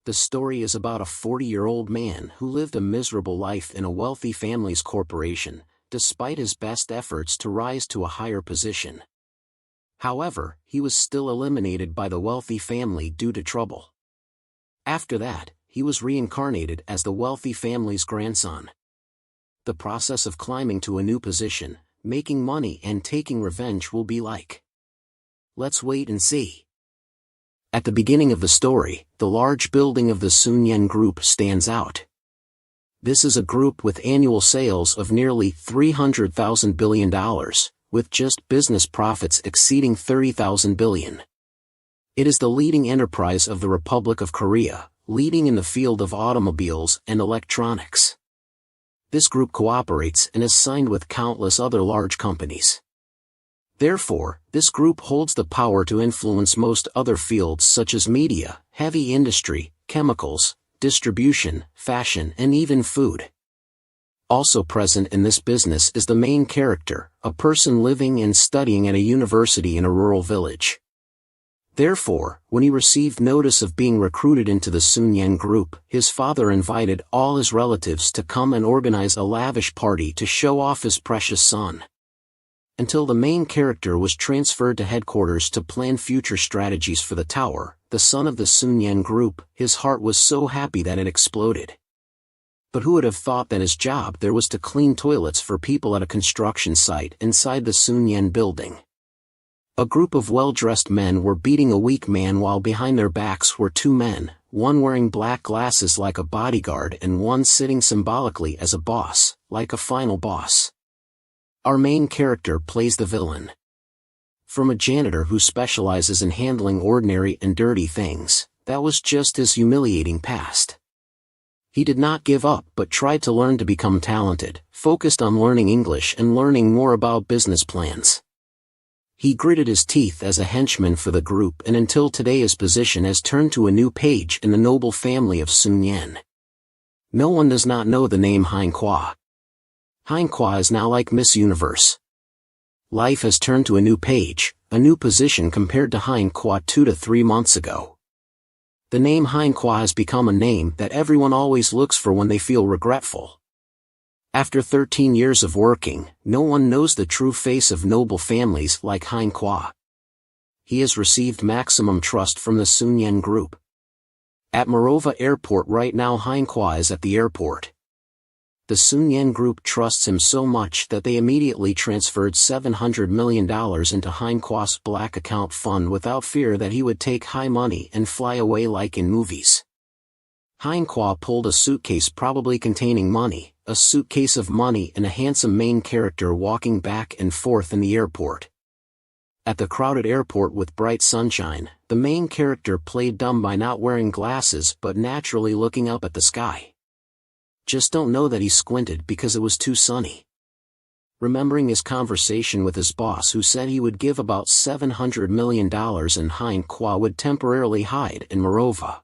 The story is about a 40-year-old man who lived a miserable life in a wealthy family's corporation, despite his best efforts to rise to a higher position. However, he was still eliminated by the wealthy family due to trouble. After that, he was reincarnated as the wealthy family's grandson. The process of climbing to a new position, making money and taking revenge will be like. Let's wait and see. At the beginning of the story, the large building of the Sunyen Group stands out. This is a group with annual sales of nearly $300,000 billion, with just business profits exceeding $30,000 billion. It is the leading enterprise of the Republic of Korea, leading in the field of automobiles and electronics. This group cooperates and is signed with countless other large companies. Therefore, this group holds the power to influence most other fields such as media, heavy industry, chemicals, distribution, fashion, and even food. Also present in this business is the main character, a person living and studying at a university in a rural village. Therefore, when he received notice of being recruited into the Sunyen Group, his father invited all his relatives to come and organize a lavish party to show off his precious son. Until the main character was transferred to headquarters to plan future strategies for the tower, the son of the Sunyen Group, his heart was so happy that it exploded. But who would have thought that his job there was to clean toilets for people at a construction site inside the Sunyen building? A group of well-dressed men were beating a weak man while behind their backs were two men, one wearing black glasses like a bodyguard and one sitting symbolically as a boss, like a final boss. Our main character plays the villain. From a janitor who specializes in handling ordinary and dirty things, that was just his humiliating past. He did not give up but tried to learn to become talented, focused on learning English and learning more about business plans. He gritted his teeth as a henchman for the group, and until today his position has turned to a new page in the noble family of Sunyen. No one does not know the name Heinqua. Heinqua is now like Miss Universe. Life has turned to a new page, a new position compared to Heinqua 2 to 3 months ago. The name Heinqua has become a name that everyone always looks for when they feel regretful. After 13 years of working, no one knows the true face of noble families like Heinqua. He has received maximum trust from the Sunyen Group. At Morova Airport right now, Heinqua is at the airport. The Sunyen Group trusts him so much that they immediately transferred $700 million into Heinqua's black account fund without fear that he would take high money and fly away like in movies. Heinqua pulled a suitcase probably containing money, a suitcase of money and a handsome main character walking back and forth in the airport. At the crowded airport with bright sunshine, the main character played dumb by not wearing glasses but naturally looking up at the sky. Just don't know that he squinted because it was too sunny. Remembering his conversation with his boss who said he would give about $700 million and Heinqua would temporarily hide in Morova.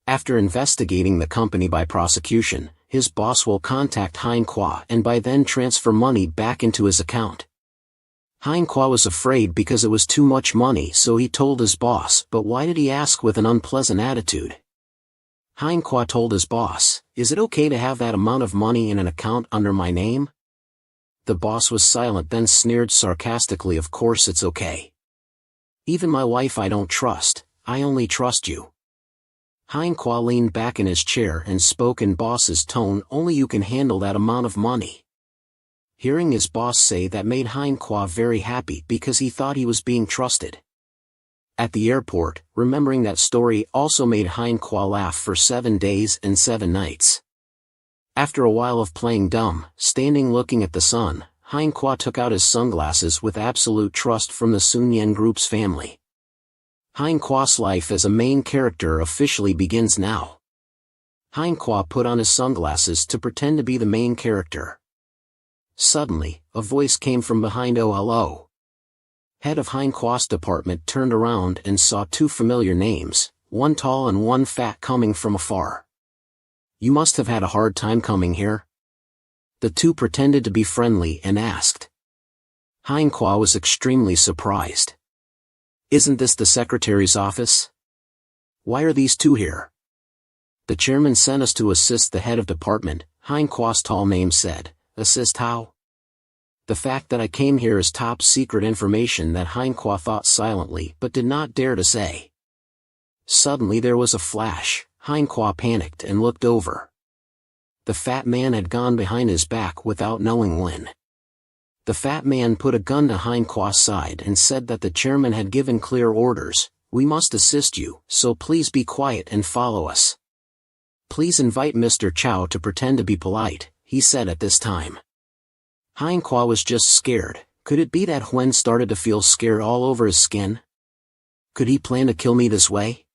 After investigating the company by prosecution, his boss will contact Heinqua and by then transfer money back into his account. Heinqua was afraid because it was too much money, so he told his boss, but why did he ask with an unpleasant attitude? Heinqua told his boss, "Is it okay to have that amount of money in an account under my name?" The boss was silent, then sneered sarcastically, "Of course it's okay. Even my wife I don't trust, I only trust you." Heinqua leaned back in his chair and spoke in boss's tone, "Only you can handle that amount of money." Hearing his boss say that made Heinqua very happy because he thought he was being trusted. At the airport, remembering that story also made Heinqua laugh for 7 days and 7 nights. After a while of playing dumb, standing looking at the sun, Heinqua took out his sunglasses with absolute trust from the Sunyen Group's family. Heinqua's life as a main character officially begins now. Heinqua put on his sunglasses to pretend to be the main character. Suddenly, a voice came from behind. "Oh, hello." Head of Heinqua's department turned around and saw 2 familiar names, one tall and one fat, coming from afar. "You must have had a hard time coming here?" The 2 pretended to be friendly and asked. Heinqua was extremely surprised. "Isn't this the secretary's office? Why are these 2 here?" The chairman sent us to assist the head of department, Heinqua's tall name said. Assist how? The fact that I came here is top secret information that Heinqua thought silently but did not dare to say. Suddenly there was a flash. Heinqua panicked and looked over. The fat man had gone behind his back without knowing when. The fat man put a gun to Heinqua's side and said that the chairman had given clear orders. We must assist you, so please be quiet and follow us. Please invite Mr. Chow to pretend to be polite, he said at this time. Heinqua was just scared. Could it be that Huen started to feel scared all over his skin? Could he plan to kill me this way?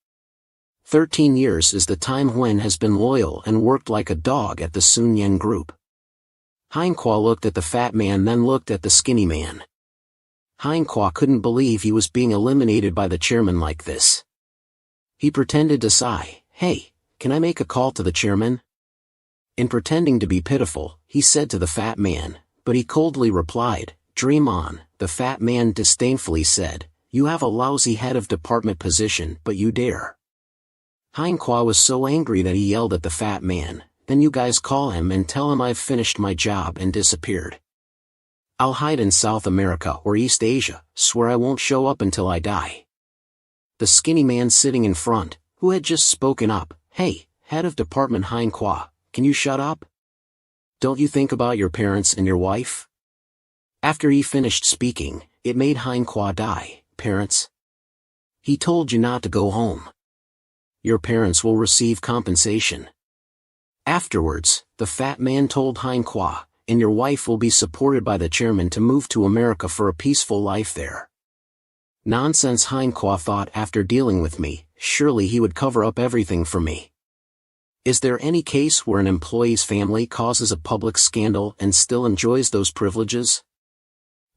13 years is the time Huen has been loyal and worked like a dog at the Sun Yen group. Heinqua looked at the fat man, then looked at the skinny man. Heinqua couldn't believe he was being eliminated by the chairman like this. He pretended to sigh. Hey, can I make a call to the chairman? In pretending to be pitiful, he said to the fat man, but he coldly replied, dream on. The fat man disdainfully said, you have a lousy head of department position but you dare. Heinqua was so angry that he yelled at the fat man, then you guys call him and tell him I've finished my job, and disappeared. I'll hide in South America or East Asia, swear I won't show up until I die. The skinny man sitting in front, who had just spoken up, hey, head of department Heinqua, can you shut up? Don't you think about your parents and your wife? After he finished speaking, it made Heinqua die. Parents? He told you not to go home. Your parents will receive compensation. Afterwards, the fat man told Heinqua, and your wife will be supported by the chairman to move to America for a peaceful life there. Nonsense, Heinqua thought. After dealing with me, surely he would cover up everything for me. Is there any case where an employee's family causes a public scandal and still enjoys those privileges?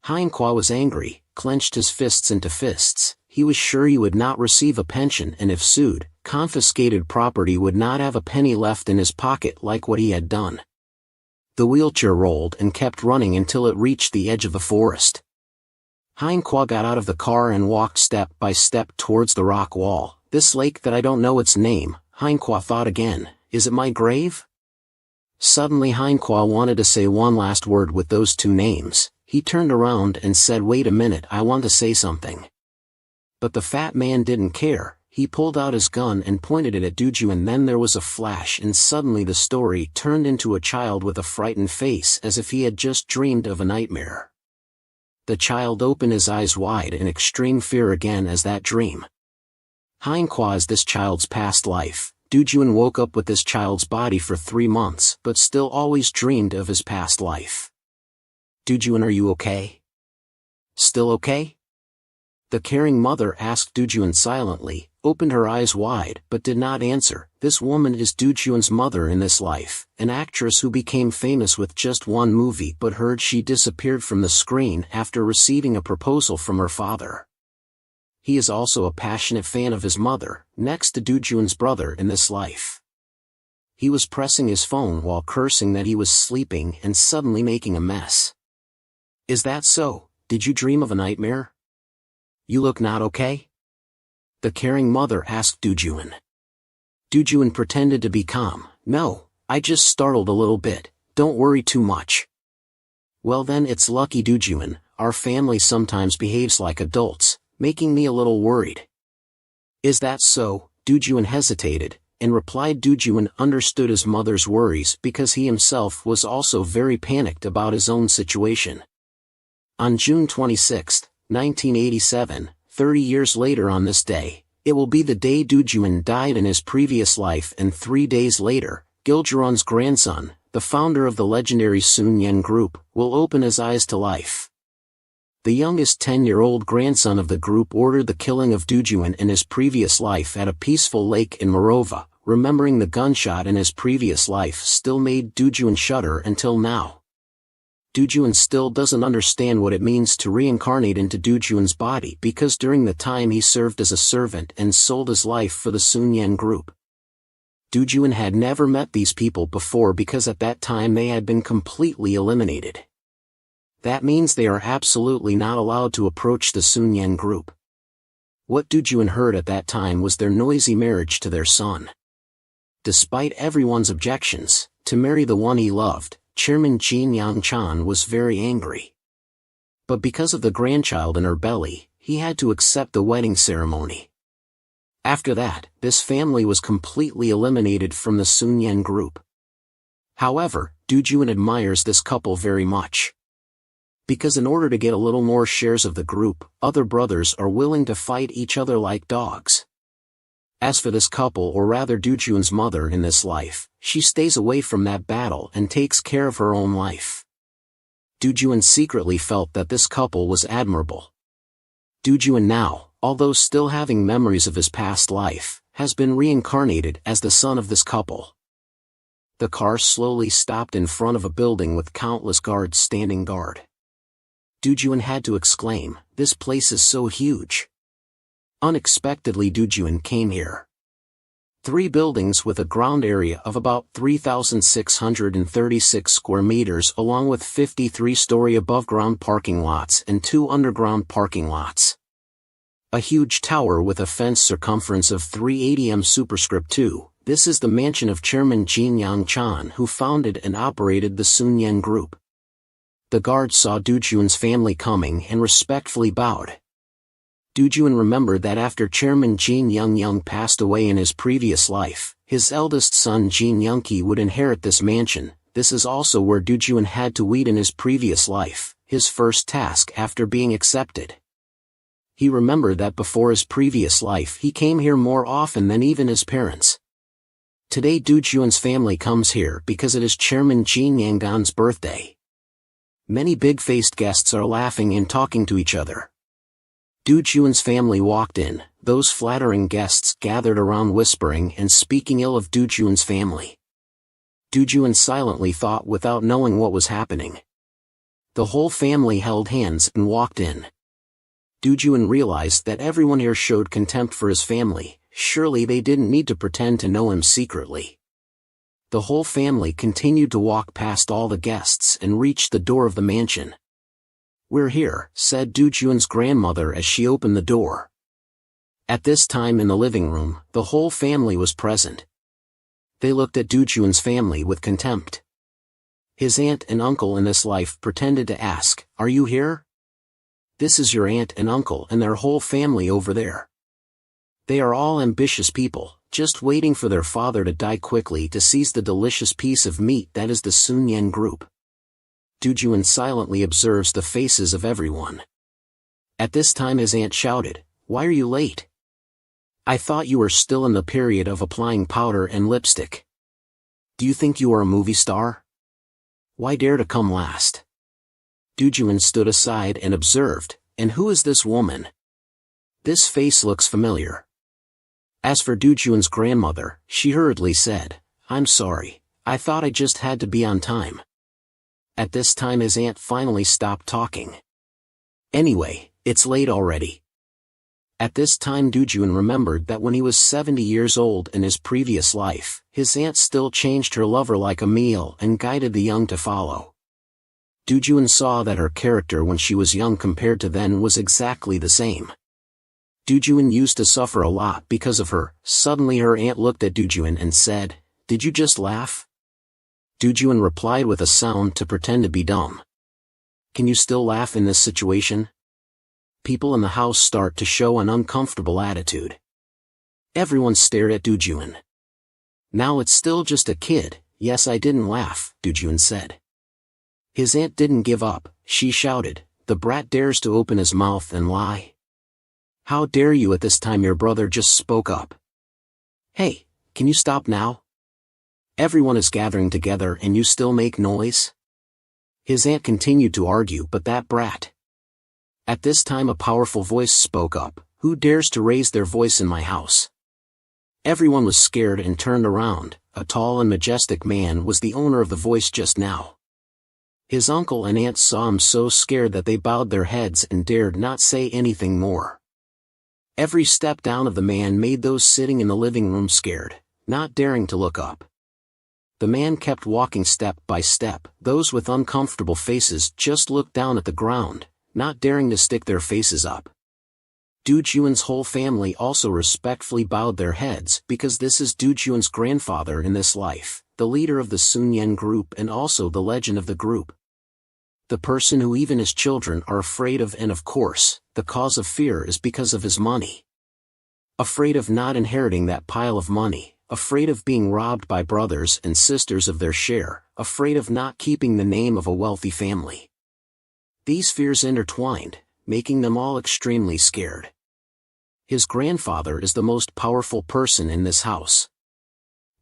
Heinqua was angry, clenched his fists into fists. He was sure he would not receive a pension, and if sued, confiscated property would not have a penny left in his pocket like what he had done. The wheelchair rolled and kept running until it reached the edge of the forest. Heinqua got out of the car and walked step by step towards the rock wall. This lake that I don't know its name, Heinqua thought again. Is it my grave? Suddenly Heinqua wanted to say one last word with those two names. He turned around and said, wait a minute, I want to say something. But the fat man didn't care. He pulled out his gun and pointed it at Duju, and then there was a flash, and suddenly the story turned into a child with a frightened face, as if he had just dreamed of a nightmare. The child opened his eyes wide in extreme fear again as that dream. Heinqua is this child's past life. Dujuan woke up with this child's body for 3 months, but still always dreamed of his past life. Dujuan, are you okay? Still okay? The caring mother asked Dujuan silently, opened her eyes wide but did not answer. This woman is Dujuan's mother in this life, an actress who became famous with just one movie but heard she disappeared from the screen after receiving a proposal from her father. He is also a passionate fan of his mother, next to Dujuan's brother in this life. He was pressing his phone while cursing that he was sleeping and suddenly making a mess. Is that so? Did you dream of a nightmare? You look not okay? The caring mother asked Dujuan. Dujuan pretended to be calm. No, I just startled a little bit, don't worry too much. Well then, it's lucky, Dujuan, our family sometimes behaves like adults, making me a little worried. Is that so? Dujuan hesitated, and replied. Dujuan understood his mother's worries because he himself was also very panicked about his own situation. On June 26, 1987, 30 years later on this day, it will be the day Dujuan died in his previous life, and 3 days later, Gilgeron's grandson, the founder of the legendary Sun Yen group, will open his eyes to life. The youngest 10-year-old grandson of the group ordered the killing of Dujuan in his previous life at a peaceful lake in Morova. Remembering the gunshot in his previous life still made Dujuan shudder until now. Dujuan still doesn't understand what it means to reincarnate into Dujuan's body because during the time he served as a servant and sold his life for the Sun Yen group. Dujuan had never met these people before because at that time they had been completely eliminated. That means they are absolutely not allowed to approach the Sun Yen group. What Dujuan heard at that time was their noisy marriage to their son. despite everyone's objections, to marry the one he loved. Chairman Jin Yang-chan was very angry. But because of the grandchild in her belly, he had to accept the wedding ceremony. After that, this family was completely eliminated from the Sunyen group. However, Dujun admires this couple very much. Because in order to get a little more shares of the group, other brothers are willing to fight each other like dogs. As for this couple, or rather Dujun's mother in this life, she stays away from that battle and takes care of her own life. Dujun secretly felt that this couple was admirable. Dujun now, although still having memories of his past life, has been reincarnated as the son of this couple. The car slowly stopped in front of a building with countless guards standing guard. Dujun had to exclaim, "This place is so huge." Unexpectedly Dujun came here. 3 buildings with a ground area of about 3,636 square meters along with 53-story above-ground parking lots and 2 underground parking lots. A huge tower with a fence circumference of 380 m superscript 2. This is the mansion of Chairman Jin Yang-chan, who founded and operated the Sunyen Group. The guards saw Dujun's family coming and respectfully bowed. Dujun remembered that after Chairman Jin Young passed away in his previous life, his eldest son Jin Youngki would inherit this mansion. This is also where Dujun had to wait in his previous life, his first task after being accepted. He remembered that before his previous life he came here more often than even his parents. Today Dujun's family comes here because it is Chairman Jin Yangan's birthday. Many big-faced guests are laughing and talking to each other. Dujun's family walked in, those flattering guests gathered around whispering and speaking ill of Dujun's family. Dujun silently thought without knowing what was happening. The whole family held hands and walked in. Dujun realized that everyone here showed contempt for his family. Surely they didn't need to pretend to know him secretly. The whole family continued to walk past all the guests and reached the door of the mansion. "We're here," said Dujun's grandmother as she opened the door. At this time in the living room, the whole family was present. They looked at Dujun's family with contempt. His aunt and uncle in this life pretended to ask, "Are you here? This is your aunt and uncle and their whole family over there. They are all ambitious people, just waiting for their father to die quickly to seize the delicious piece of meat that is the Sunyen Group." Dujun silently observes the faces of everyone. At this time his aunt shouted, "Why are you late? I thought you were still in the period of applying powder and lipstick. Do you think you are a movie star? Why dare to come last?" Dujun stood aside and observed, "And who is this woman? This face looks familiar." As for Dujun's grandmother, she hurriedly said, "I'm sorry, I thought I just had to be on time." At this time his aunt finally stopped talking. "Anyway, it's late already." At this time Dujun remembered that when he was 70 years old in his previous life, his aunt still changed her lover like a meal and guided the young to follow. Dujun saw that her character when she was young compared to then was exactly the same. Dujun used to suffer a lot because of her. Suddenly her aunt looked at Dujun and said, "Did you just laugh?" Dujun replied with a sound to pretend to be dumb. "Can you still laugh in this situation?" People in the house start to show an uncomfortable attitude. Everyone stared at Dujun. "Now it's still just a kid. Yes, I didn't laugh," Dujun said. His aunt didn't give up. She shouted, "The brat dares to open his mouth and lie. How dare you!" At this time your brother just spoke up. "Hey, can you stop now? Everyone is gathering together and you still make noise?" His aunt continued to argue, "But that brat." At this time a powerful voice spoke up, "Who dares to raise their voice in my house?" Everyone was scared and turned around. A tall and majestic man was the owner of the voice just now. His uncle and aunt saw him so scared that they bowed their heads and dared not say anything more. Every step down of the man made those sitting in the living room scared, not daring to look up. The man kept walking step by step. Those with uncomfortable faces just looked down at the ground, not daring to stick their faces up. Du Juan's whole family also respectfully bowed their heads because this is Du Juan's grandfather in this life, the leader of the Sun Yen group and also the legend of the group. The person who even his children are afraid of, and of course, the cause of fear is because of his money. Afraid of not inheriting that pile of money, afraid of being robbed by brothers and sisters of their share, afraid of not keeping the name of a wealthy family. These fears intertwined, making them all extremely scared. His grandfather is the most powerful person in this house.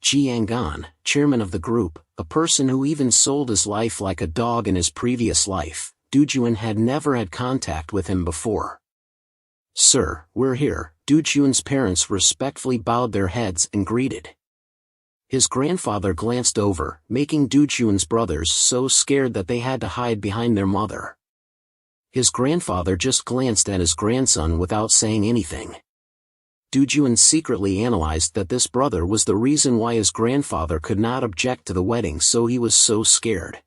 Jiangan, chairman of the group, a person who even sold his life like a dog in his previous life, Du Juan had never had contact with him before. "Sir, we're here," Du Juan's parents respectfully bowed their heads and greeted. His grandfather glanced over, making Du Juan's brothers so scared that they had to hide behind their mother. His grandfather just glanced at his grandson without saying anything. Du Juan secretly analyzed that this brother was the reason why his grandfather could not object to the wedding, so he was so scared.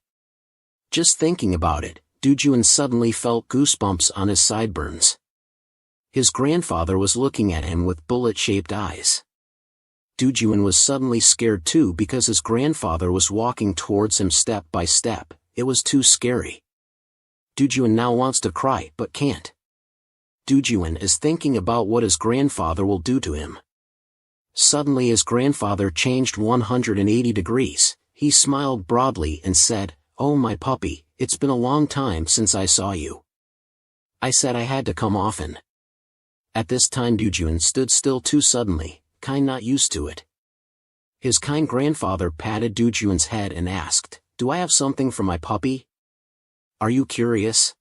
Just thinking about it, Du Juan suddenly felt goosebumps on his sideburns. His grandfather was looking at him with bullet-shaped eyes. Du Juan was suddenly scared too because his grandfather was walking towards him step by step. It was too scary. Du Juan now wants to cry but can't. Du Juan is thinking about what his grandfather will do to him. Suddenly his grandfather changed 180 degrees. He smiled broadly and said, "Oh my puppy, it's been a long time since I saw you. I said I had to come often." At this time Du Juan stood still too suddenly, not used to it. His kind grandfather patted Du Juan's head and asked, "Do I have something for my puppy? Are you curious?"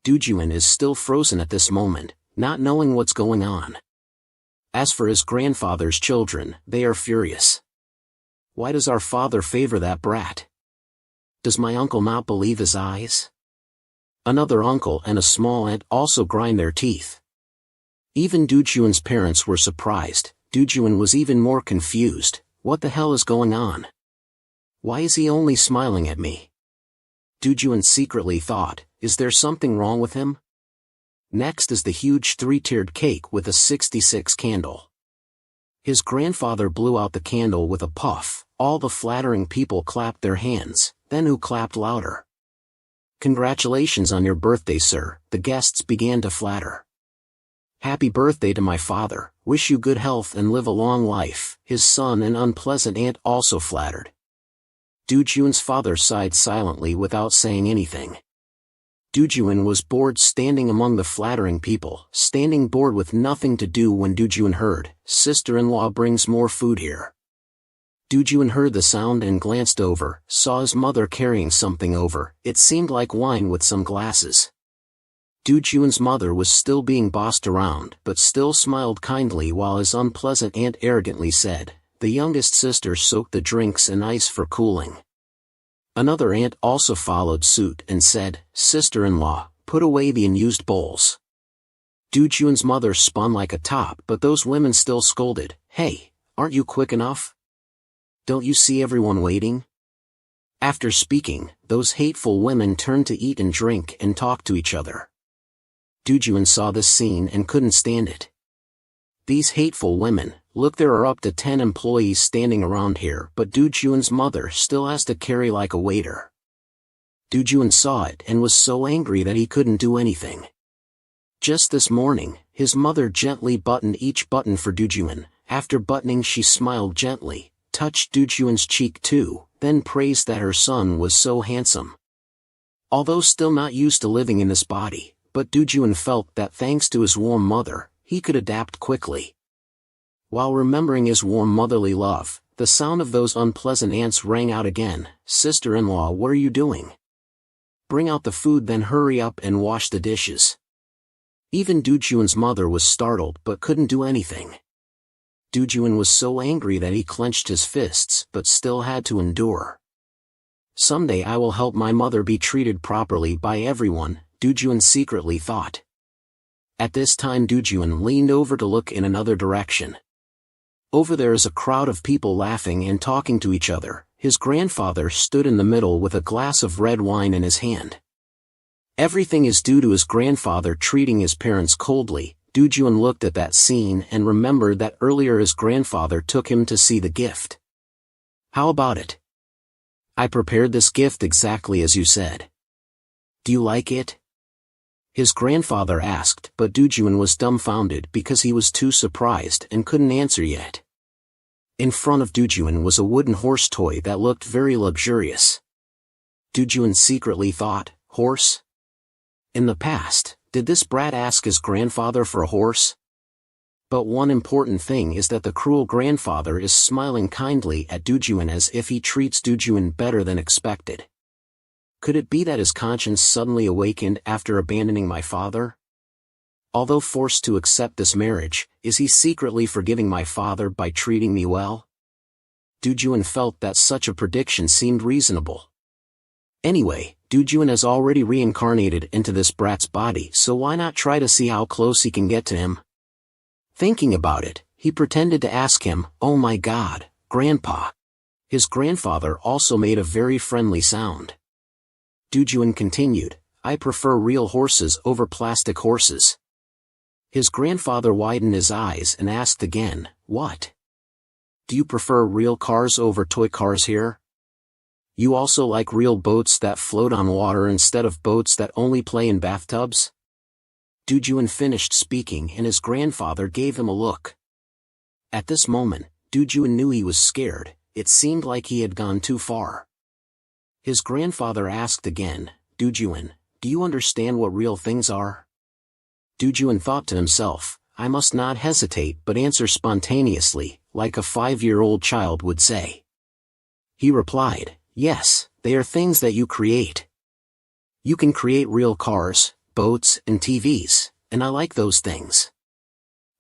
Du Juan is still frozen at this moment, not knowing what's going on. As for his grandfather's children, they are furious. Why does our father favor that brat? Does my uncle not believe his eyes? Another uncle and a small aunt also grind their teeth. Even Du Juan's parents were surprised. Du Juan was even more confused. What the hell is going on? Why is he only smiling at me? Du Juan secretly thought, is there something wrong with him? Next is the huge 3-tiered cake with a 66 candle. His grandfather blew out the candle with a puff. All the flattering people clapped their hands, then who clapped louder? "Congratulations on your birthday, sir," the guests began to flatter. "Happy birthday to my father, wish you good health and live a long life," his son and unpleasant aunt also flattered. Du Juan's father sighed silently without saying anything. Du Juan was bored standing among the flattering people, standing bored with nothing to do when Du Juan heard, "Sister-in-law brings more food here." Du Juan heard the sound and glanced over, saw his mother carrying something over. It seemed like wine with some glasses. Du Juan's mother was still being bossed around, but still smiled kindly while his unpleasant aunt arrogantly said, "The youngest sister soaked the drinks in ice for cooling." Another aunt also followed suit and said, "Sister-in-law, put away the unused bowls." Du Juan's mother spun like a top, but those women still scolded, "Hey, aren't you quick enough? Don't you see everyone waiting?" After speaking, those hateful women turned to eat and drink and talk to each other. Du Juan saw this scene and couldn't stand it. These hateful women, look, there are up to 10 employees standing around here, but Du Juan's mother still has to carry like a waiter. Du Juan saw it and was so angry that he couldn't do anything. Just this morning, his mother gently buttoned each button for Du Juan. After buttoning, she smiled gently, touched Du Juan's cheek too, then praised that her son was so handsome. Although still not used to living in this body, but Du Juan felt that thanks to his warm mother, he could adapt quickly. While remembering his warm motherly love, the sound of those unpleasant aunts rang out again. "Sister-in-law, what are you doing? Bring out the food, then hurry up and wash the dishes." Even Du Juan's mother was startled but couldn't do anything. Du Juan was so angry that he clenched his fists but still had to endure. "Someday I will help my mother be treated properly by everyone," Du Juan secretly thought. At this time Du Juan leaned over to look in another direction. Over there is a crowd of people laughing and talking to each other. His grandfather stood in the middle with a glass of red wine in his hand. Everything is due to his grandfather treating his parents coldly. Juan looked at that scene and remembered that earlier his grandfather took him to see the gift. How about it? I prepared this gift exactly as you said. Do you like it? His grandfather asked, but Juan was dumbfounded because he was too surprised and couldn't answer yet. In front of Juan was a wooden horse toy that looked very luxurious. Juan secretly thought, horse? In the past, did this brat ask his grandfather for a horse? But one important thing is that the cruel grandfather is smiling kindly at Juan as if he treats Juan better than expected. Could it be that his conscience suddenly awakened after abandoning my father? Although forced to accept this marriage, is he secretly forgiving my father by treating me well? Juan felt that such a prediction seemed reasonable. Anyway, Juan has already reincarnated into this brat's body, so why not try to see how close he can get to him? Thinking about it, he pretended to ask him, "Oh my God, Grandpa." His grandfather also made a very friendly sound. Juan continued, "I prefer real horses over plastic horses." His grandfather widened his eyes and asked again, "What? Do you prefer real cars over toy cars here? You also like real boats that float on water instead of boats that only play in bathtubs?" Juan finished speaking and his grandfather gave him a look. At this moment, Juan knew he was scared. It seemed like he had gone too far. His grandfather asked again, "Juan, do you understand what real things are?" Juan thought to himself, I must not hesitate but answer spontaneously, like a 5-year-old child would say. He replied, "Yes, they are things that you create. You can create real cars, boats, and TVs, and I like those things."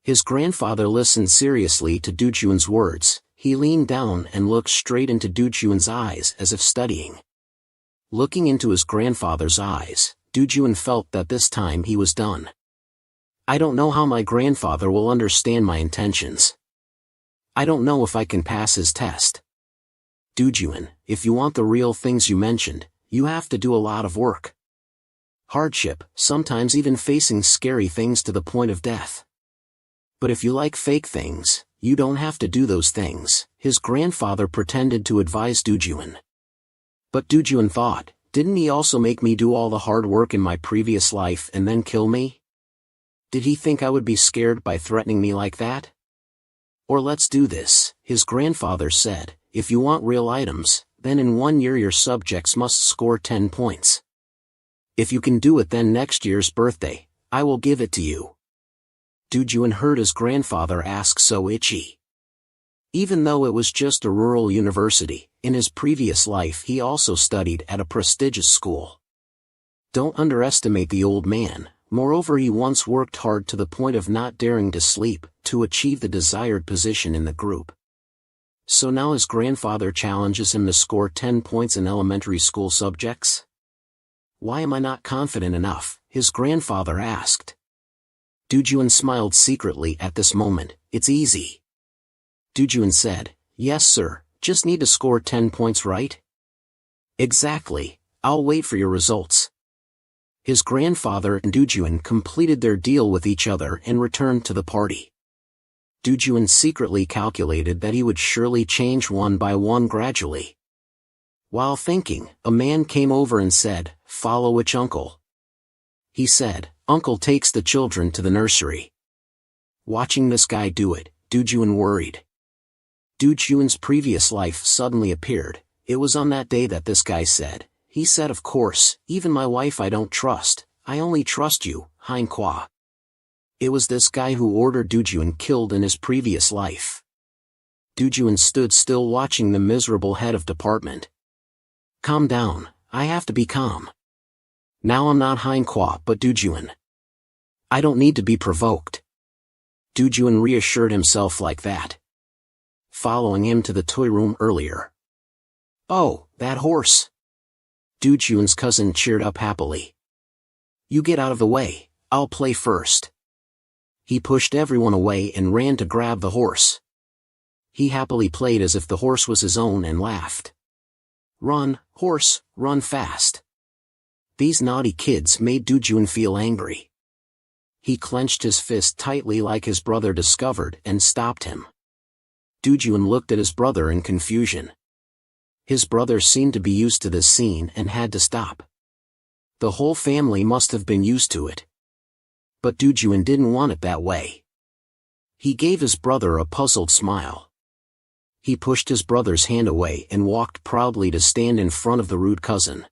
His grandfather listened seriously to Juan's words. He leaned down and looked straight into Juan's eyes as if studying. Looking into his grandfather's eyes, Juan felt that this time he was done. I don't know how my grandfather will understand my intentions. I don't know if I can pass his test. Juan, if you want the real things you mentioned, you have to do a lot of work. Hardship, sometimes even facing scary things to the point of death. But if you like fake things, you don't have to do those things, his grandfather pretended to advise Juan. But Juan thought, didn't he also make me do all the hard work in my previous life and then kill me? Did he think I would be scared by threatening me like that? Or let's do this, his grandfather said, if you want real items, then in 1 year your subjects must score 10 points. If you can do it then next year's birthday, I will give it to you. Juan heard his grandfather ask so itchy. Even though it was just a rural university, in his previous life he also studied at a prestigious school. Don't underestimate the old man, moreover he once worked hard to the point of not daring to sleep, to achieve the desired position in the group. So now his grandfather challenges him to score 10 points in elementary school subjects? Why am I not confident enough? His grandfather asked. Juan smiled secretly at this moment. It's easy. Juan said, yes sir, just need to score 10 points right? Exactly, I'll wait for your results. His grandfather and Juan completed their deal with each other and returned to the party. Juan secretly calculated that he would surely change one by one gradually. While thinking, a man came over and said, follow which uncle? He said, Uncle takes the children to the nursery. Watching this guy do it, Juan worried. Juan's previous life suddenly appeared. It was on that day that this guy said, he said of course, even my wife I don't trust, I only trust you, Heinqua. It was this guy who ordered Juan killed in his previous life. Juan stood still watching the miserable head of department. Calm down, I have to be calm. Now I'm not Heinqua but Juan. I don't need to be provoked. Juan reassured himself like that. Following him to the toy room earlier. Oh, that horse. Juan's cousin cheered up happily. You get out of the way, I'll play first. He pushed everyone away and ran to grab the horse. He happily played as if the horse was his own and laughed. Run, horse, run fast. These naughty kids made Juan feel angry. He clenched his fist tightly like his brother discovered and stopped him. Dujun looked at his brother in confusion. His brother seemed to be used to this scene and had to stop. The whole family must have been used to it. But Dujun didn't want it that way. He gave his brother a puzzled smile. He pushed his brother's hand away and walked proudly to stand in front of the rude cousin.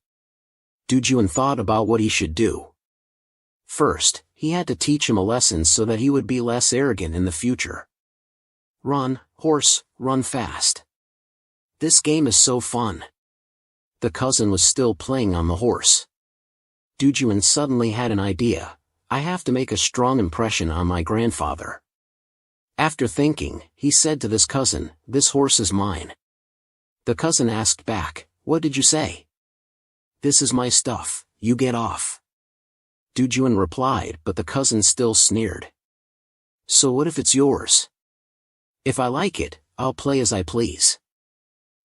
Dujun thought about what he should do. First, he had to teach him a lesson so that he would be less arrogant in the future. Run, horse, run fast. This game is so fun. The cousin was still playing on the horse. Dujun suddenly had an idea. I have to make a strong impression on my grandfather. After thinking, he said to this cousin, "This horse is mine." The cousin asked back, "What did you say?" "This is my stuff, you get off." Dujun replied, but the cousin still sneered. "So what if it's yours?" "If I like it, I'll play as I please."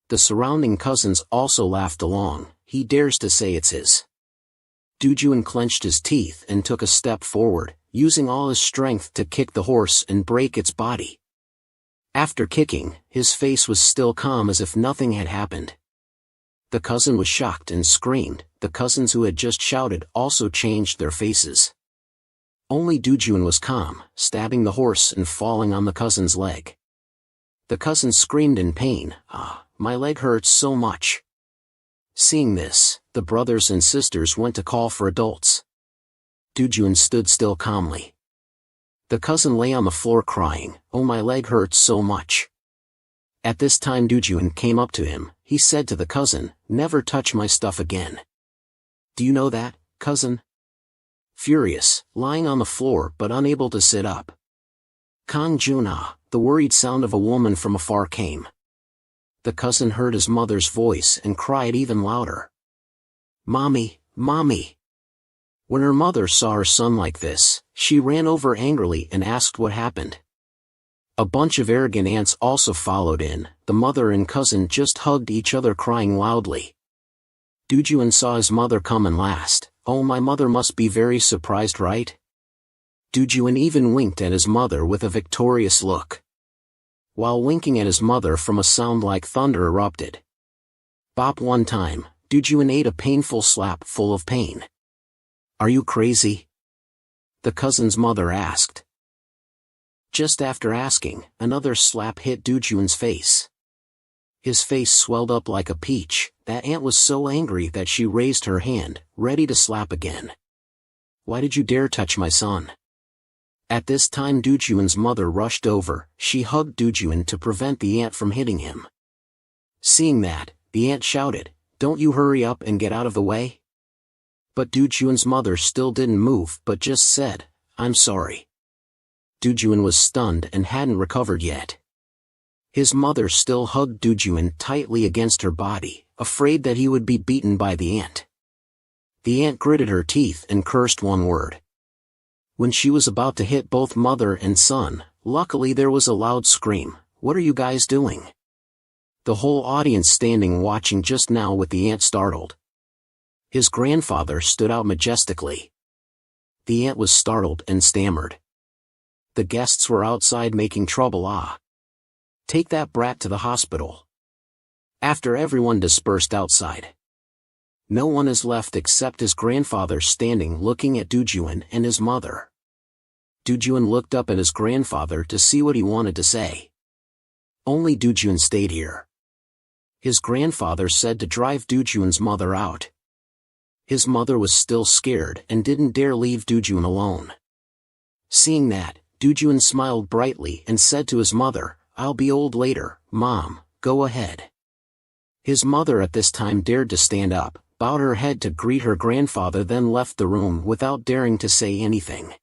The surrounding cousins also laughed along. He dares to say it's his. Dujun clenched his teeth and took a step forward, using all his strength to kick the horse and break its body. After kicking, his face was still calm as if nothing had happened. The cousin was shocked and screamed. The cousins who had just shouted also changed their faces. Only Dujun was calm, stabbing the horse and falling on the cousin's leg. The cousin screamed in pain, "Ah, my leg hurts so much." Seeing this, the brothers and sisters went to call for adults. Dujun stood still calmly. The cousin lay on the floor crying, "Oh, my leg hurts so much." At this time Dujun came up to him. He said to the cousin, "Never touch my stuff again." "Do you know that, cousin?" Furious, lying on the floor but unable to sit up. Kang Juna, the worried sound of a woman from afar came. The cousin heard his mother's voice and cried even louder. "Mommy, mommy." When her mother saw her son like this, she ran over angrily and asked what happened. A bunch of arrogant ants also followed in. The mother and cousin just hugged each other crying loudly. Dujun saw his mother come and laughed. "Oh, my mother must be very surprised, right?" Dujun even winked at his mother with a victorious look. While winking at his mother from a sound like thunder erupted. Bop one time, Dujun ate a painful slap full of pain. "Are you crazy?" the cousin's mother asked. Just after asking, another slap hit Dujun's face. His face swelled up like a peach. That ant was so angry that she raised her hand, ready to slap again. "Why did you dare touch my son?" At this time Dujun's mother rushed over. She hugged Dujun to prevent the ant from hitting him. Seeing that, the ant shouted, "Don't you hurry up and get out of the way?" But Dujun's mother still didn't move but just said, "I'm sorry." Dujun was stunned and hadn't recovered yet. His mother still hugged Dujun tightly against her body, afraid that he would be beaten by the ant. The ant gritted her teeth and cursed one word. When she was about to hit both mother and son, luckily there was a loud scream, "What are you guys doing?" The whole audience standing watching just now with the ant startled. His grandfather stood out majestically. The ant was startled and stammered. The guests were outside making trouble. Take that brat to the hospital. After everyone dispersed outside. No one is left except his grandfather standing looking at Dujun and his mother. Dujun looked up at his grandfather to see what he wanted to say. Only Dujun stayed here. His grandfather said to drive Dujun's mother out. His mother was still scared and didn't dare leave Dujun alone. Seeing that, Dujun smiled brightly and said to his mother, "I'll be old later, Mom, go ahead." His mother at this time dared to stand up, bowed her head to greet her grandfather, then left the room without daring to say anything.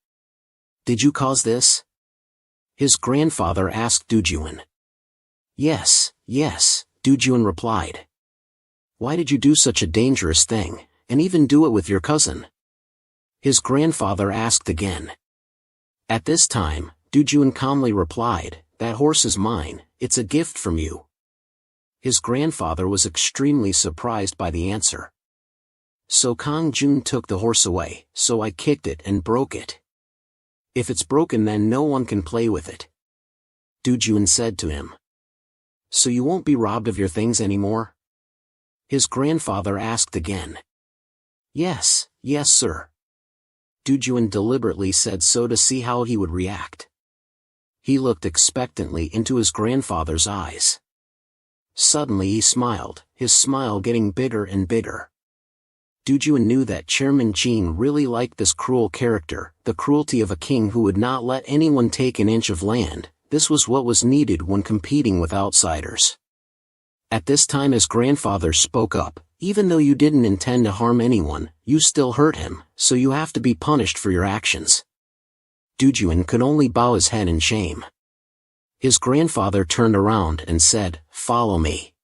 "Did you cause this?" his grandfather asked Dujun. Yes, Dujun replied. "Why did you do such a dangerous thing, and even do it with your cousin?" his grandfather asked again. At this time, Dujun calmly replied, "That horse is mine, it's a gift from you." His grandfather was extremely surprised by the answer. "So Kang Jun took the horse away, so I kicked it and broke it." If it's broken then no one can play with it. Du-Juan said to him. So you won't be robbed of your things anymore? His grandfather asked again. Yes, sir. Du-Juan deliberately said so to see how he would react. He looked expectantly into his grandfather's eyes. Suddenly he smiled, his smile getting bigger and bigger. Du-Juan knew that Chairman Jean really liked this cruel character, the cruelty of a king who would not let anyone take an inch of land. This was what was needed when competing with outsiders. At this time his grandfather spoke up. Even though you didn't intend to harm anyone, you still hurt him, so you have to be punished for your actions. Du-Juan could only bow his head in shame. His grandfather turned around and said, "Follow me."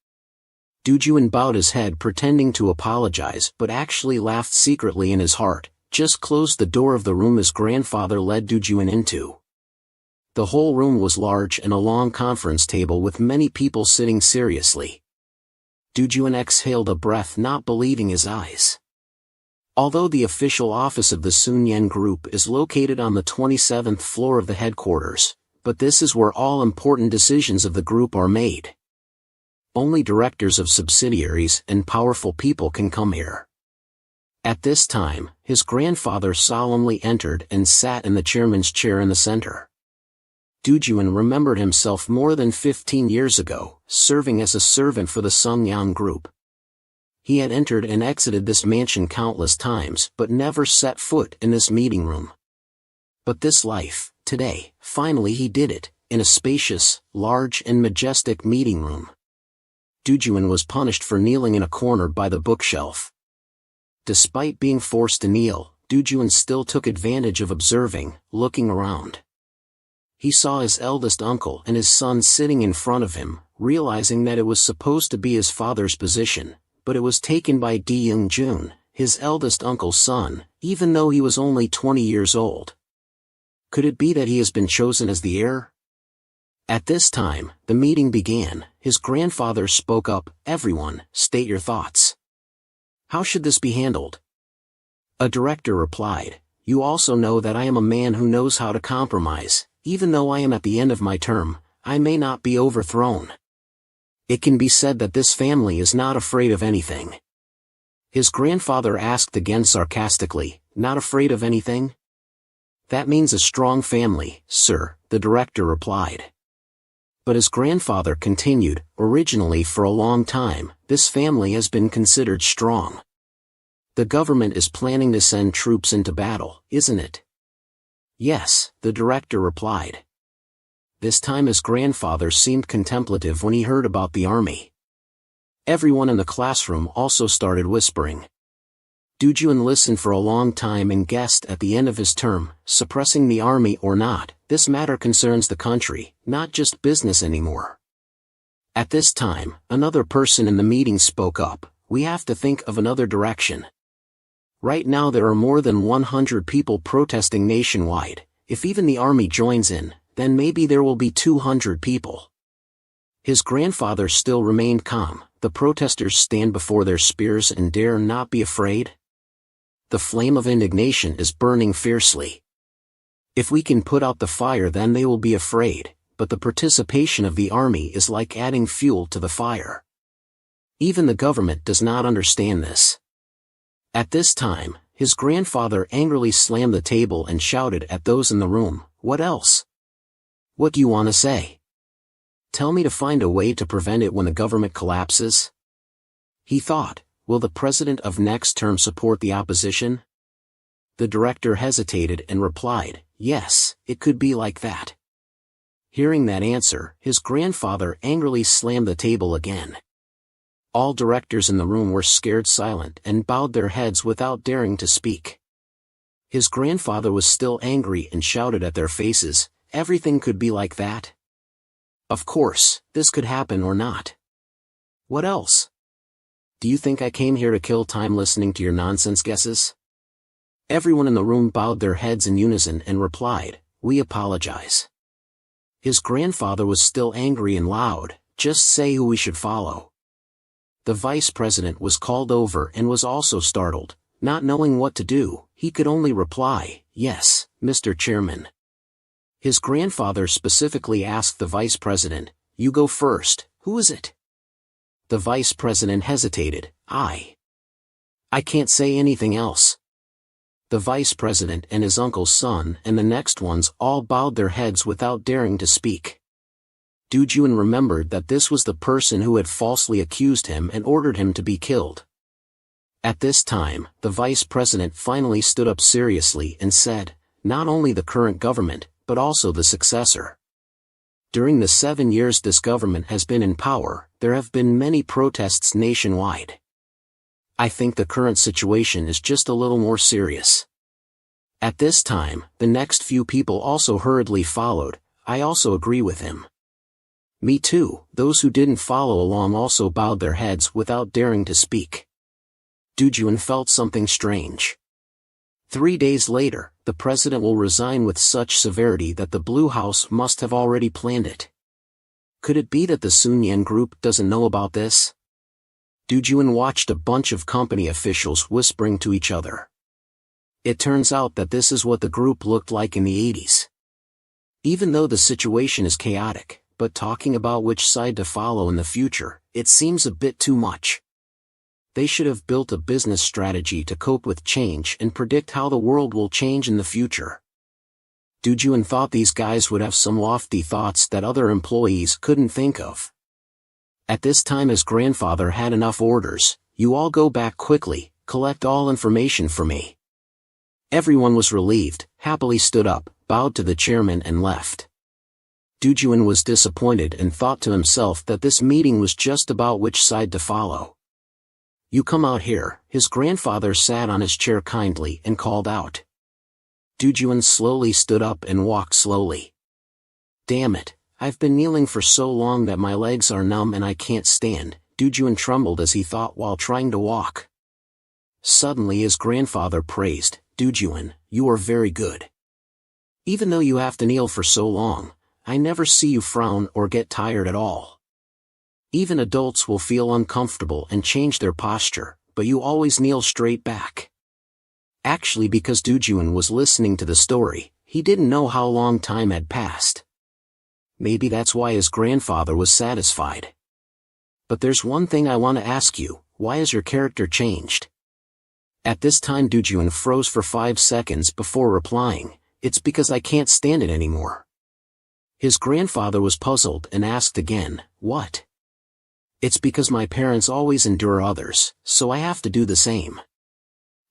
Du-Juan bowed his head pretending to apologize but actually laughed secretly in his heart, just closed the door of the room his grandfather led Du-Juan into. The whole room was large and a long conference table with many people sitting seriously. Du-Juan exhaled a breath, not believing his eyes. Although the official office of the Sun Yen Group is located on the 27th floor of the headquarters, but this is where all important decisions of the group are made. Only directors of subsidiaries and powerful people can come here. At this time, his grandfather solemnly entered and sat in the chairman's chair in the center. Du-Juan remembered himself more than 15 years ago, serving as a servant for the Sun Yan Group. He had entered and exited this mansion countless times but never set foot in this meeting room. But this life, today, finally he did it, in a spacious, large and majestic meeting room. Du-Juan was punished for kneeling in a corner by the bookshelf. Despite being forced to kneel, Du-Juan still took advantage of observing, looking around. He saw his eldest uncle and his son sitting in front of him, realizing that it was supposed to be his father's position, but it was taken by Di-Young-jun, his eldest uncle's son, even though he was only 20 years old. Could it be that he has been chosen as the heir? At this time, the meeting began. His grandfather spoke up, "Everyone, state your thoughts. How should this be handled?" A director replied, "You also know that I am a man who knows how to compromise. Even though I am at the end of my term, I may not be overthrown. It can be said that this family is not afraid of anything." His grandfather asked again sarcastically, "Not afraid of anything?" "That means a strong family, sir," the director replied. But his grandfather continued, "Originally for a long time, this family has been considered strong. The government is planning to send troops into battle, isn't it?" "Yes," the director replied. This time his grandfather seemed contemplative when he heard about the army. Everyone in the classroom also started whispering. Du-Juan listened for a long time and guessed at the end of his term, suppressing the army or not, this matter concerns the country, not just business anymore. At this time, another person in the meeting spoke up, "We have to think of another direction. Right now there are more than 100 people protesting nationwide. If even the army joins in, then maybe there will be 200 people." His grandfather still remained calm. "The protesters stand before their spears and dare not be afraid? The flame of indignation is burning fiercely. If we can put out the fire then they will be afraid, but the participation of the army is like adding fuel to the fire. Even the government does not understand this." At this time, his grandfather angrily slammed the table and shouted at those in the room, "What else? What do you want to say? Tell me to find a way to prevent it when the government collapses." He thought, "Will the president of next term support the opposition?" The director hesitated and replied, "Yes, it could be like that." Hearing that answer, his grandfather angrily slammed the table again. All directors in the room were scared silent and bowed their heads without daring to speak. His grandfather was still angry and shouted at their faces, "Everything could be like that? Of course, this could happen or not. What else? Do you think I came here to kill time listening to your nonsense guesses?" Everyone in the room bowed their heads in unison and replied, "We apologize." His grandfather was still angry and loud, "Just say who we should follow." The vice president was called over and was also startled. Not knowing what to do, he could only reply, "Yes, Mr. Chairman." His grandfather specifically asked the vice president, "You go first, who is it?" The vice president hesitated, I can't say anything else." The vice president and his uncle's son and the next ones all bowed their heads without daring to speak. Du-Juan remembered that this was the person who had falsely accused him and ordered him to be killed. At this time, the vice president finally stood up seriously and said, "Not only the current government, but also the successor. During the 7 years this government has been in power, there have been many protests nationwide. I think the current situation is just a little more serious." At this time, the next few people also hurriedly followed. "I also agree with him." "Me too." Those who didn't follow along also bowed their heads without daring to speak. Du-Juan felt something strange. 3 days later, the president will resign with such severity that the Blue House must have already planned it. Could it be that the Sun Yan group doesn't know about this? Du-Juan watched a bunch of company officials whispering to each other. It turns out that this is what the group looked like in the 80s. Even though the situation is chaotic, but talking about which side to follow in the future, it seems a bit too much. They should have built a business strategy to cope with change and predict how the world will change in the future. Du-Juan thought these guys would have some lofty thoughts that other employees couldn't think of. At this time his grandfather had enough orders. "You all go back quickly, collect all information for me." Everyone was relieved, happily stood up, bowed to the chairman and left. Du-Juan was disappointed and thought to himself that this meeting was just about which side to follow. "You come out here." His grandfather sat on his chair kindly and called out. Du-Juan slowly stood up and walked slowly. "Damn it, I've been kneeling for so long that my legs are numb and I can't stand." Du-Juan trembled as he thought while trying to walk. Suddenly his grandfather praised, "Du-Juan, you are very good. Even though you have to kneel for so long, I never see you frown or get tired at all. Even adults will feel uncomfortable and change their posture, but you always kneel straight back." Actually, because Du-Juan was listening to the story, he didn't know how long time had passed. Maybe that's why his grandfather was satisfied. "But there's one thing I want to ask you, why is your character changed?" At this time Du-Juan froze for 5 seconds before replying, "It's because I can't stand it anymore." His grandfather was puzzled and asked again, "What?" "It's because my parents always endure others, so I have to do the same.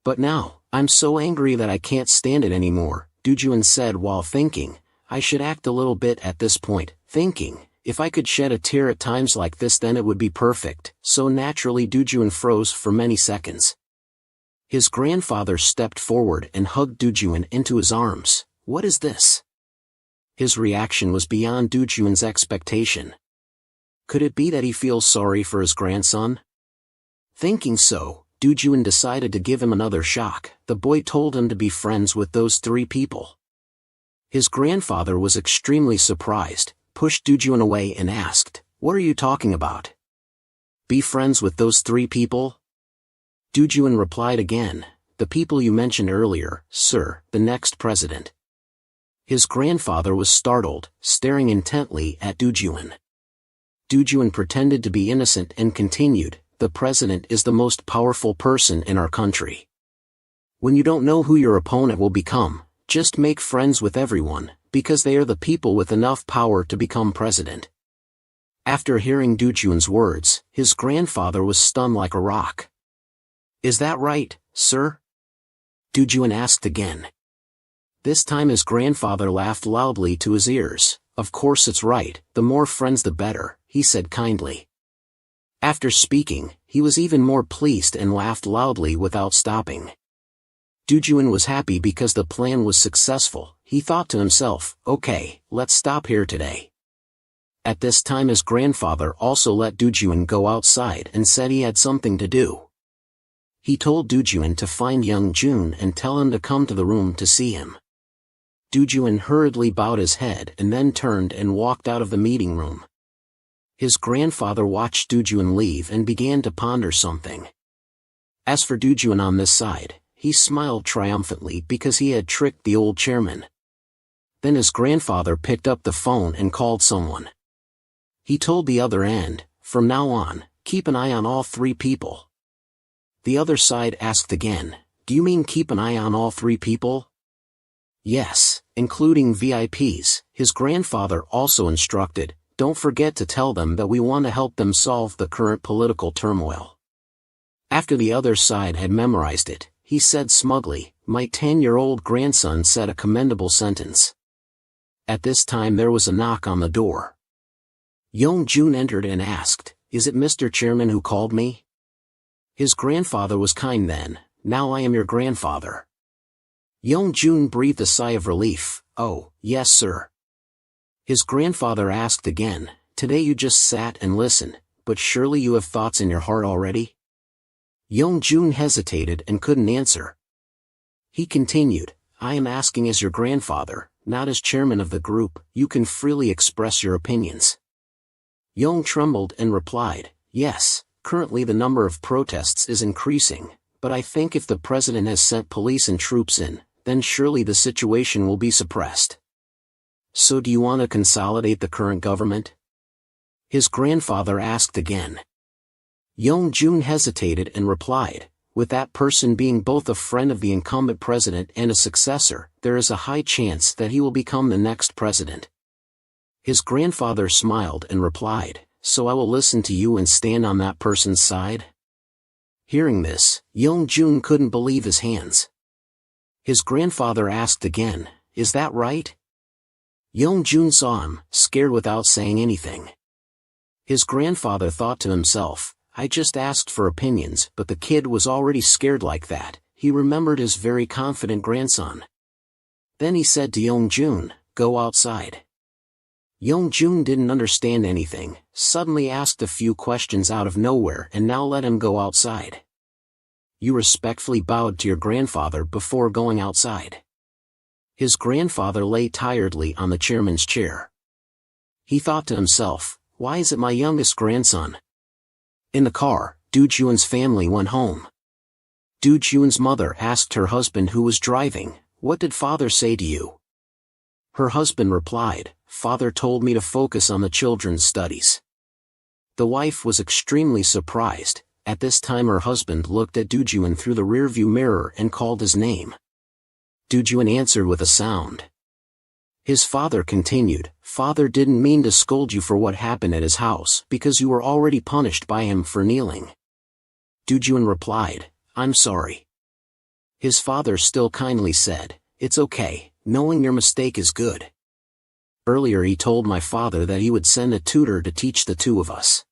But now, I'm so angry that I can't stand it anymore," Du-Juan said while thinking. "I should act a little bit at this point," thinking, "if I could shed a tear at times like this then it would be perfect." So naturally Du-Juan froze for many seconds. His grandfather stepped forward and hugged Du-Juan into his arms. "What is this?" His reaction was beyond Du-Juan's expectation. Could it be that he feels sorry for his grandson? Thinking so, Du-Juan decided to give him another shock. The boy told him to be friends with those 3 people. His grandfather was extremely surprised, pushed Du-Juan away and asked, "What are you talking about? Be friends with those 3 people?" Du-Juan replied again, "The people you mentioned earlier, sir, the next president." His grandfather was startled, staring intently at Du-Juan. Du-Juan pretended to be innocent and continued, "The president is the most powerful person in our country. When you don't know who your opponent will become, just make friends with everyone, because they are the people with enough power to become president." After hearing Du-Juan's words, his grandfather was stunned like a rock. "Is that right, sir?" Du-Juan asked again. This time his grandfather laughed loudly to his ears. "Of course it's right, the more friends the better," he said kindly. After speaking, he was even more pleased and laughed loudly without stopping. Du-Juan was happy because the plan was successful. He thought to himself, "Okay, let's stop here today." At this time his grandfather also let Du-Juan go outside and said he had something to do. He told Du-Juan to find young Jun and tell him to come to the room to see him. Du-Juan hurriedly bowed his head and then turned and walked out of the meeting room. His grandfather watched Du-Juan leave and began to ponder something. As for Du-Juan on this side, he smiled triumphantly because he had tricked the old chairman. Then his grandfather picked up the phone and called someone. He told the other end, "From now on, keep an eye on all three people." The other side asked again, "Do you mean keep an eye on all three people?" "Yes, including VIPs, his grandfather also instructed. "Don't forget to tell them that we want to help them solve the current political turmoil." After the other side had memorized it, he said smugly, "My 10-year-old grandson said a commendable sentence." At this time there was a knock on the door. Young-jun entered and asked, "Is it Mr. Chairman who called me?" His grandfather was kind then. "Now I am your grandfather." Young-jun breathed a sigh of relief. "Oh, yes sir." His grandfather asked again, "Today you just sat and listened, but surely you have thoughts in your heart already?" Young-jun hesitated and couldn't answer. He continued, "I am asking as your grandfather, not as chairman of the group. You can freely express your opinions." Young trembled and replied, "Yes, currently the number of protests is increasing, but I think if the president has sent police and troops in, then surely the situation will be suppressed." "So do you want to consolidate the current government?" his grandfather asked again. Young-jun hesitated and replied, "With that person being both a friend of the incumbent president and a successor, there is a high chance that he will become the next president." His grandfather smiled and replied, "So I will listen to you and stand on that person's side?" Hearing this, Young-jun couldn't believe his hands. His grandfather asked again, "Is that right?" Young-jun saw him, scared without saying anything. His grandfather thought to himself, "I just asked for opinions," but the kid was already scared like that. He remembered his very confident grandson. Then he said to Young-jun, "Go outside." Young-jun didn't understand anything, suddenly asked a few questions out of nowhere and now let him go outside. You respectfully bowed to your grandfather before going outside. His grandfather lay tiredly on the chairman's chair. He thought to himself, "Why is it my youngest grandson?" In the car, Do-jun's family went home. Do-jun's mother asked her husband who was driving, "What did father say to you?" Her husband replied, "Father told me to focus on the children's studies." The wife was extremely surprised. At this time her husband looked at Do-jun through the rearview mirror and called his name. Do-jun answered with a sound. His father continued, "Father didn't mean to scold you for what happened at his house because you were already punished by him for kneeling." Do-jun replied, "I'm sorry." His father still kindly said, "It's okay, knowing your mistake is good. Earlier he told my father that he would send a tutor to teach the two of us."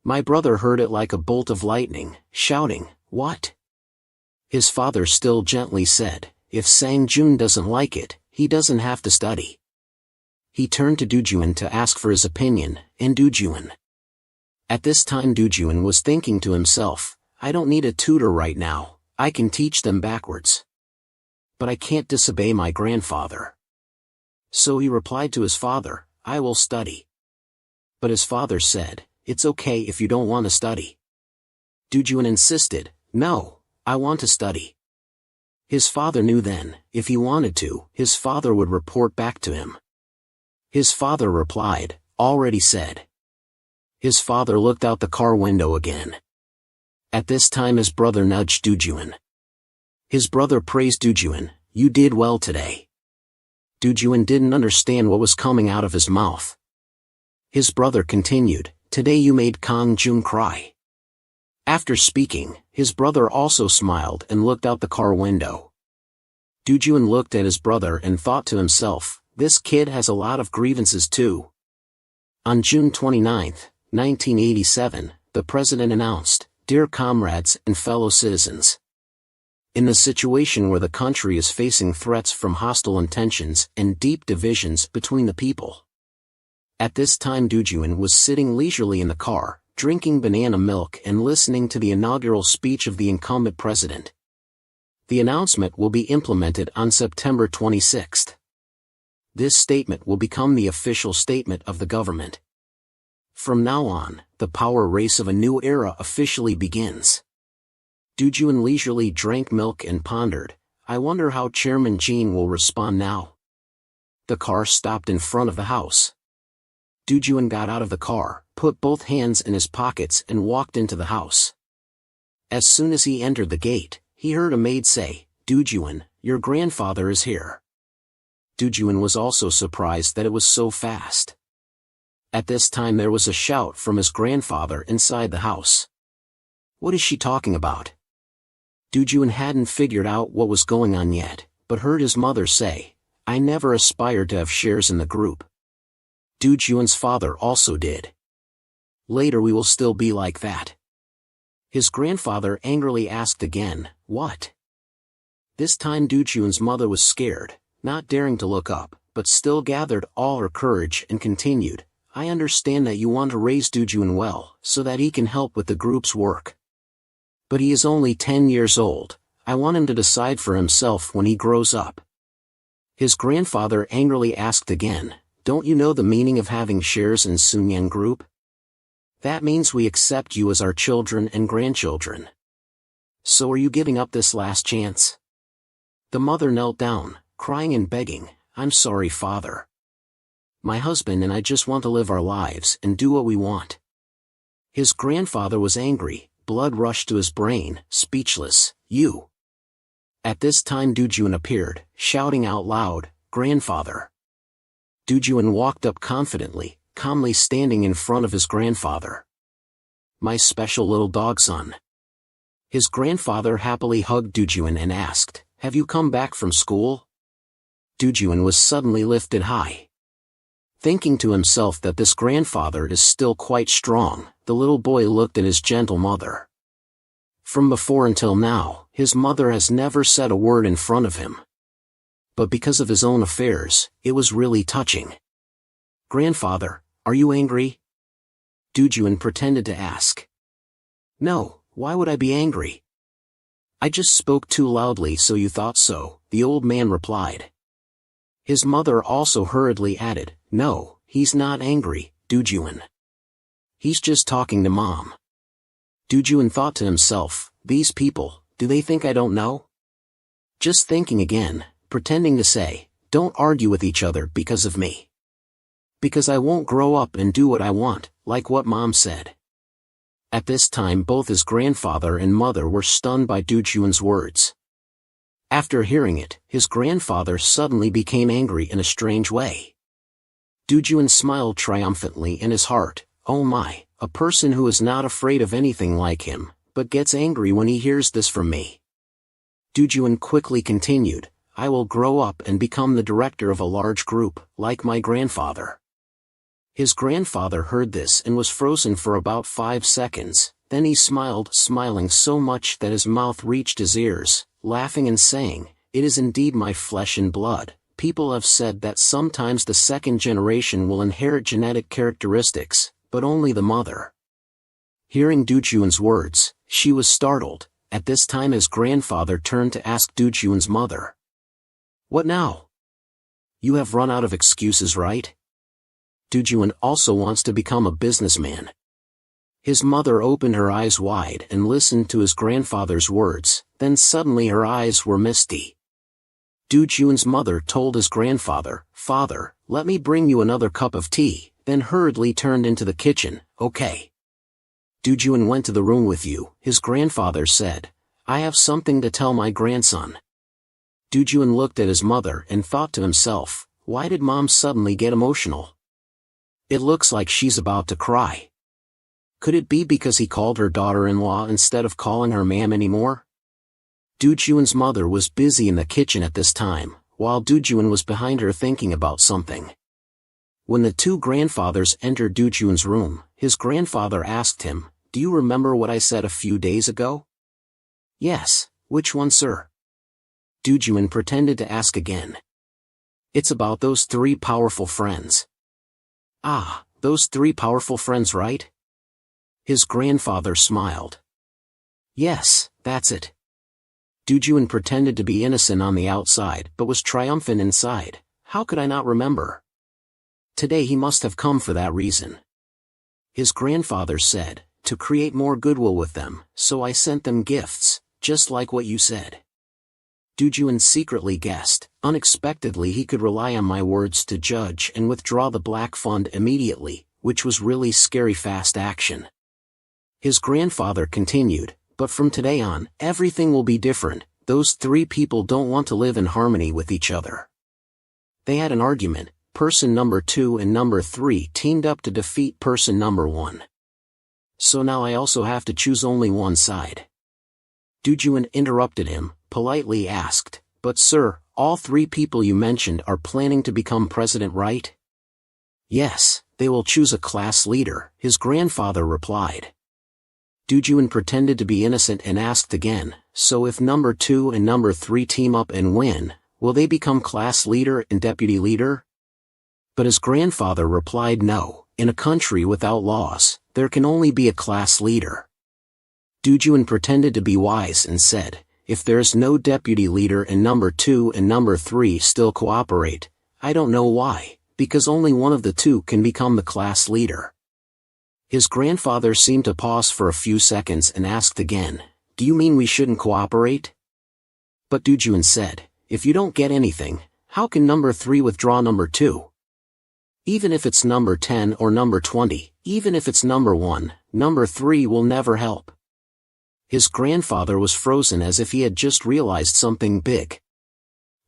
My brother heard it like a bolt of lightning, shouting, "What?" His father still gently said, "If Sang-jun doesn't like it, he doesn't have to study." He turned to Do-jun to ask for his opinion, and Do-jun. At this time Do-jun was thinking to himself, "I don't need a tutor right now, I can teach them backwards. But I can't disobey my grandfather." So he replied to his father, "I will study." But his father said, "It's okay if you don't want to study." Do-jun insisted, "No, I want to study." His father knew then, if he wanted to, his father would report back to him. His father replied, "Already said." His father looked out the car window again. At this time his brother nudged Do-jun. His brother praised Do-jun, "You did well today." Do-jun didn't understand what was coming out of his mouth. His brother continued, "Today you made Kang-jun cry." After speaking, his brother also smiled and looked out the car window. Do-jun looked at his brother and thought to himself, "This kid has a lot of grievances too." On June 29, 1987, the president announced, "Dear comrades and fellow citizens. In the situation where the country is facing threats from hostile intentions and deep divisions between the people." At this time Do-jun was sitting leisurely in the car, drinking banana milk and listening to the inaugural speech of the incumbent president. The announcement will be implemented on September 26. This statement will become the official statement of the government. From now on, the power race of a new era officially begins. Do-jun leisurely drank milk and pondered, "I wonder how Chairman Jean will respond now." The car stopped in front of the house. Du-Juan got out of the car, put both hands in his pockets and walked into the house. As soon as he entered the gate, he heard a maid say, "Du-Juan, your grandfather is here." Du-Juan was also surprised that it was so fast. At this time there was a shout from his grandfather inside the house. "What is she talking about?" Du-Juan hadn't figured out what was going on yet, but heard his mother say, "I never aspired to have shares in the group." Du-Juan's father also did. "Later we will still be like that." His grandfather angrily asked again, "What?" This time Du-Juan's mother was scared, not daring to look up, but still gathered all her courage and continued, "I understand that you want to raise Du-Juan well, so that he can help with the group's work. But he is only 10 years old, I want him to decide for himself when he grows up." His grandfather angrily asked again, "Don't you know the meaning of having shares in Sunyang Group? That means we accept you as our children and grandchildren. So are you giving up this last chance?" The mother knelt down, crying and begging, "I'm sorry, father. My husband and I just want to live our lives and do what we want." His grandfather was angry, blood rushed to his brain, speechless, "You." At this time Du-Juan appeared, shouting out loud, "Grandfather." Du-Juan walked up confidently, calmly standing in front of his grandfather. "My special little dog son." His grandfather happily hugged Du-Juan and asked, "Have you come back from school?" Du-Juan was suddenly lifted high. Thinking to himself that this grandfather is still quite strong, the little boy looked at his gentle mother. From before until now, his mother has never said a word in front of him. But because of his own affairs, it was really touching. "Grandfather, are you angry?" Du-Juan pretended to ask. "No, why would I be angry?" "I just spoke too loudly so you thought so," the old man replied. His mother also hurriedly added, "No, he's not angry, Du-Juan. He's just talking to Mom." Du-Juan thought to himself, "These people, do they think I don't know?" Just thinking again, pretending to say, "Don't argue with each other because of me. Because I won't grow up and do what I want, like what Mom said." At this time both his grandfather and mother were stunned by Du-Juan's words. After hearing it, his grandfather suddenly became angry in a strange way. Du-Juan smiled triumphantly in his heart, "Oh my, a person who is not afraid of anything like him, but gets angry when he hears this from me." Du-Juan quickly continued, "I will grow up and become the director of a large group, like my grandfather." His grandfather heard this and was frozen for about 5 seconds, then he smiled, smiling so much that his mouth reached his ears, laughing and saying, "It is indeed my flesh and blood. People have said that sometimes the second generation will inherit genetic characteristics, but only the mother." Hearing Du-Juan's words, she was startled. At this time his grandfather turned to ask Du-Juan's mother, "What now? You have run out of excuses, right? Du-Juan also wants to become a businessman." His mother opened her eyes wide and listened to his grandfather's words, then suddenly her eyes were misty. Du-Juan's mother told his grandfather, "Father, let me bring you another cup of tea," then hurriedly turned into the kitchen, "Okay. Du-Juan went to the room with you," his grandfather said. "I have something to tell my grandson." Du-Juan looked at his mother and thought to himself, "Why did Mom suddenly get emotional? It looks like she's about to cry. Could it be because he called her daughter-in-law instead of calling her ma'am anymore?" Du-Juan's mother was busy in the kitchen at this time, while Du-Juan was behind her thinking about something. When the two grandfathers entered Du-Juan's room, his grandfather asked him, "Do you remember what I said a few days ago?" "Yes, which one, sir?" Du-Juan pretended to ask again. "It's about those 3 powerful friends." "Ah, those 3 powerful friends, right?" His grandfather smiled. "Yes, that's it." Du-Juan pretended to be innocent on the outside but was triumphant inside. "How could I not remember? Today he must have come for that reason." His grandfather said, "To create more goodwill with them, so I sent them gifts, just like what you said." Dujuan secretly guessed. Unexpectedly he could rely on my words to judge and withdraw the black fund immediately, which was really scary fast action. His grandfather continued, but from today on, everything will be different. Those three people don't want to live in harmony with each other. They had an argument. Person number 2 and number 3 teamed up to defeat person number 1. So now I also have to choose only one side. Dujuan interrupted him, politely asked, but sir, all three people you mentioned are planning to become president, right? Yes, they will choose a class leader, his grandfather replied. Dujuan pretended to be innocent and asked again, so if number 2 and number 3 team up and win, will they become class leader and deputy leader? But his grandfather replied no, in a country without laws, there can only be a class leader. Dujuan pretended to be wise and said, if there's no deputy leader and number 2 and number 3 still cooperate, I don't know why, because only one of the two can become the class leader. His grandfather seemed to pause for a few seconds and asked again, do you mean we shouldn't cooperate? But Dujuan said, if you don't get anything, how can number 3 withdraw number 2? Even if it's number 10 or number 20, even if it's number 1, number 3 will never help. His grandfather was frozen as if he had just realized something big.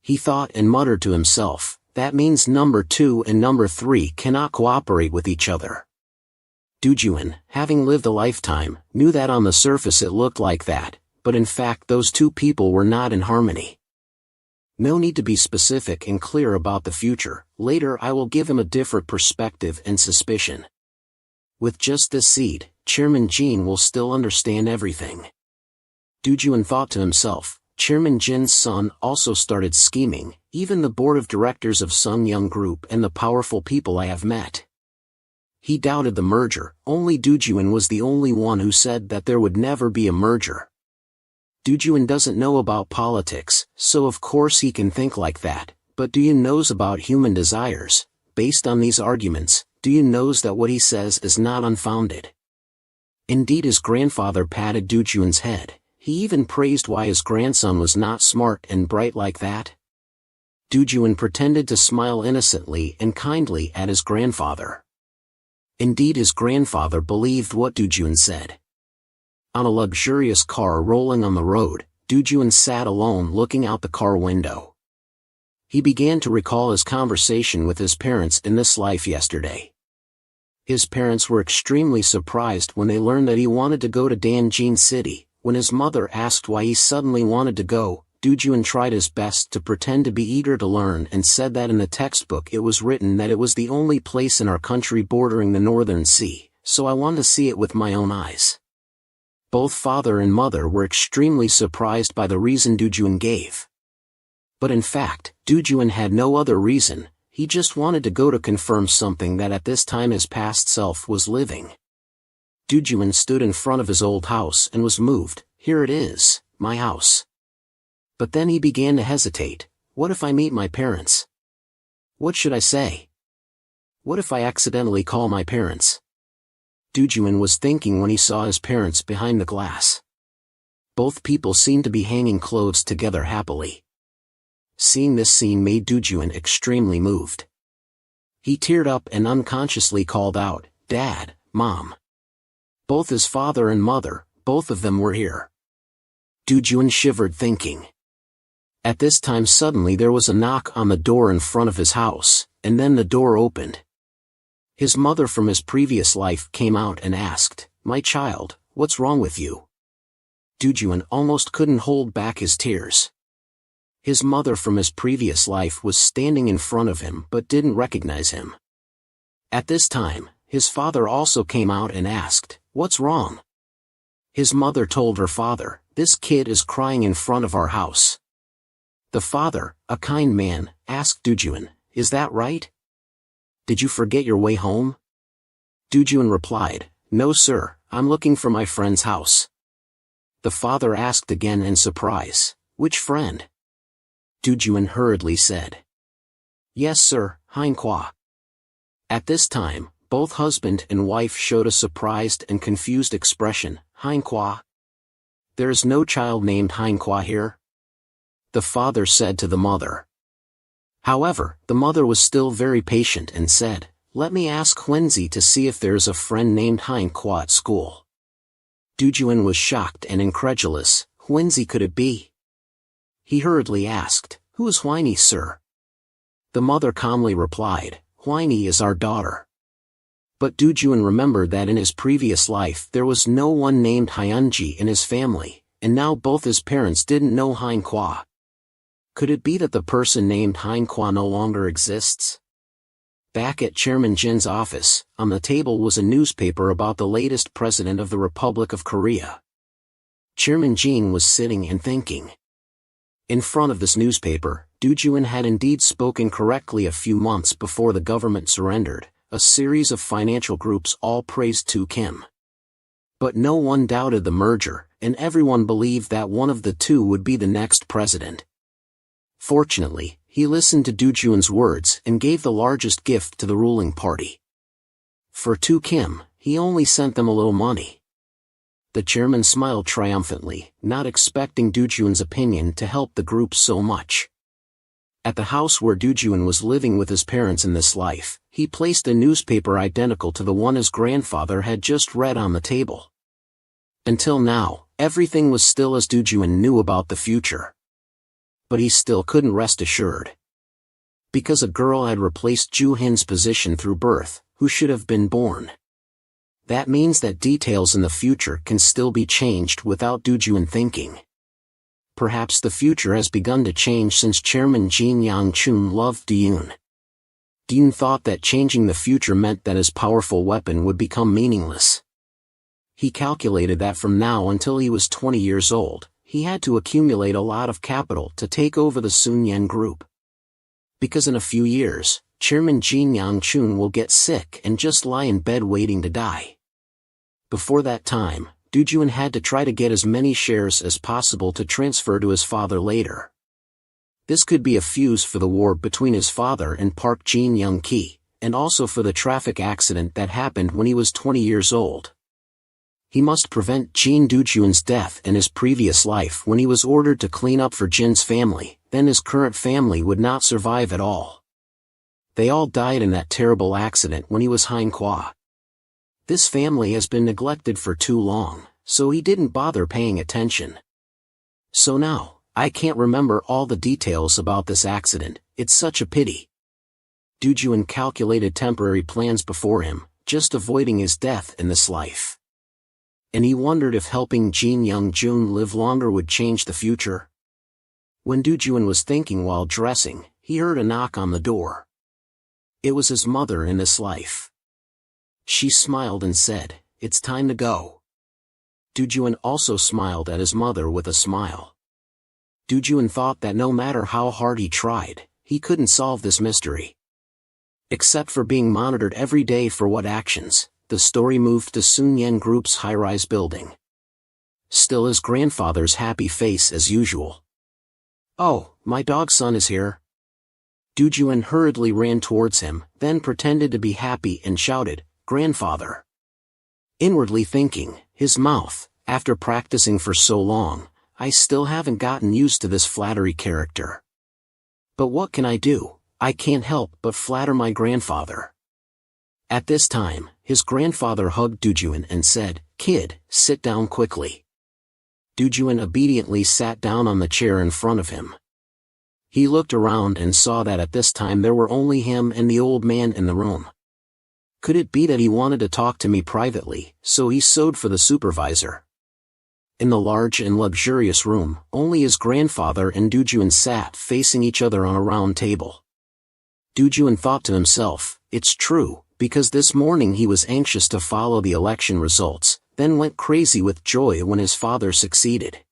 He thought and muttered to himself, that means number 2 and number 3 cannot cooperate with each other. Dujuan, having lived a lifetime, knew that on the surface it looked like that, but in fact those two people were not in harmony. No need to be specific and clear about the future, later I will give him a different perspective and suspicion. With just this seed, Chairman Jin will still understand everything. Dujuan thought to himself, Chairman Jin's son also started scheming, even the board of directors of Sun Young Group and the powerful people I have met. He doubted the merger, only Dujuan was the only one who said that there would never be a merger. Dujuan doesn't know about politics, so of course he can think like that, but Dujuan knows about human desires. Based on these arguments, Dujuan knows that what he says is not unfounded. Indeed, his grandfather patted Dujuan's head. He even praised why his grandson was not smart and bright like that. Dujuan pretended to smile innocently and kindly at his grandfather. Indeed, his grandfather believed what Dujuan said. On a luxurious car rolling on the road, Dujuan sat alone looking out the car window. He began to recall his conversation with his parents in this life yesterday. His parents were extremely surprised when they learned that he wanted to go to Danjin City. When his mother asked why he suddenly wanted to go, Dujuan tried his best to pretend to be eager to learn and said that in the textbook it was written that it was the only place in our country bordering the Northern Sea, so I wanted to see it with my own eyes. Both father and mother were extremely surprised by the reason Dujuan gave. But in fact, Dujuan had no other reason, he just wanted to go to confirm something that at this time his past self was living. Dujuan stood in front of his old house and was moved. Here it is, my house. But then he began to hesitate. What if I meet my parents? What should I say? What if I accidentally call my parents? Dujuan was thinking when he saw his parents behind the glass. Both people seemed to be hanging clothes together happily. Seeing this scene made Dujuan extremely moved. He teared up and unconsciously called out, Dad, Mom. Both his father and mother, both of them were here. Dujuan shivered thinking. At this time suddenly there was a knock on the door in front of his house, and then the door opened. His mother from his previous life came out and asked, My child, what's wrong with you? Dujuan almost couldn't hold back his tears. His mother from his previous life was standing in front of him but didn't recognize him. At this time, his father also came out and asked, What's wrong? His mother told her father, This kid is crying in front of our house. The father, a kind man, asked Dujuan, Is that right? Did you forget your way home? Dujuan replied, No sir, I'm looking for my friend's house. The father asked again in surprise, Which friend? Dujuan hurriedly said, Yes sir, Heinqua. At this time, both husband and wife showed a surprised and confused expression. Heinqua? There is no child named Heinqua here? The the father said to the mother. However, the mother was still very patient and said, "Let me ask Huenzi to see if there's a friend named Heinqua at school." Dujuan was shocked and incredulous. "Huenzi, could it be?" He hurriedly asked, "Who is Huini, sir?" The mother calmly replied, "Huini is our daughter." But Dujuan remembered that in his previous life there was no one named Hyunji in his family, and now both his parents didn't know Heinqua. Could it be that the person named Heinqua no longer exists? Back at Chairman Jin's office, on the table was a newspaper about the latest president of the Republic of Korea. Chairman Jin was sitting and thinking. In front of this newspaper, Dujuan had indeed spoken correctly a few months before the government surrendered. A series of financial groups all praised Tu Kim. But no one doubted the merger, and everyone believed that one of the two would be the next president. Fortunately, he listened to Dujuan's words and gave the largest gift to the ruling party. For Tu Kim, he only sent them a little money. The chairman smiled triumphantly, not expecting Dujuan's opinion to help the group so much. At the house where Dujuan was living with his parents in this life, he placed a newspaper identical to the one his grandfather had just read on the table. Until now, everything was still as Dujuan knew about the future. But he still couldn't rest assured. Because a girl had replaced Ju Hin's position through birth, who should have been born. That means that details in the future can still be changed without Dujuan thinking. Perhaps the future has begun to change since Chairman Jin Yang-chun loved Diyun. Diyun thought that changing the future meant that his powerful weapon would become meaningless. He calculated that from now until he was 20 years old, he had to accumulate a lot of capital to take over the Sun Yen group. Because in a few years, Chairman Jin Yang-chun will get sick and just lie in bed waiting to die. Before that time, Dujuan had to try to get as many shares as possible to transfer to his father later. This could be a fuse for the war between his father and Park Jin-young-ki, and also for the traffic accident that happened when he was 20 years old. He must prevent Jin Dujuan's death in his previous life when he was ordered to clean up for Jin's family, then his current family would not survive at all. They all died in that terrible accident when he was Heinqua. This family has been neglected for too long, so he didn't bother paying attention. So now, I can't remember all the details about this accident, it's such a pity. Dujuan calculated temporary plans before him, just avoiding his death in this life. And he wondered if helping Jin Young-jun live longer would change the future. When Dujuan was thinking while dressing, he heard a knock on the door. It was his mother in this life. She smiled and said, "It's time to go." Dujuan also smiled at his mother with a smile. Dujuan thought that no matter how hard he tried, he couldn't solve this mystery. Except for being monitored every day for what actions, the story moved to Sun Yen Group's high-rise building. Still his grandfather's happy face as usual. "Oh, my dog son is here." Dujuan hurriedly ran towards him, then pretended to be happy and shouted, "Grandfather." Inwardly thinking, his mouth, after practicing for so long, I still haven't gotten used to this flattery character. But what can I do? I can't help but flatter my grandfather. At this time, his grandfather hugged Dujuan and said, "Kid, sit down quickly." Dujuan obediently sat down on the chair in front of him. He looked around and saw that at this time there were only him and the old man in the room. Could it be that he wanted to talk to me privately, so he sewed for the supervisor? In the large and luxurious room, only his grandfather and Dujuan sat facing each other on a round table. Dujuan thought to himself, "It's true, because this morning he was anxious to follow the election results, then went crazy with joy when his father succeeded."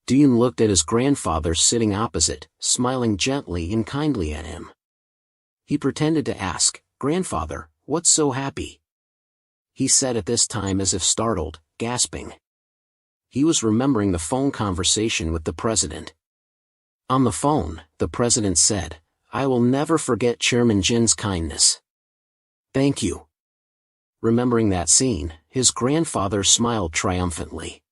Duyun looked at his grandfather sitting opposite, smiling gently and kindly at him. He pretended to ask, "Grandfather, what's so happy?" He said at this time as if startled, gasping. He was remembering the phone conversation with the president. On the phone, the president said, "I will never forget Chairman Jin's kindness. Thank you." Remembering that scene, his grandfather smiled triumphantly.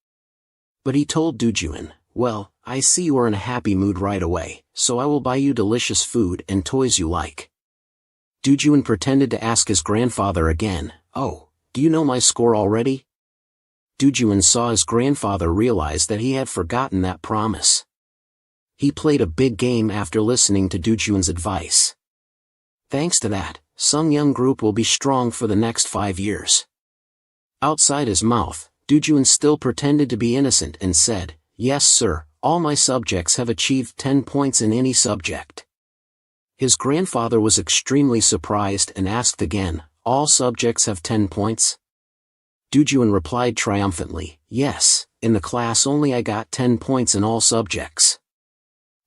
But he told Dujuan, Well, I see you are in a happy mood right away, so I will buy you delicious food and toys you like. Dujun pretended to ask his grandfather again, oh, do you know my score already? Dujun saw his grandfather realize that he had forgotten that promise. He played a big game after listening to Dujun's advice. Thanks to that, Sung Young Group will be strong for the next 5 years. Outside his mouth, Dujun still pretended to be innocent and said, yes sir, all my subjects have achieved 10 points in any subject. His grandfather was extremely surprised and asked again, all subjects have 10 points? Dujun replied triumphantly, yes, in the class only I got 10 points in all subjects.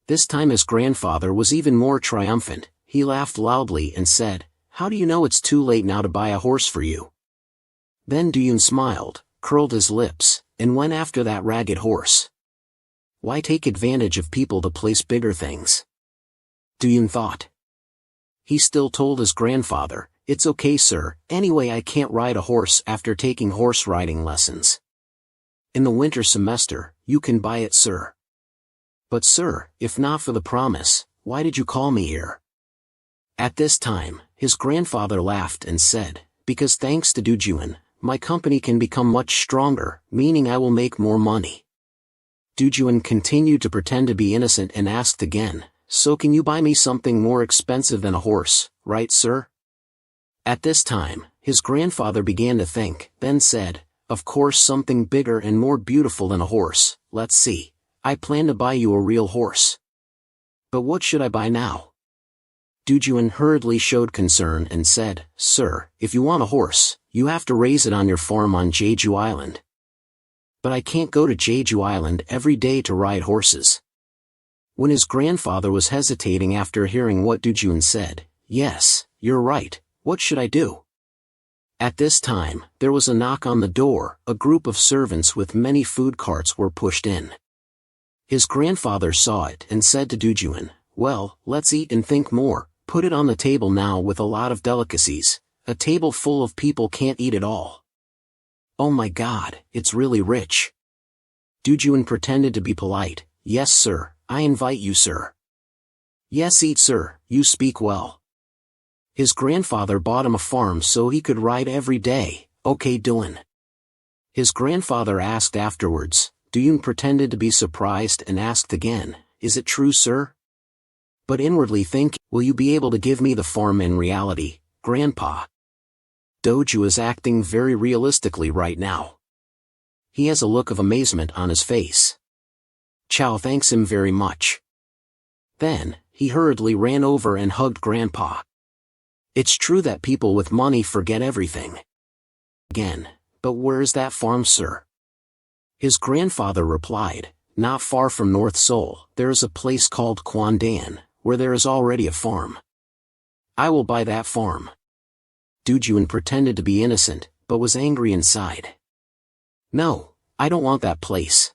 This time his grandfather was even more triumphant. He laughed loudly and said, how do you know it's too late now to buy a horse for you? Then Dujun smiled, curled his lips, and went after that ragged horse. Why take advantage of people to place bigger things? Dujun thought. He still told his grandfather, it's okay sir, anyway I can't ride a horse after taking horse riding lessons. In the winter semester, you can buy it sir. But sir, if not for the promise, why did you call me here? At this time, his grandfather laughed and said, because thanks to Dujun, my company can become much stronger, meaning I will make more money. Dujun continued to pretend to be innocent and asked again, so can you buy me something more expensive than a horse, right sir? At this time, his grandfather began to think, then said, of course something bigger and more beautiful than a horse, let's see. I plan to buy you a real horse. But what should I buy now? Dujun hurriedly showed concern and said, sir, if you want a horse, you have to raise it on your farm on Jeju Island. But I can't go to Jeju Island every day to ride horses. When his grandfather was hesitating after hearing what Dujun said, yes, you're right, what should I do? At this time, there was a knock on the door, a group of servants with many food carts were pushed in. His grandfather saw it and said to Dujun, well, let's eat and think more, put it on the table now with a lot of delicacies, a table full of people can't eat it all. Oh my god, it's really rich. Dujun pretended to be polite, yes sir, I invite you sir. Yes eat sir, you speak well. His grandfather bought him a farm so he could ride every day, okay Dujun. His grandfather asked afterwards, Dujun pretended to be surprised and asked again, is it true sir? But inwardly think, will you be able to give me the farm in reality, grandpa? Doju is acting very realistically right now. He has a look of amazement on his face. Chow thanks him very much. Then, he hurriedly ran over and hugged grandpa. It's true that people with money forget everything. Again, but where is that farm sir? His grandfather replied, not far from North Seoul, there is a place called Kwandan, where there is already a farm. I will buy that farm. Dujun pretended to be innocent, but was angry inside. No, I don't want that place.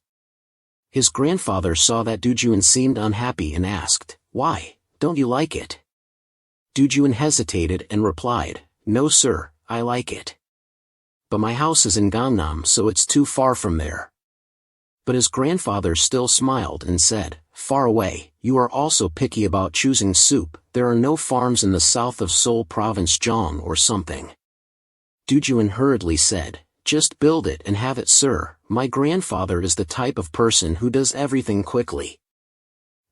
His grandfather saw that Dujun seemed unhappy and asked, why, don't you like it? Dujun hesitated and replied, no sir, I like it. But my house is in Gangnam so it's too far from there. But his grandfather still smiled and said, far away, you are also picky about choosing soup, there are no farms in the south of Seoul province Jeong or something. Dujun hurriedly said, just build it and have it sir, my grandfather is the type of person who does everything quickly.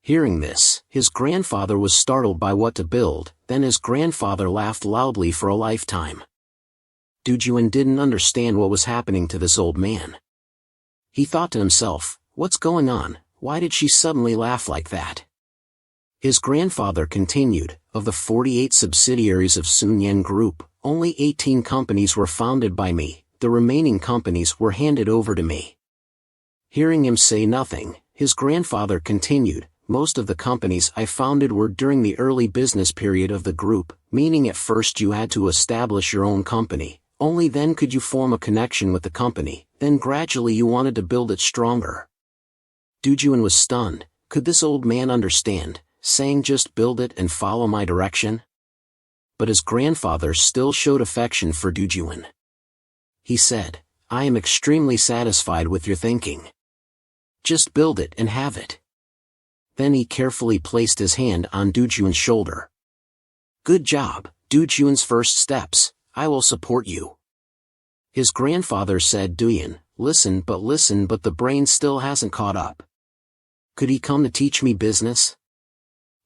Hearing this, his grandfather was startled by what to build, then his grandfather laughed loudly for a lifetime. Dujun didn't understand what was happening to this old man. He thought to himself, what's going on, why did she suddenly laugh like that? His grandfather continued, of the 48 subsidiaries of Sunyen Group, only 18 companies were founded by me, the remaining companies were handed over to me. Hearing him say nothing, his grandfather continued, most of the companies I founded were during the early business period of the group, meaning at first you had to establish your own company. Only then could you form a connection with the company, then gradually you wanted to build it stronger. Dujun was stunned, could this old man understand, saying just build it and follow my direction? But his grandfather still showed affection for Dujun. He said, I am extremely satisfied with your thinking. Just build it and have it. Then he carefully placed his hand on Dujuan's shoulder. Good job, Dujuan's first steps, I will support you. His grandfather said, Duyan, listen, but the brain still hasn't caught up. Could he come to teach me business?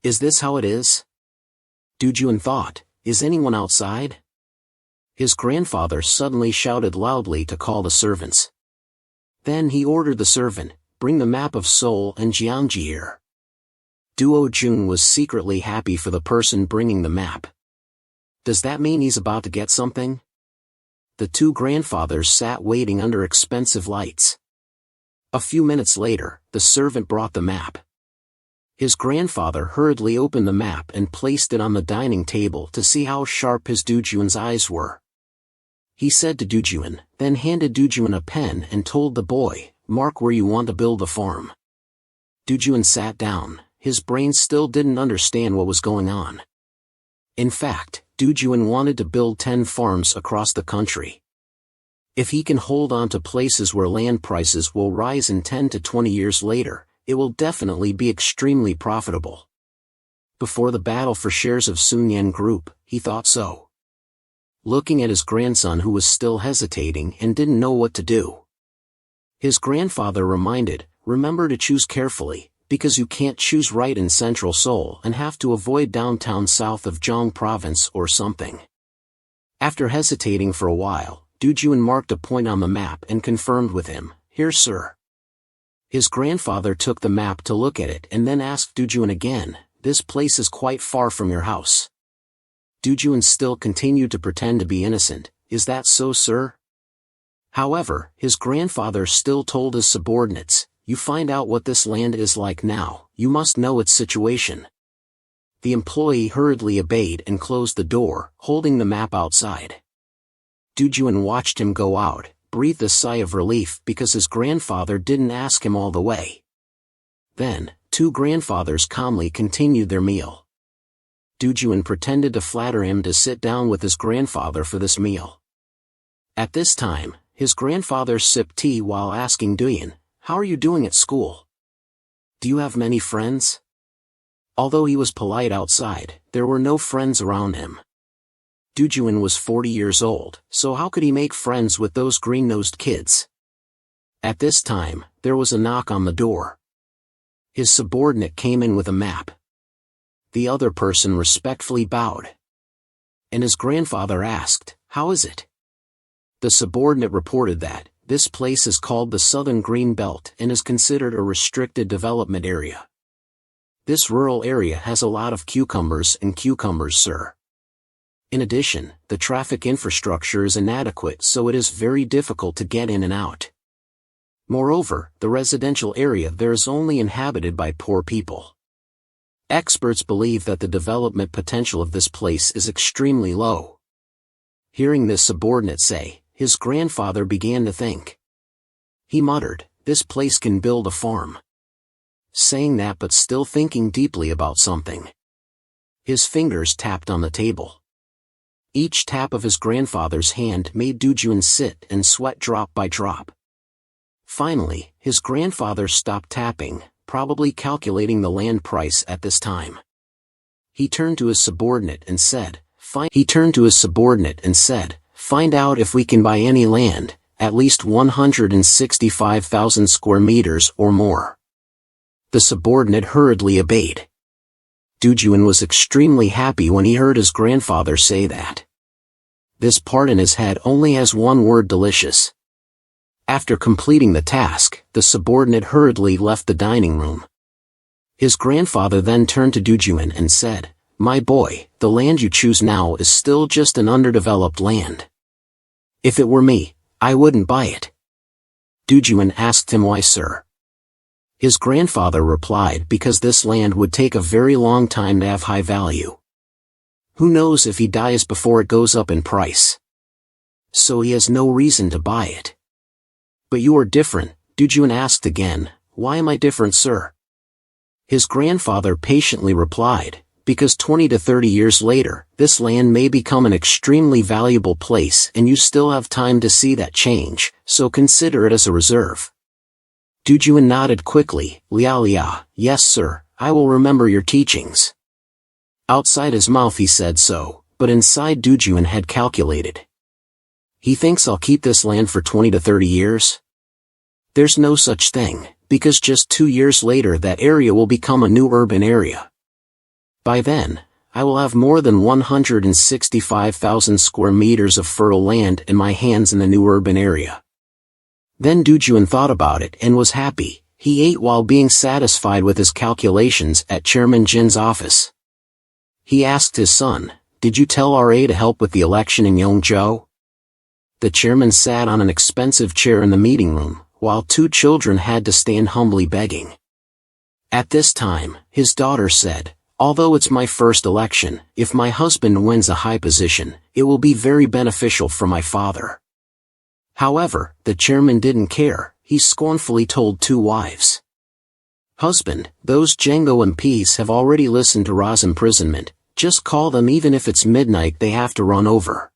Is this how it is? Dujuan thought, is anyone outside? His grandfather suddenly shouted loudly to call the servants. Then he ordered the servant, bring the map of Seoul and Gyeonggi here. Duo Jun was secretly happy for the person bringing the map. Does that mean he's about to get something? The two grandfathers sat waiting under expensive lights. A few minutes later, the servant brought the map. His grandfather hurriedly opened the map and placed it on the dining table to see how sharp his Dujuan's eyes were. He said to Dujuan, then handed Dujuan a pen and told the boy, mark where you want to build the farm. Dujuan sat down, his brain still didn't understand what was going on. In fact, Dujuan wanted to build 10 farms across the country. If he can hold on to places where land prices will rise in 10 to 20 years later, it will definitely be extremely profitable. Before the battle for shares of Sunyan Group, he thought so. Looking at his grandson who was still hesitating and didn't know what to do. His grandfather reminded, remember to choose carefully, because you can't choose right in central Seoul and have to avoid downtown south of Jeong province or something. After hesitating for a while, Dujuan marked a point on the map and confirmed with him, here sir. His grandfather took the map to look at it and then asked Dujuan again, this place is quite far from your house. Dujuan still continued to pretend to be innocent, is that so sir? However, his grandfather still told his subordinates, you find out what this land is like now, you must know its situation. The employee hurriedly obeyed and closed the door, holding the map outside. Dujuan watched him go out, breathed a sigh of relief because his grandfather didn't ask him all the way. Then, two grandfathers calmly continued their meal. Dujuan pretended to flatter him to sit down with his grandfather for this meal. At this time, his grandfather sipped tea while asking Duyan, how are you doing at school? Do you have many friends? Although he was polite outside, there were no friends around him. Dujuan was 40 years old, so how could he make friends with those green-nosed kids? At this time, there was a knock on the door. His subordinate came in with a map. The other person respectfully bowed. And his grandfather asked, how is it? The subordinate reported that, this place is called the Southern Green Belt and is considered a restricted development area. This rural area has a lot of cucumbers, sir. In addition, the traffic infrastructure is inadequate, so it is very difficult to get in and out. Moreover, the residential area there is only inhabited by poor people. Experts believe that the development potential of this place is extremely low. Hearing this subordinate say, his grandfather began to think. He muttered, this place can build a farm. Saying that but still thinking deeply about something. His fingers tapped on the table. Each tap of his grandfather's hand made Dujuan sit and sweat drop by drop. Finally, his grandfather stopped tapping, probably calculating the land price at this time. He turned to his subordinate and said, find out if we can buy any land, at least 165,000 square meters or more. The subordinate hurriedly obeyed. Dujuan was extremely happy when he heard his grandfather say that. This part in his head only has one word: delicious. After completing the task, the subordinate hurriedly left the dining room. His grandfather then turned to Dujuan and said, my boy, the land you choose now is still just an underdeveloped land. If it were me, I wouldn't buy it. Dujuan asked him why, sir. His grandfather replied, because this land would take a very long time to have high value. Who knows if he dies before it goes up in price. So he has no reason to buy it. But you are different, Dujuan asked again, why am I different, sir? His grandfather patiently replied, because 20 to 30 years later, this land may become an extremely valuable place and you still have time to see that change, so consider it as a reserve. Juan nodded quickly. Liao, yes sir, I will remember your teachings. Outside his mouth he said so, but inside Juan had calculated. He thinks I'll keep this land for 20 to 30 years? There's no such thing, because just 2 years later that area will become a new urban area. By then, I will have more than 165,000 square meters of fertile land in my hands in the new urban area. Then Juan thought about it and was happy. He ate while being satisfied with his calculations at Chairman Jin's office. He asked his son, "Did you tell RA to help with the election in Yongzhou?" The chairman sat on an expensive chair in the meeting room, while 2 children had to stand humbly begging. At this time, his daughter said, "Although it's my first election, if my husband wins a high position, it will be very beneficial for my father." However, the chairman didn't care. He scornfully told 2 wives. "Husband, those Django MPs have already listened to Ra's imprisonment, just call them even if it's midnight they have to run over.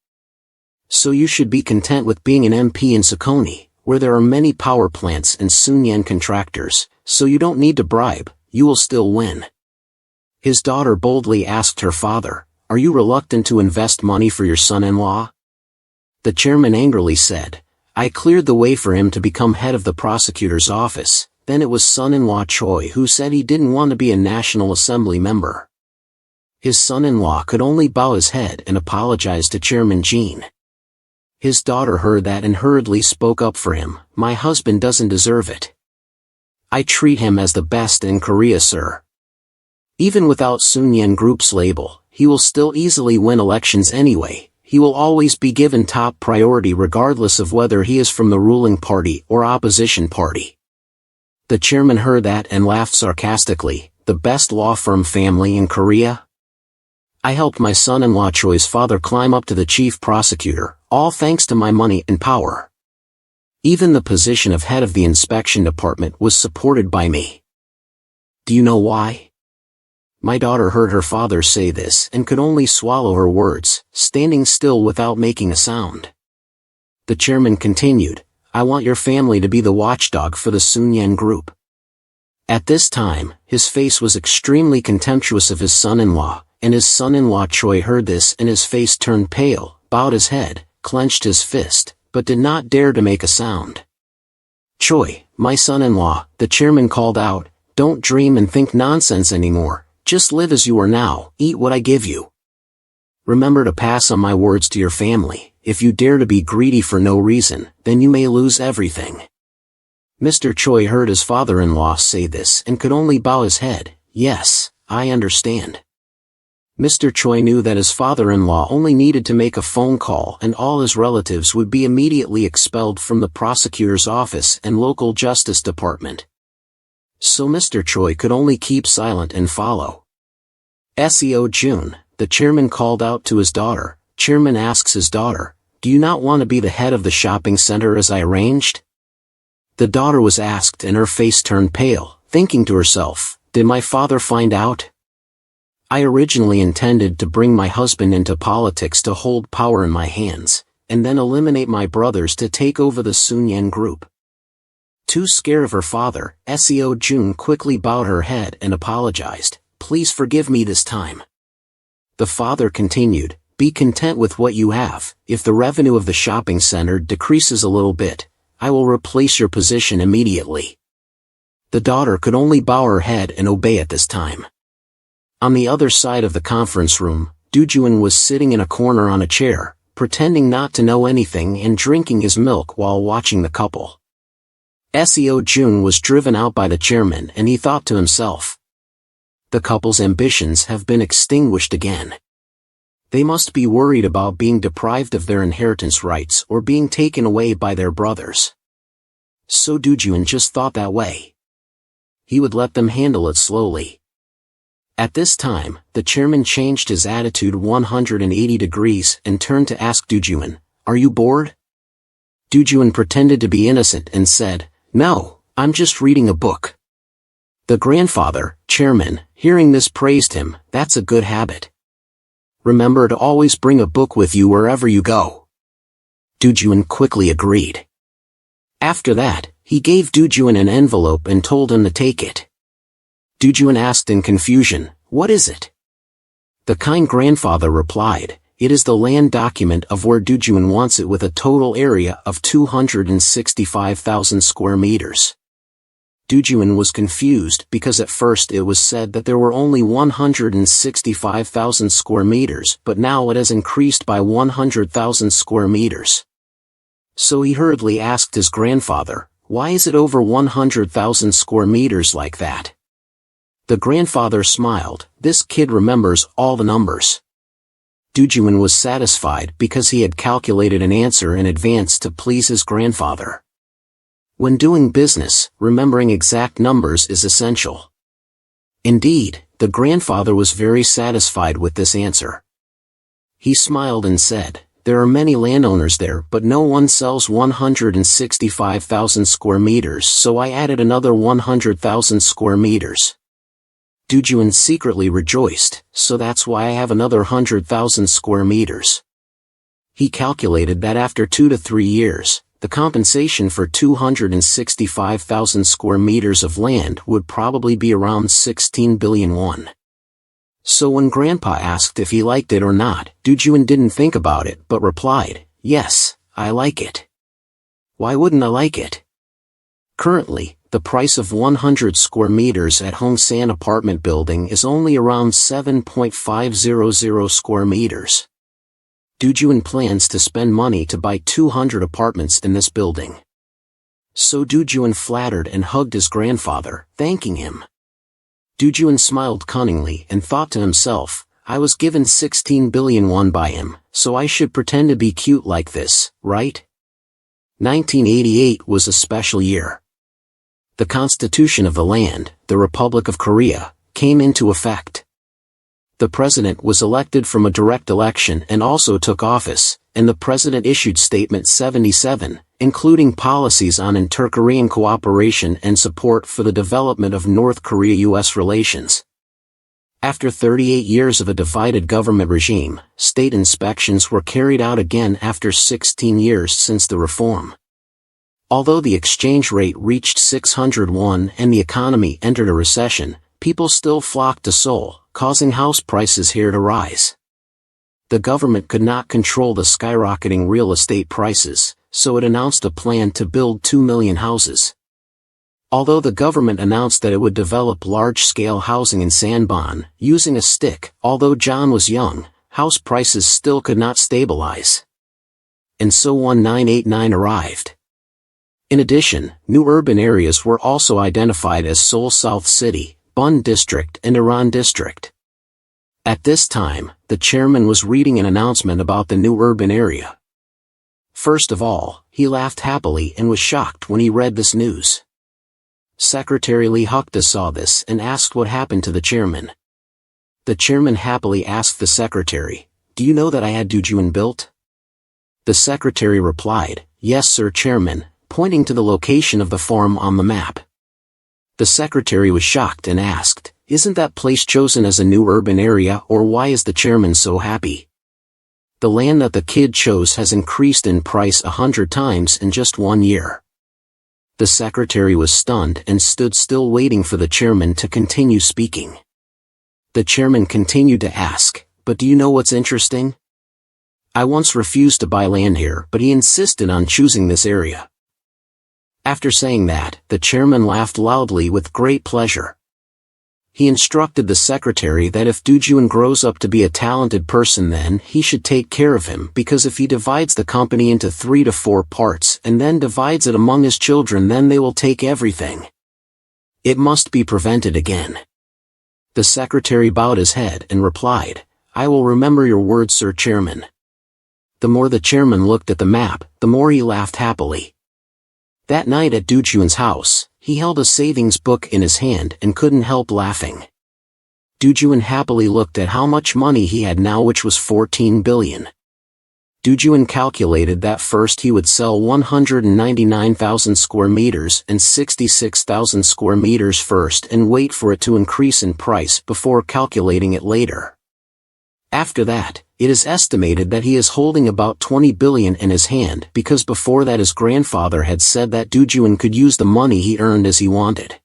So you should be content with being an MP in Sakoni, where there are many power plants and Sunyan contractors, so you don't need to bribe, you will still win." His daughter boldly asked her father, "Are you reluctant to invest money for your son-in-law?" The chairman angrily said, "I cleared the way for him to become head of the prosecutor's office." Then it was son-in-law Choi who said he didn't want to be a National Assembly member. His son-in-law could only bow his head and apologize to Chairman Jin. His daughter heard that and hurriedly spoke up for him. "My husband doesn't deserve it. I treat him as the best in Korea, sir. Even without Sunyan Group's label, he will still easily win elections anyway. He will always be given top priority regardless of whether he is from the ruling party or opposition party." The chairman heard that and laughed sarcastically. "The best law firm family in Korea? I helped my son-in-law Choi's father climb up to the chief prosecutor, all thanks to my money and power. Even the position of head of the inspection department was supported by me. Do you know why?" My daughter heard her father say this and could only swallow her words, standing still without making a sound. The chairman continued, "I want your family to be the watchdog for the Sunyan Group." At this time, his face was extremely contemptuous of his son-in-law, and his son-in-law Choi heard this and his face turned pale, bowed his head, clenched his fist, but did not dare to make a sound. "Choi, my son-in-law," the chairman called out, "don't dream and think nonsense anymore. Just live as you are now, eat what I give you. Remember to pass on my words to your family. If you dare to be greedy for no reason, then you may lose everything." Mr. Choi heard his father-in-law say this and could only bow his head. "Yes, I understand." Mr. Choi knew that his father-in-law only needed to make a phone call and all his relatives would be immediately expelled from the prosecutor's office and local justice department. So Mr. Choi could only keep silent and follow. "Seo Jun," the chairman called out to his daughter. Chairman asks his daughter, "Do you not want to be the head of the shopping center as I arranged?" The daughter was asked and her face turned pale, thinking to herself, "Did my father find out? I originally intended to bring my husband into politics to hold power in my hands, and then eliminate my brothers to take over the Sunyan Group." Too scared of her father, Seo Jun quickly bowed her head and apologized. "Please forgive me this time." The father continued, "Be content with what you have. If the revenue of the shopping center decreases a little bit, I will replace your position immediately." The daughter could only bow her head and obey at this time. On the other side of the conference room, Juan was sitting in a corner on a chair, pretending not to know anything and drinking his milk while watching the couple. Seo Jun was driven out by the chairman and he thought to himself, "The couple's ambitions have been extinguished again. They must be worried about being deprived of their inheritance rights or being taken away by their brothers." So Juan just thought that way. He would let them handle it slowly. At this time, the chairman changed his attitude 180 degrees and turned to ask Juan, "Are you bored?" Juan pretended to be innocent and said, "No, I'm just reading a book." The grandfather, chairman, hearing this praised him. "That's a good habit. Remember to always bring a book with you wherever you go." Juan quickly agreed. After that, He gave Dujuan an envelope and told him to take it. Dujuan asked in confusion, "What is it?" The kind grandfather replied, "It is the land document of where Dujuan wants it with a total area of 265,000 square meters. Dujuan was confused because at first it was said that there were only 165,000 square meters, but now it has increased by 100,000 square meters. So he hurriedly asked his grandfather, "Why is it over 100,000 square meters like that?" The grandfather smiled. This kid remembers all the numbers. Dujuan was satisfied because he had calculated an answer in advance to please his grandfather. When doing business, remembering exact numbers is essential. Indeed, the grandfather was very satisfied with this answer. He smiled and said, "There are many landowners there, but no one sells 165,000 square meters, so I added another 100,000 square meters." Dujuan secretly rejoiced, "So that's why I have another 100,000 square meters." He calculated that after 2 to 3 years, the compensation for 265,000 square meters of land would probably be around 16 billion won. So when Grandpa asked if he liked it or not, Dujuan didn't think about it but replied, "Yes, I like it. Why wouldn't I like it?" Currently, the price of 100 square meters at Hongsan apartment building is only around 7.500 square meters. Dujuan plans to spend money to buy 200 apartments in this building. So Dujuan flattered and hugged his grandfather, thanking him. Dujuan smiled cunningly and thought to himself, "I was given 16 billion won by him, so I should pretend to be cute like this, right?" 1988 was a special year. The Constitution of the land, the Republic of Korea, came into effect. The president was elected from a direct election and also took office, and the president issued Statement 77, including policies on inter-Korean cooperation and support for the development of North Korea-US relations. After 38 years of a divided government regime, state inspections were carried out again after 16 years since the reform. Although the exchange rate reached 600 won and the economy entered a recession, people still flocked to Seoul, causing house prices here to rise. The government could not control the skyrocketing real estate prices, so it announced a plan to build 2 million houses. Although the government announced that it would develop large-scale housing in Sanbon, using a stick, although John was young, house prices still could not stabilize. And so 1989 arrived. In addition, new urban areas were also identified as Seoul South City, Bun District and Iran District. At this time, the chairman was reading an announcement about the new urban area. First of all, he laughed happily and was shocked when he read this news. Secretary Lee Hukda saw this and asked what happened to the chairman. The chairman happily asked the secretary, "Do you know that I had Dujuan built?" The secretary replied, "Yes, sir, chairman," pointing to the location of the farm on the map. The secretary was shocked and asked, "Isn't that place chosen as a new urban area, or why is the chairman so happy?" "The land that the kid chose has increased in price 100 times in just 1 year." The secretary was stunned and stood still waiting for the chairman to continue speaking. The chairman continued to ask, "But do you know what's interesting? I once refused to buy land here, but he insisted on choosing this area." After saying that, the chairman laughed loudly with great pleasure. He instructed the secretary that if Dujuan grows up to be a talented person, then he should take care of him, because if he divides the company into 3 to 4 parts and then divides it among his children, then they will take everything. It must be prevented again. The secretary bowed his head and replied, "I will remember your words, sir chairman." The more the chairman looked at the map, the more he laughed happily. That night at Dujuan's house, he held a savings book in his hand and couldn't help laughing. Dujuan happily looked at how much money he had now, which was 14 billion. Dujuan calculated that first he would sell 199,000 square meters and 66,000 square meters first and wait for it to increase in price before calculating it later. After that, It is estimated that he is holding about 20 billion in his hand because before that his grandfather had said that Doo-Juan could use the money he earned as he wanted.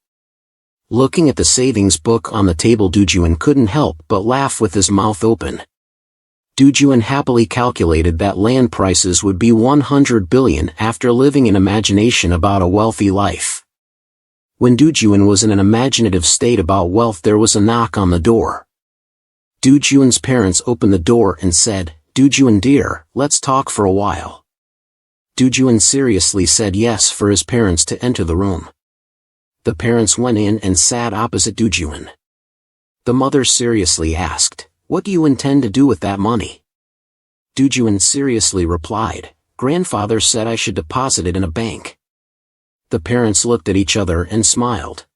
Looking at the savings book on the table, Doo-Juan couldn't help but laugh with his mouth open. Doo-Juan happily calculated that land prices would be 100 billion after living in imagination about a wealthy life. When Doo-Juan was in an imaginative state about wealth, there was a knock on the door. Doo-Juan's parents opened the door and said, "Doo-Juan dear, let's talk for a while." Doo-Juan seriously said yes for his parents to enter the room. The parents went in and sat opposite Doo-Juan. The mother seriously asked, "What do you intend to do with that money?" Doo-Juan seriously replied, "Grandfather said I should deposit it in a bank." The parents looked at each other and smiled.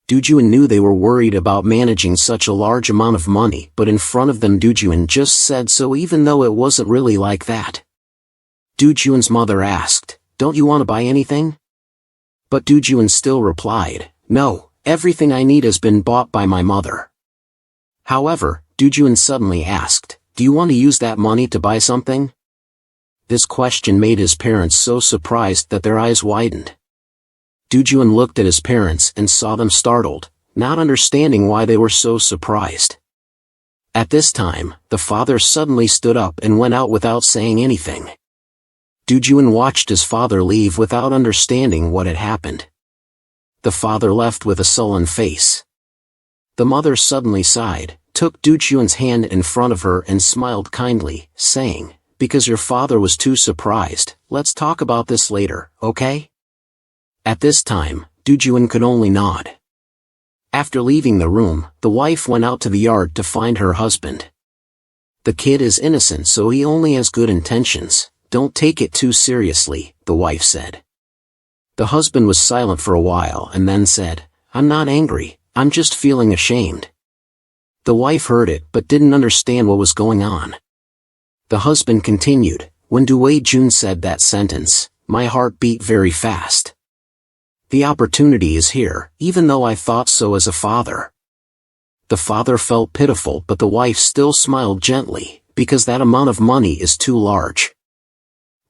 Doo-Juan knew they were worried about managing such a large amount of money, but in front of them Doo-Juan just said so even though it wasn't really like that. Doo-Juan's mother asked, "Don't you want to buy anything?" But Doo-Juan still replied, "No, everything I need has been bought by my mother." However, Doo-Juan suddenly asked, "Do you want to use that money to buy something?" This question made his parents so surprised that their eyes widened. Doo-Juan looked at his parents and saw them startled, not understanding why they were so surprised. At this time, the father suddenly stood up and went out without saying anything. Doo-Juan watched his father leave without understanding what had happened. The father left with a sullen face. The mother suddenly sighed, took Doo-Juan's hand in front of her and smiled kindly, saying, "Because your father was too surprised, let's talk about this later, okay?" At this time, Doo-Juan could only nod. After leaving the room, the wife went out to the yard to find her husband. "The kid is innocent, so he only has good intentions. Don't take it too seriously," the wife said. The husband was silent for a while and then said, "I'm not angry, I'm just feeling ashamed." The wife heard it but didn't understand what was going on. The husband continued, "When Doo-Jun said that sentence, my heart beat very fast. The opportunity is here, even though I thought so as a father." The father felt pitiful, but the wife still smiled gently, because that amount of money is too large.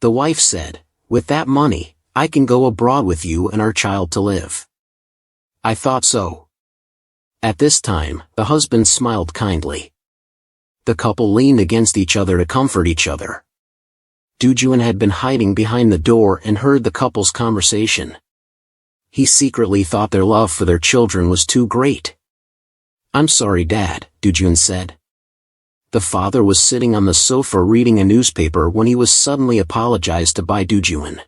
The wife said, "With that money, I can go abroad with you and our child to live." "I thought so." At this time, the husband smiled kindly. The couple leaned against each other to comfort each other. Doo-Juan had been hiding behind the door and heard the couple's conversation. He secretly thought their love for their children was too great. "I'm sorry, Dad," Doo-Juan said. The father was sitting on the sofa reading a newspaper when he was suddenly apologized to by Doo-Juan.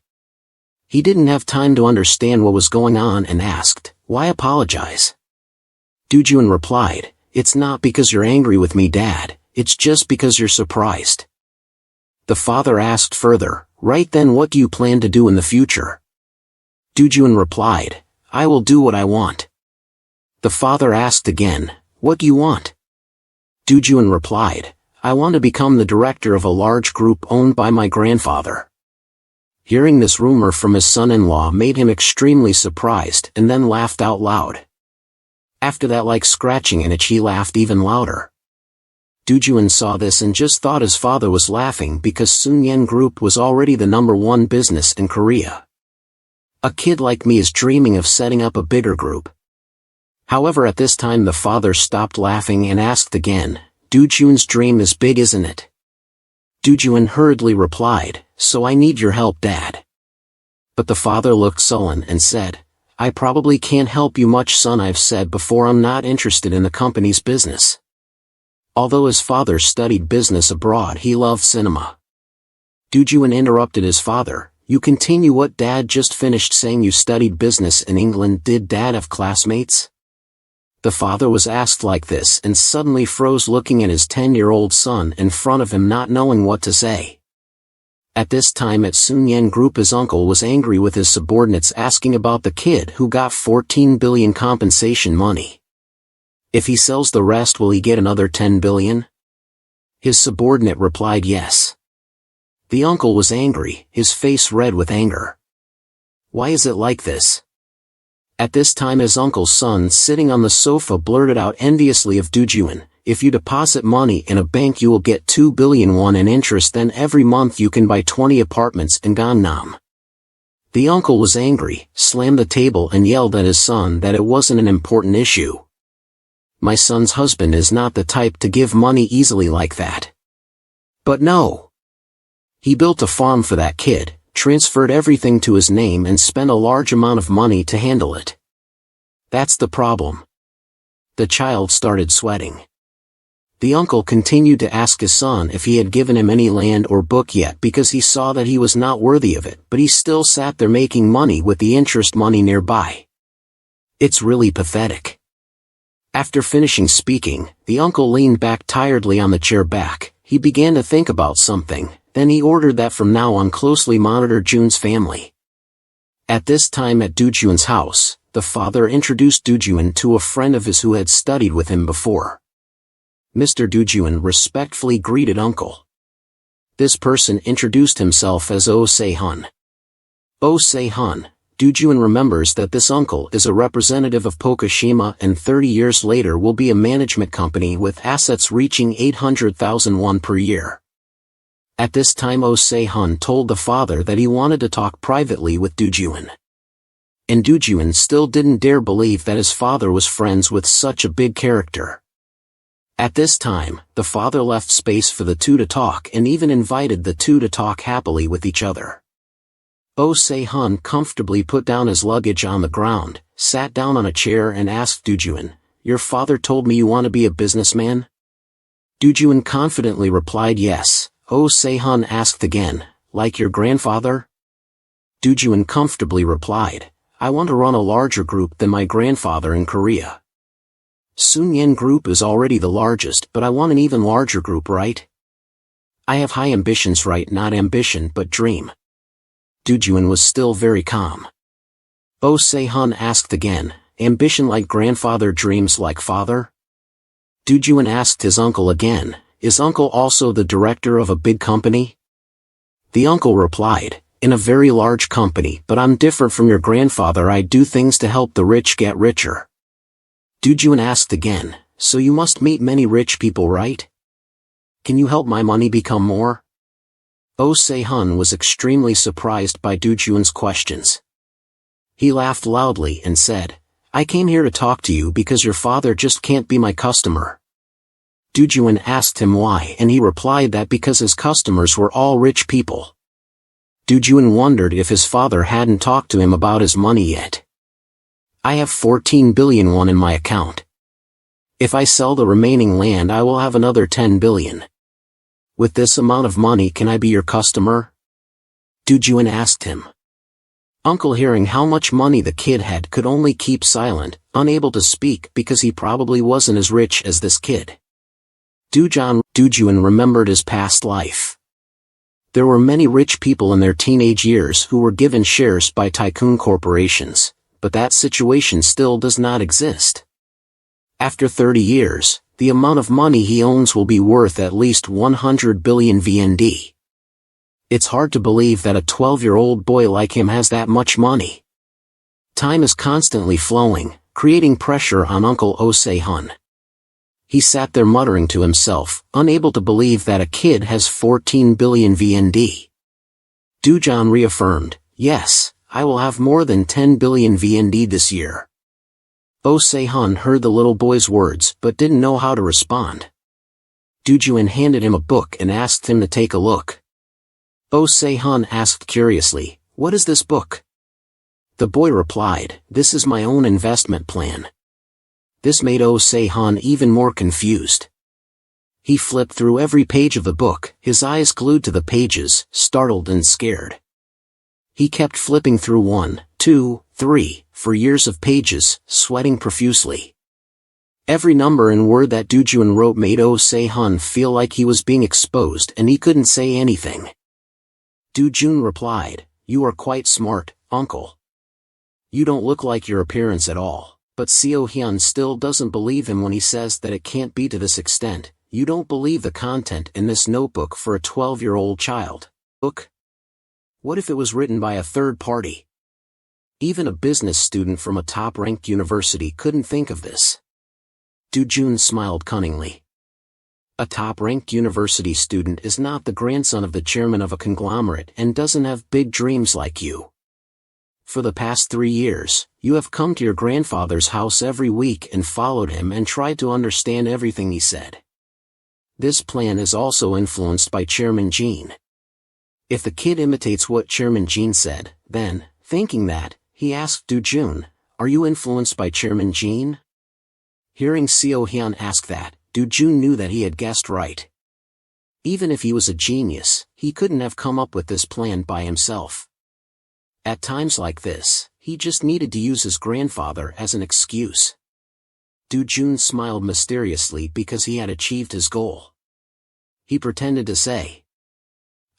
He didn't have time to understand what was going on and asked, "Why apologize?" Doo-Juan replied, "It's not because you're angry with me, Dad, it's just because you're surprised." The father asked further, "Right then, what do you plan to do in the future?" Doo-Juan replied, "I will do what I want." The father asked again, "What do you want?" Doo-Juan replied, "I want to become the director of a large group owned by my grandfather." Hearing this rumor from his son-in-law made him extremely surprised and then laughed out loud. After that, like scratching an itch, he laughed even louder. Doo-Juan saw this and just thought his father was laughing because Sunyen Group was already the #1 business in Korea. A kid like me is dreaming of setting up a bigger group. However, at this time the father stopped laughing and asked again, "Doo-Juan's dream is big, isn't it?" Doo-Juan hurriedly replied, "So I need your help, Dad." But the father looked sullen and said, "I probably can't help you much, son. I've said before I'm not interested in the company's business." Although his father studied business abroad, he loved cinema. Doo-Juan interrupted his father, "You continue what Dad just finished saying. You studied business in England. Did Dad have classmates?" The father was asked like this and suddenly froze, looking at his 10-year-old son in front of him, not knowing what to say. At this time at Sunyen Group, his uncle was angry with his subordinates, asking about the kid who got 14 billion compensation money. If he sells the rest, will he get another 10 billion? His subordinate replied yes. The uncle was angry, his face red with anger. "Why is it like this?" At this time his uncle's son, sitting on the sofa, blurted out enviously of Doo-Juan, if you deposit money in a bank you will get 2 billion won in interest, then every month you can buy 20 apartments in Gangnam. The uncle was angry, slammed the table and yelled at his son that it wasn't an important issue. My son's husband is not the type to give money easily like that. But no. He built a farm for that kid, transferred everything to his name and spent a large amount of money to handle it. That's the problem. The child started sweating. The uncle continued to ask his son if he had given him any land or book yet because he saw that he was not worthy of it, but he still sat there making money with the interest money nearby. It's really pathetic. After finishing speaking, the uncle leaned back tiredly on the chair back. He began to think about something, then he ordered that from now on closely monitor Jun's family. At this time at Dujun's house, the father introduced Dujun to a friend of his who had studied with him before. Mr. Dujun respectfully greeted uncle. This person introduced himself as Oh Se-hun. Oh Se-hun, Dujun remembers that this uncle is a representative of Fukushima and 30 years later will be a management company with assets reaching 800,000 won per year. At this time Oh Se-hun told the father that he wanted to talk privately with Dujun. And Dujun still didn't dare believe that his father was friends with such a big character. At this time, the father left space for the two to talk and even invited the two to talk happily with each other. Oh Se-hun comfortably put down his luggage on the ground, sat down on a chair and asked Dujun, "Your father told me you want to be a businessman?" Dujun confidently replied yes. Oh Se-hun asked again, "Like your grandfather?" Dujun comfortably replied, "I want to run a larger group than my grandfather in Korea. Sunyin Group is already the largest, but I want an even larger group, right? I have high ambitions, right? Not ambition but dream." Dujun was still very calm. Oh Se-hun asked again, "Ambition like grandfather, dreams like father?" Dujun asked his uncle again, "Is uncle also the director of a big company?" The uncle replied, "In a very large company, but I'm different from your grandfather. I do things to help the rich get richer." Dujun asked again, "So you must meet many rich people, right? Can you help my money become more?" Oh Se-hun was extremely surprised by Dujun's questions. He laughed loudly and said, "I came here to talk to you because your father just can't be my customer." Dujun asked him why and he replied that because his customers were all rich people. Dujun wondered if his father hadn't talked to him about his money yet. "I have 14 billion won in my account. If I sell the remaining land I will have another 10 billion. With this amount of money can I be your customer?" Dujun asked him. Uncle, hearing how much money the kid had, could only keep silent, unable to speak because he probably wasn't as rich as this kid. Dujun remembered his past life. There were many rich people in their teenage years who were given shares by tycoon corporations, but that situation still does not exist. After 30 years, the amount of money he owns will be worth at least 100 billion VND. It's hard to believe that a 12-year-old boy like him has that much money. Time is constantly flowing, creating pressure on Uncle Oh Se-hun. He sat there muttering to himself, unable to believe that a kid has 14 billion VND. Dujun reaffirmed, "Yes, I will have more than 10 billion VND this year." Oh Se-hun heard the little boy's words but didn't know how to respond. Dujun handed him a book and asked him to take a look. Oh Se-hun asked curiously, "What is this book?" The boy replied, "This is my own investment plan." This made Oh Se-hun even more confused. He flipped through every page of the book, his eyes glued to the pages, startled and scared. He kept flipping through 1, 2, 3, for years of pages, sweating profusely. Every number and word that Dujun wrote made Oh Se-hun feel like he was being exposed and he couldn't say anything. Dujun replied, "You are quite smart, uncle. You don't look like your appearance at all." But Seo-hyun still doesn't believe him when he says that it can't be to this extent. "You don't believe the content in this notebook for a 12-year-old child. Book? What if it was written by a third party? Even a business student from a top-ranked university couldn't think of this." Dujun smiled cunningly. A top-ranked university student is not the grandson of the chairman of a conglomerate and doesn't have big dreams like you. For the past 3 years, you have come to your grandfather's house every week and followed him and tried to understand everything he said. This plan is also influenced by Chairman Gene. If the kid imitates what Chairman Gene said, then, thinking that, he asked Do-jun, "Are you influenced by Chairman Gene?" Hearing Seo-hyun ask that, Do-jun knew that he had guessed right. Even if he was a genius, he couldn't have come up with this plan by himself. At times like this, he just needed to use his grandfather as an excuse. Do-jun smiled mysteriously because he had achieved his goal. He pretended to say,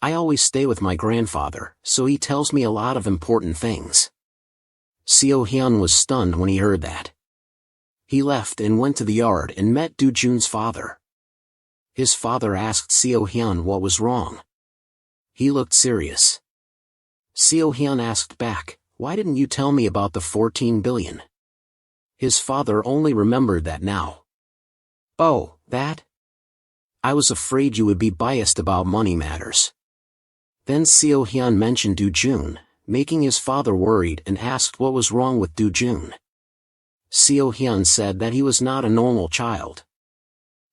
"I always stay with my grandfather, so he tells me a lot of important things." Seo-hyun was stunned when he heard that. He left and went to the yard and met Do-jun's father. His father asked Seo-hyun what was wrong. He looked serious. Seo-hyun asked back, "Why didn't you tell me about the 14 billion? His father only remembered that now. "Oh, that? I was afraid you would be biased about money matters." Then Seo-hyun mentioned Do-jun, making his father worried and asked what was wrong with Do-jun. Seo-hyun said that he was not a normal child.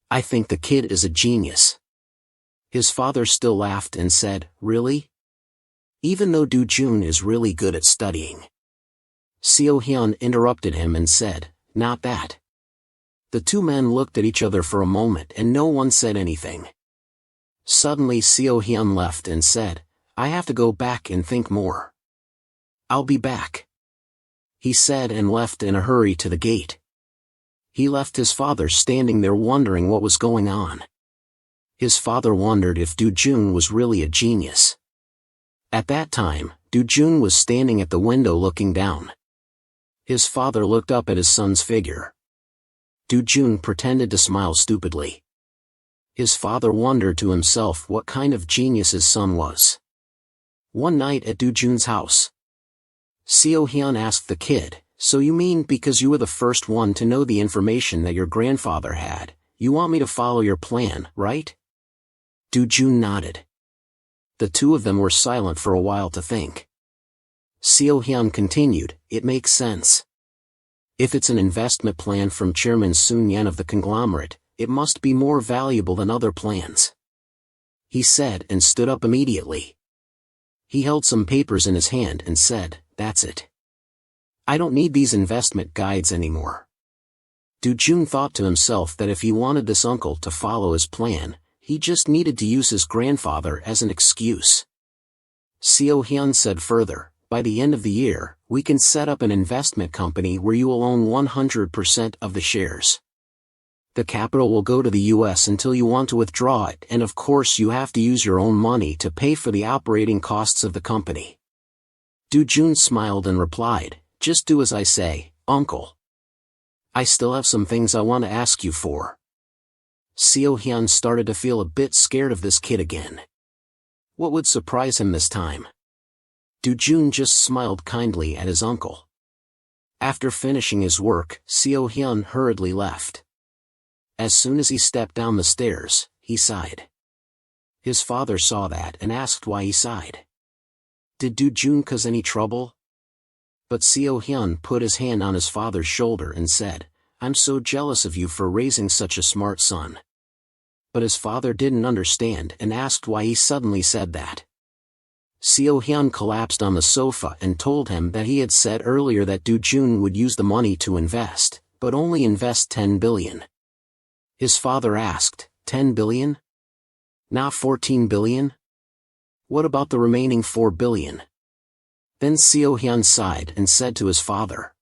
"I think the kid is a genius." His father still laughed and said, "Really? Even though Do-jun is really good at studying." Seo-hyun interrupted him and said, "Not that." The two men looked at each other for a moment and no one said anything. Suddenly Seo-hyun left and said, "I have to go back and think more. I'll be back," he said and left in a hurry to the gate. He left his father standing there wondering what was going on. His father wondered if Do-jun was really a genius. At that time, Do-jun was standing at the window looking down. His father looked up at his son's figure. Do-jun pretended to smile stupidly. His father wondered to himself what kind of genius his son was. One night at Do-jun's house, Seo-hyun asked the kid, "So you mean because you were the first one to know the information that your grandfather had, you want me to follow your plan, right?" Do-jun nodded. The two of them were silent for a while to think. Seo-hyun continued, "It makes sense. If it's an investment plan from Chairman Sun-yen of the conglomerate, it must be more valuable than other plans," he said and stood up immediately. He held some papers in his hand and said, "That's it. I don't need these investment guides anymore." Do-jun thought to himself that if he wanted this uncle to follow his plan, he just needed to use his grandfather as an excuse. Seo-hyun said further, "By the end of the year, we can set up an investment company where you will own 100% of the shares. The capital will go to the US until you want to withdraw it, and of course you have to use your own money to pay for the operating costs of the company." Do-jun smiled and replied, "Just do as I say, uncle. I still have some things I want to ask you for." Seo-hyun started to feel a bit scared of this kid again. What would surprise him this time? Do-jun just smiled kindly at his uncle. After finishing his work, Seo-hyun hurriedly left. As soon as he stepped down the stairs, he sighed. His father saw that and asked why he sighed. Did Do-jun cause any trouble? But Seo-hyun put his hand on his father's shoulder and said, "I'm so jealous of you for raising such a smart son." But his father didn't understand and asked why he suddenly said that. Seo-hyun collapsed on the sofa and told him that he had said earlier that Do-jun would use the money to invest, but only invest 10 billion. His father asked, 10 billion? Not 14 billion? What about the remaining 4 billion? Then Seo-hyun sighed and said to his father,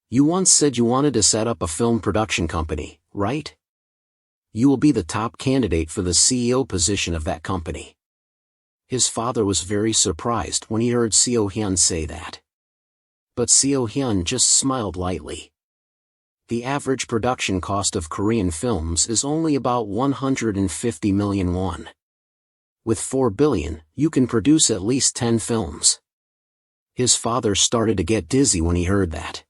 "You once said you wanted to set up a film production company, right? You will be the top candidate for the CEO position of that company." His father was very surprised when he heard Seo-hyun say that. But Seo-hyun just smiled lightly. The average production cost of Korean films is only about 150 million won. With 4 billion, you can produce at least 10 films. His father started to get dizzy when he heard that.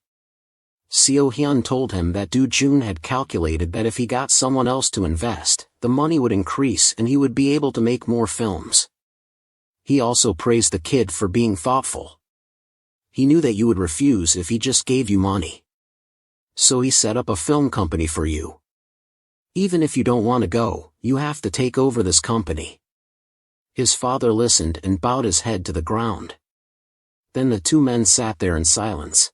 Seo Hyun told him that Do Jun had calculated that if he got someone else to invest, the money would increase and he would be able to make more films. He also praised the kid for being thoughtful. He knew that you would refuse if he just gave you money. So he set up a film company for you. Even if you don't want to go, you have to take over this company. His father listened and bowed his head to the ground. Then the two men sat there in silence.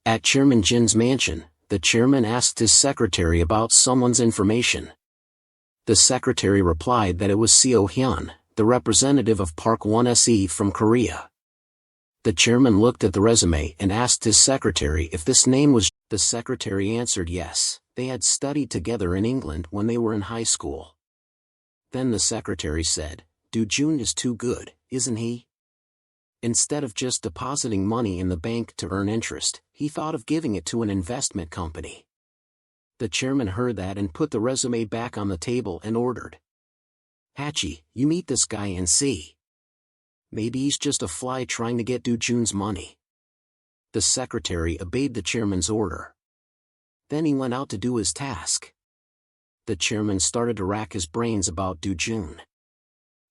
At Chairman Jin's mansion, the chairman asked his secretary about someone's information. The secretary replied that it was Seo Hyun, the representative of Park 1SE from Korea. The chairman looked at the resume and asked his secretary if this name was. The secretary answered yes, they had studied together in England when they were in high school. Then the secretary said, Do Jun is too good, isn't he? Instead of just depositing money in the bank to earn interest, he thought of giving it to an investment company. The chairman heard that and put the resume back on the table and ordered. Hachi, you meet this guy and see. Maybe he's just a fly trying to get Do Jun's money. The secretary obeyed the chairman's order. Then he went out to do his task. The chairman started to rack his brains about Do Jun.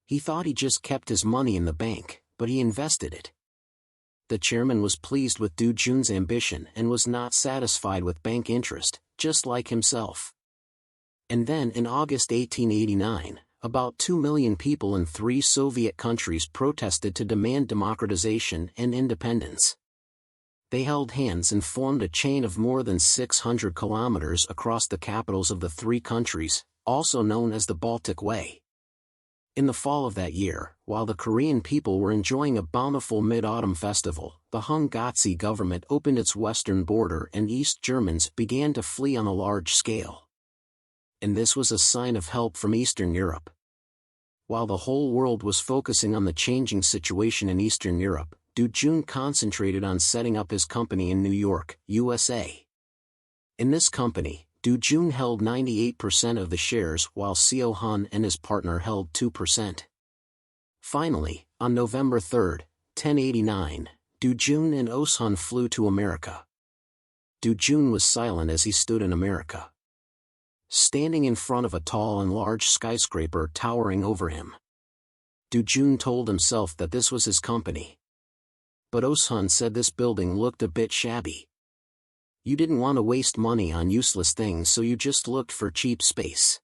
He thought he just kept his money in the bank, but he invested it. The chairman was pleased with Do Jun's ambition and was not satisfied with bank interest, just like himself. And then in August 1889, about 2 million people in 3 Soviet countries protested to demand democratization and independence. They held hands and formed a chain of more than 600 kilometers across the capitals of the 3 countries, also known as the Baltic Way. In the fall of that year, while the Korean people were enjoying a bountiful mid-autumn festival, the Hungotsi government opened its western border and East Germans began to flee on a large scale. And this was a sign of help from Eastern Europe. While the whole world was focusing on the changing situation in Eastern Europe, Do Jun concentrated on setting up his company in New York, USA. In this company, Do Jun held 98% of the shares while Seo Hyun and his partner held 2%. Finally, on November 3, 1089, Do Jun and Oh Sun flew to America. Do Jun was silent as he stood in America, standing in front of a tall and large skyscraper towering over him. Do Jun told himself that this was his company. But Oh Sun said this building looked a bit shabby. You didn't want to waste money on useless things, so you just looked for cheap space.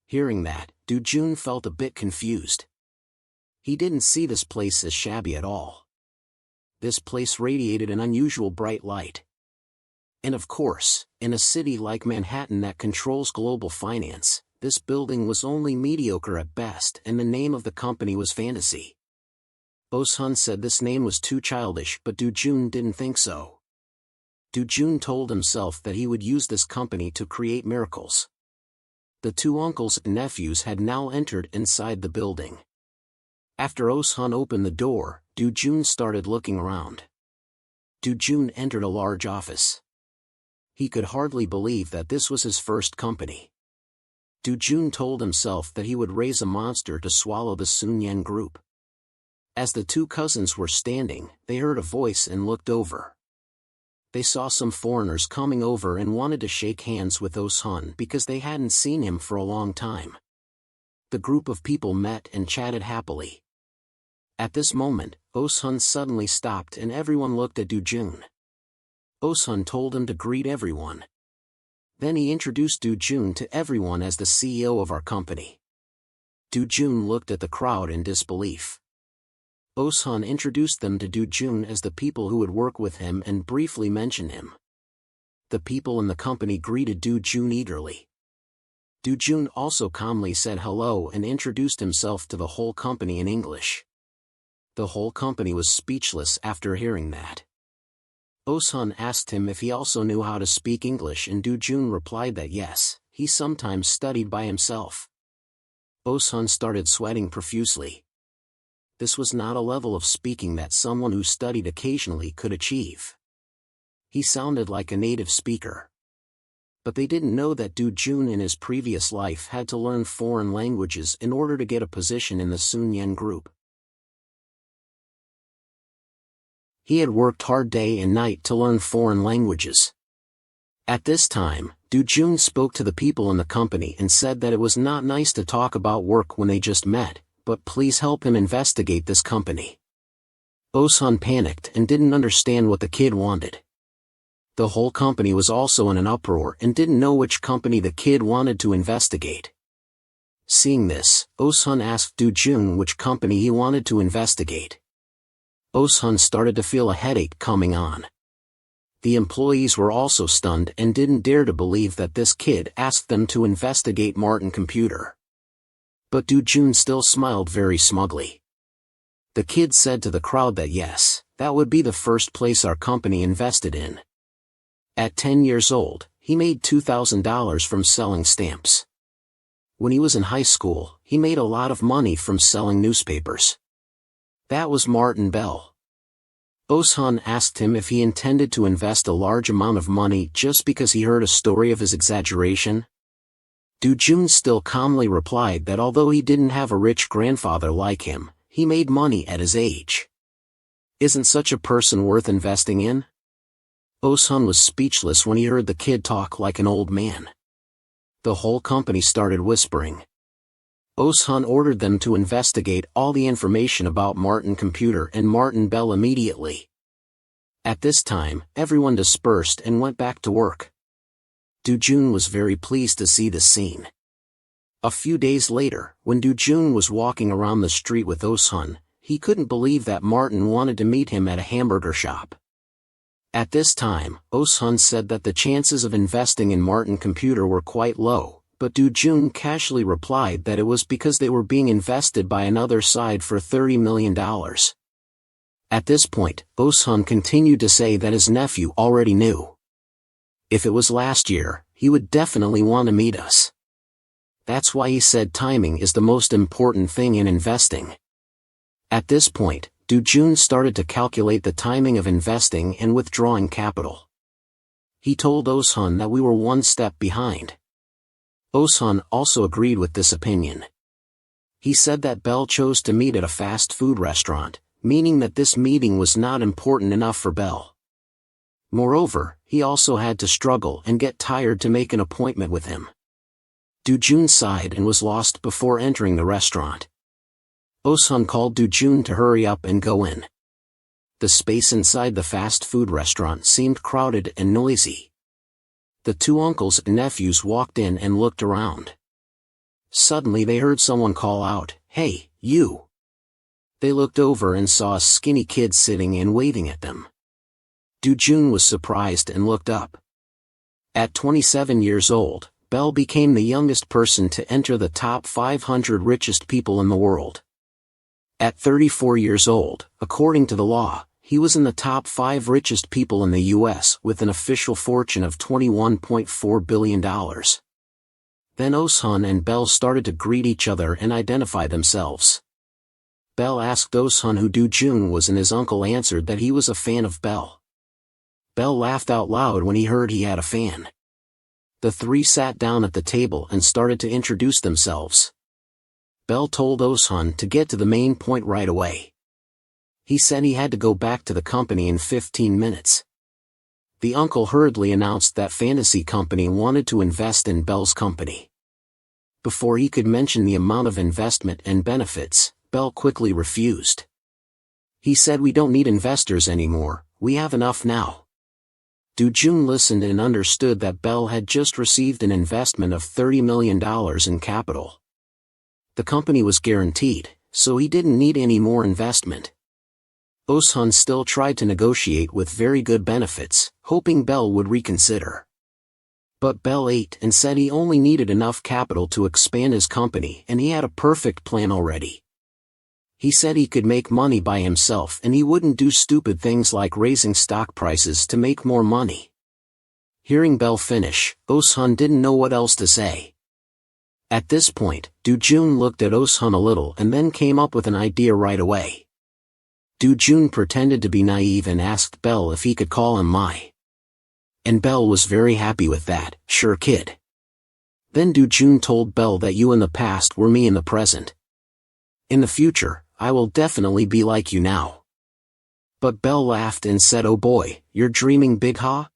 Hearing that, Do Jun felt a bit confused. He didn't see this place as shabby at all. This place radiated an unusual bright light. And of course, in a city like Manhattan that controls global finance, this building was only mediocre at best and the name of the company was fantasy. Oh Sun said this name was too childish, but Do Jun didn't think so. Do Jun told himself that he would use this company to create miracles. The 2 uncles and nephews had now entered inside the building. After Oh Sun opened the door, Do Jun started looking around. Do Jun entered a large office. He could hardly believe that this was his first company. Do Jun told himself that he would raise a monster to swallow the Sun Yen group. As the 2 cousins were standing, they heard a voice and looked over. They saw some foreigners coming over and wanted to shake hands with Oh Sun because they hadn't seen him for a long time. The group of people met and chatted happily. At this moment, Oh Sun suddenly stopped and everyone looked at Do Jun. Oh Sun told him to greet everyone. Then he introduced Do Jun to everyone as the CEO of our company. Do Jun looked at the crowd in disbelief. Oh Sun introduced them to Do Jun as the people who would work with him and briefly mentioned him. The people in the company greeted Do Jun eagerly. Do Jun also calmly said hello and introduced himself to the whole company in English. The whole company was speechless after hearing that. Oh Sun asked him if he also knew how to speak English and Do Jun replied that yes, he sometimes studied by himself. Oh Sun started sweating profusely. This was not a level of speaking that someone who studied occasionally could achieve. He sounded like a native speaker. But they didn't know that Do Jun in his previous life had to learn foreign languages in order to get a position in the Sun Yen group. He had worked hard day and night to learn foreign languages. At this time, Do-jun spoke to the people in the company and said that it was not nice to talk about work when they just met, but please help him investigate this company. Oh-sun panicked and didn't understand what the kid wanted. The whole company was also in an uproar and didn't know which company the kid wanted to investigate. Seeing this, Oh-sun asked Do-jun which company he wanted to investigate. Oh-sun started to feel a headache coming on. The employees were also stunned and didn't dare to believe that this kid asked them to investigate Martin Computer. But Do-jun still smiled very smugly. The kid said to the crowd that yes, that would be the first place our company invested in. At 10 years old, he made $2,000 from selling stamps. When he was in high school, he made a lot of money from selling newspapers. That was Martin Bell. Oh-sun asked him if he intended to invest a large amount of money just because he heard a story of his exaggeration. Do-jun still calmly replied that although he didn't have a rich grandfather like him, he made money at his age. Isn't such a person worth investing in? Oh-sun was speechless when he heard the kid talk like an old man. The whole company started whispering. Oh-sun ordered them to investigate all the information about Martin Computer and Martin Bell immediately. At this time, everyone dispersed and went back to work. Do-jun was very pleased to see this scene. A few days later, when Do-jun was walking around the street with Oh-sun, he couldn't believe that Martin wanted to meet him at a hamburger shop. At this time, Oh-sun said that the chances of investing in Martin Computer were quite low, but Do-jun casually replied that it was because they were being invested by another side for $30 million. At this point, Oh-sun continued to say that his nephew already knew. If it was last year, he would definitely want to meet us. That's why he said timing is the most important thing in investing. At this point, Do-jun started to calculate the timing of investing and withdrawing capital. He told Oh-sun that we were one step behind. Oh-sun also agreed with this opinion. He said that Bell chose to meet at a fast food restaurant, meaning that this meeting was not important enough for Bell. Moreover, he also had to struggle and get tired to make an appointment with him. Do-jun sighed and was lost before entering the restaurant. Oh-sun called Do-jun to hurry up and go in. The space inside the fast food restaurant seemed crowded and noisy. The two uncles and nephews walked in and looked around. Suddenly they heard someone call out, "Hey, you!" They looked over and saw a skinny kid sitting and waving at them. Do-jun was surprised and looked up. At 27 years old, Bell became the youngest person to enter the top 500 richest people in the world. At 34 years old, according to the law, he was in the top 5 richest people in the US with an official fortune of $21.4 billion. Then Oh-sun and Bell started to greet each other and identify themselves. Bell asked Oh-sun who Do-jun was and his uncle answered that he was a fan of Bell. Bell laughed out loud when he heard he had a fan. The three sat down at the table and started to introduce themselves. Bell told Oh-sun to get to the main point right away. He said he had to go back to the company in 15 minutes. The uncle hurriedly announced that Fantasy Company wanted to invest in Bell's company. Before he could mention the amount of investment and benefits, Bell quickly refused. He said, "We don't need investors anymore, we have enough now." Do-jun listened and understood that Bell had just received an investment of $30 million in capital. The company was guaranteed, so he didn't need any more investment. Oh-sun still tried to negotiate with very good benefits, hoping Bell would reconsider. But Bell ate and said he only needed enough capital to expand his company and he had a perfect plan already. He said he could make money by himself and he wouldn't do stupid things like raising stock prices to make more money. Hearing Bell finish, Oh-sun didn't know what else to say. At this point, Do-jun looked at Oh-sun a little and then came up with an idea right away. Do-jun pretended to be naive and asked Bell if he could call him Mai. And Bell was very happy with that. "Sure, kid." Then Do-jun told Bell that you in the past were me in the present. In the future, I will definitely be like you now. But Bell laughed and said, "Oh boy, you're dreaming big, huh?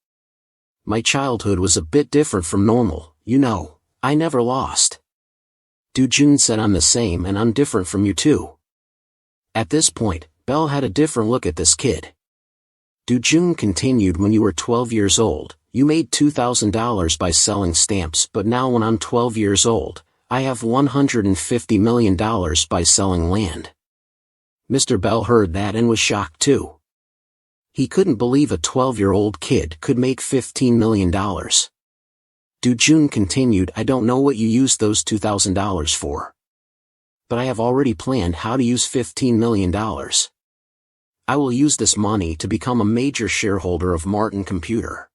My childhood was a bit different from normal, you know, I never lost." Do-jun said, "I'm the same and I'm different from you too." At this point, Bell had a different look at this kid. Do-jun continued, "When you were 12 years old, you made $2,000 by selling stamps, but now when I'm 12 years old, I have $150 million by selling land." Mr. Bell heard that and was shocked too. He couldn't believe a 12-year-old kid could make $15 million. Do-jun continued, "I don't know what you used those $2,000 for. But I have already planned how to use $15 million. I will use this money to become a major shareholder of Martin Computer."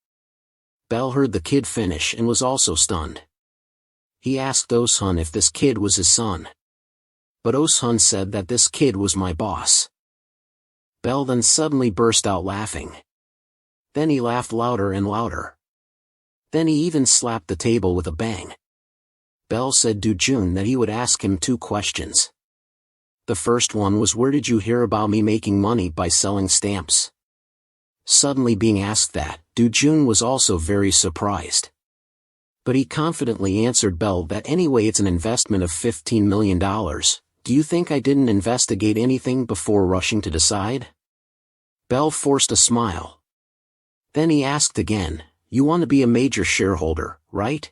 Bell heard the kid finish and was also stunned. He asked Oh-sun if this kid was his son. But Oh-sun said that this kid was my boss. Bell then suddenly burst out laughing. Then he laughed louder and louder. Then he even slapped the table with a bang. Bell said Do-jun that he would ask him 2 questions. The first one was, "Where did you hear about me making money by selling stamps?" Suddenly being asked that, Do-jun was also very surprised. But he confidently answered Bell that anyway it's an investment of $15 million, do you think I didn't investigate anything before rushing to decide? Bell forced a smile. Then he asked again, "You want to be a major shareholder, right?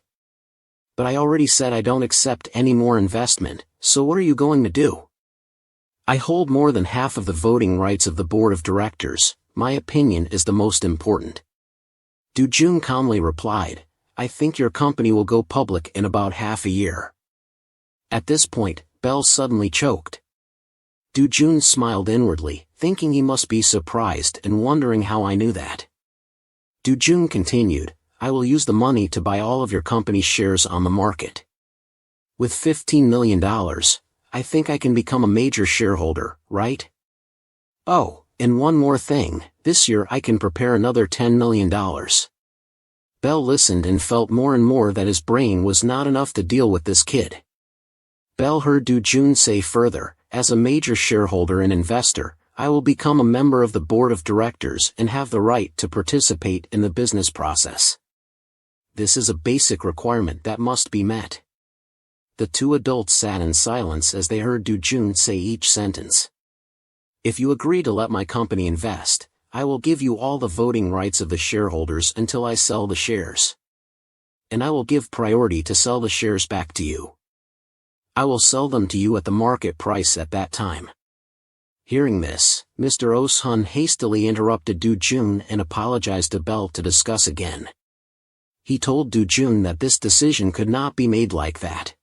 But I already said I don't accept any more investment, so what are you going to do?" "I hold more than half of the voting rights of the board of directors, my opinion is the most important." Do-jun calmly replied, "I think your company will go public in about half a year." At this point, Bell suddenly choked. Do-jun smiled inwardly, thinking he must be surprised and wondering how I knew that. Do-jun continued, "I will use the money to buy all of your company's shares on the market. With $15 million, I think I can become a major shareholder, right? Oh, and one more thing, this year I can prepare another $10 million. Bell listened and felt more and more that his brain was not enough to deal with this kid. Bell heard Do-jun say further, "As a major shareholder and investor, I will become a member of the board of directors and have the right to participate in the business process. This is a basic requirement that must be met." The 2 adults sat in silence as they heard Do-jun say each sentence. "If you agree to let my company invest, I will give you all the voting rights of the shareholders until I sell the shares. And I will give priority to sell the shares back to you. I will sell them to you at the market price at that time." Hearing this, Mr. Oh-sun hastily interrupted Do-jun and apologized to Bell to discuss again. He told Do-jun that this decision could not be made like that.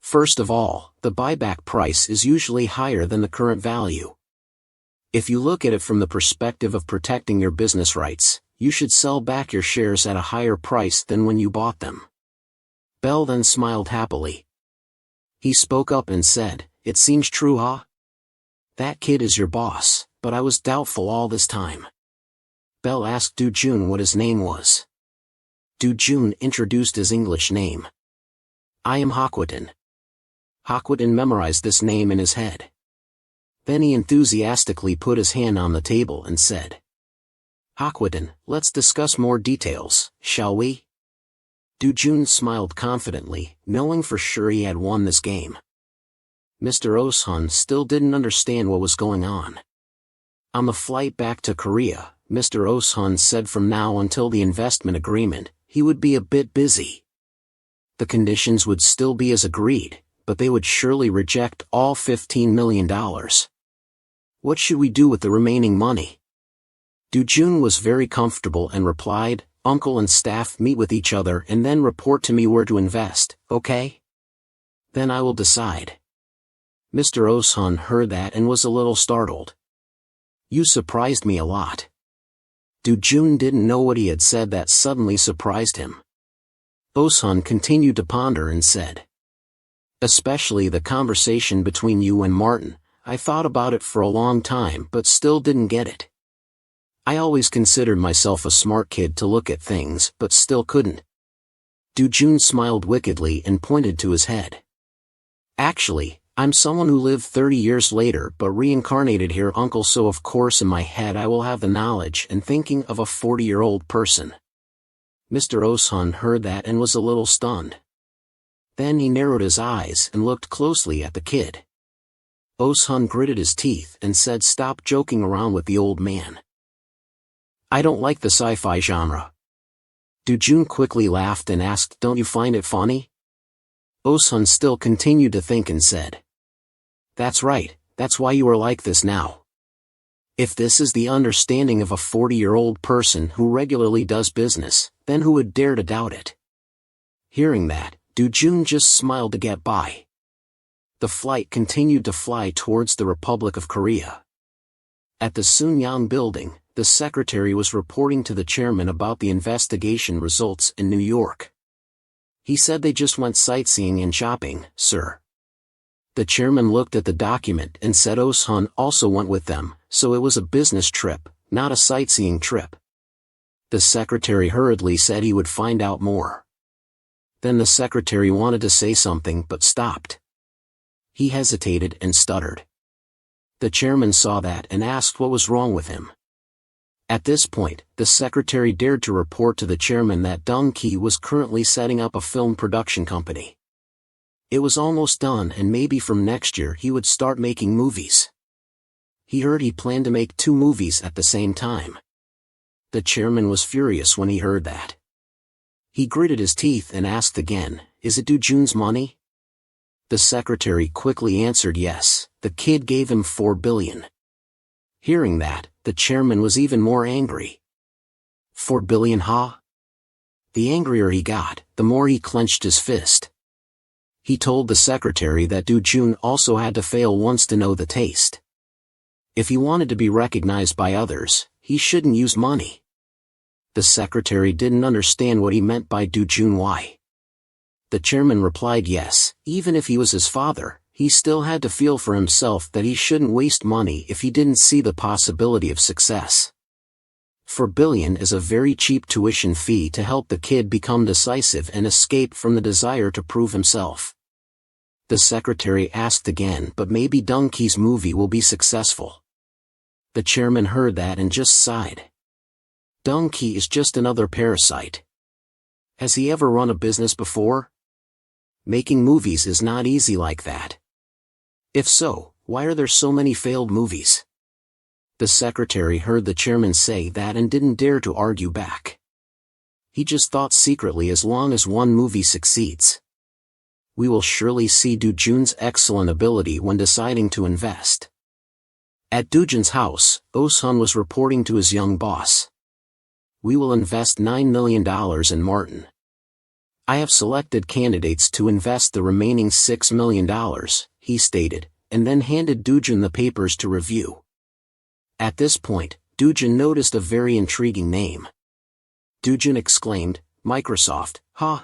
First of all, the buyback price is usually higher than the current value. If you look at it from the perspective of protecting your business rights, you should sell back your shares at a higher price than when you bought them. Bell then smiled happily. He spoke up and said, "It seems true, huh? That kid is your boss, but I was doubtful all this time." Bell asked Do-jun what his name was. Do-jun introduced his English name. "I am Hakwatan." Hakwatan memorized this name in his head. Then he enthusiastically put his hand on the table and said, "Hakwatan, let's discuss more details, shall we?" Do-jun smiled confidently, knowing for sure he had won this game. Mr. Oh-sun still didn't understand what was going on. On the flight back to Korea, Mr. Oh-sun said from now until the investment agreement, he would be a bit busy. The conditions would still be as agreed, but they would surely reject all $15 million. What should we do with the remaining money? Do-jun was very comfortable and replied, "Uncle and staff meet with each other and then report to me where to invest, okay? Then I will decide." Mr. Oh-sun heard that and was a little startled. "You surprised me a lot." Do-jun didn't know what he had said that suddenly surprised him. Oh-sun continued to ponder and said, "Especially the conversation between you and Martin, I thought about it for a long time but still didn't get it. I always considered myself a smart kid to look at things but still couldn't." Do-jun smiled wickedly and pointed to his head. "Actually, I'm someone who lived 30 years later but reincarnated here, uncle, so of course in my head I will have the knowledge and thinking of a 40-year-old person. Mr. Osun heard that and was a little stunned. Then he narrowed his eyes and looked closely at the kid. Osun gritted his teeth and said, "Stop joking around with the old man. I don't like the sci-fi genre." Do-jun quickly laughed and asked, "Don't you find it funny?" Osun still continued to think and said, "That's right, that's why you are like this now. If this is the understanding of a 40-year-old person who regularly does business, then who would dare to doubt it?" Hearing that, Do-jun just smiled to get by. The flight continued to fly towards the Republic of Korea. At the Sunyang building, the secretary was reporting to the chairman about the investigation results in New York. He said they just went sightseeing and shopping, sir. The chairman looked at the document and said Osun also went with them, so it was a business trip, not a sightseeing trip. The secretary hurriedly said he would find out more. Then the secretary wanted to say something but stopped. He hesitated and stuttered. The chairman saw that and asked what was wrong with him. At this point, the secretary dared to report to the chairman that Dong-ki was currently setting up a film production company. It was almost done and maybe from next year he would start making movies. He heard he planned to make 2 movies at the same time. The chairman was furious when he heard that. He gritted his teeth and asked again, "Is it Do-jun's money?" The secretary quickly answered yes, the kid gave him 4 billion. Hearing that, the chairman was even more angry. 4 billion, huh? The angrier he got, the more he clenched his fist. He told the secretary that Do-jun also had to fail once to know the taste. If he wanted to be recognized by others, he shouldn't use money. The secretary didn't understand what he meant by Do-jun. Why? The chairman replied yes, even if he was his father, he still had to feel for himself that he shouldn't waste money if he didn't see the possibility of success. 4 billion is a very cheap tuition fee to help the kid become decisive and escape from the desire to prove himself. The secretary asked again, "But maybe Dong-ki's movie will be successful." The chairman heard that and just sighed. Dong-ki is just another parasite. Has he ever run a business before? Making movies is not easy like that. If so, why are there so many failed movies? The secretary heard the chairman say that and didn't dare to argue back. He just thought secretly, as long as one movie succeeds, we will surely see Do-jun's excellent ability when deciding to invest. At Do-jun's house, Osun was reporting to his young boss. "We will invest $9 million in Martin. I have selected candidates to invest the remaining $6 million, he stated, and then handed Do-jun the papers to review. At this point, Do-jun noticed a very intriguing name. Do-jun exclaimed, "Microsoft, huh?"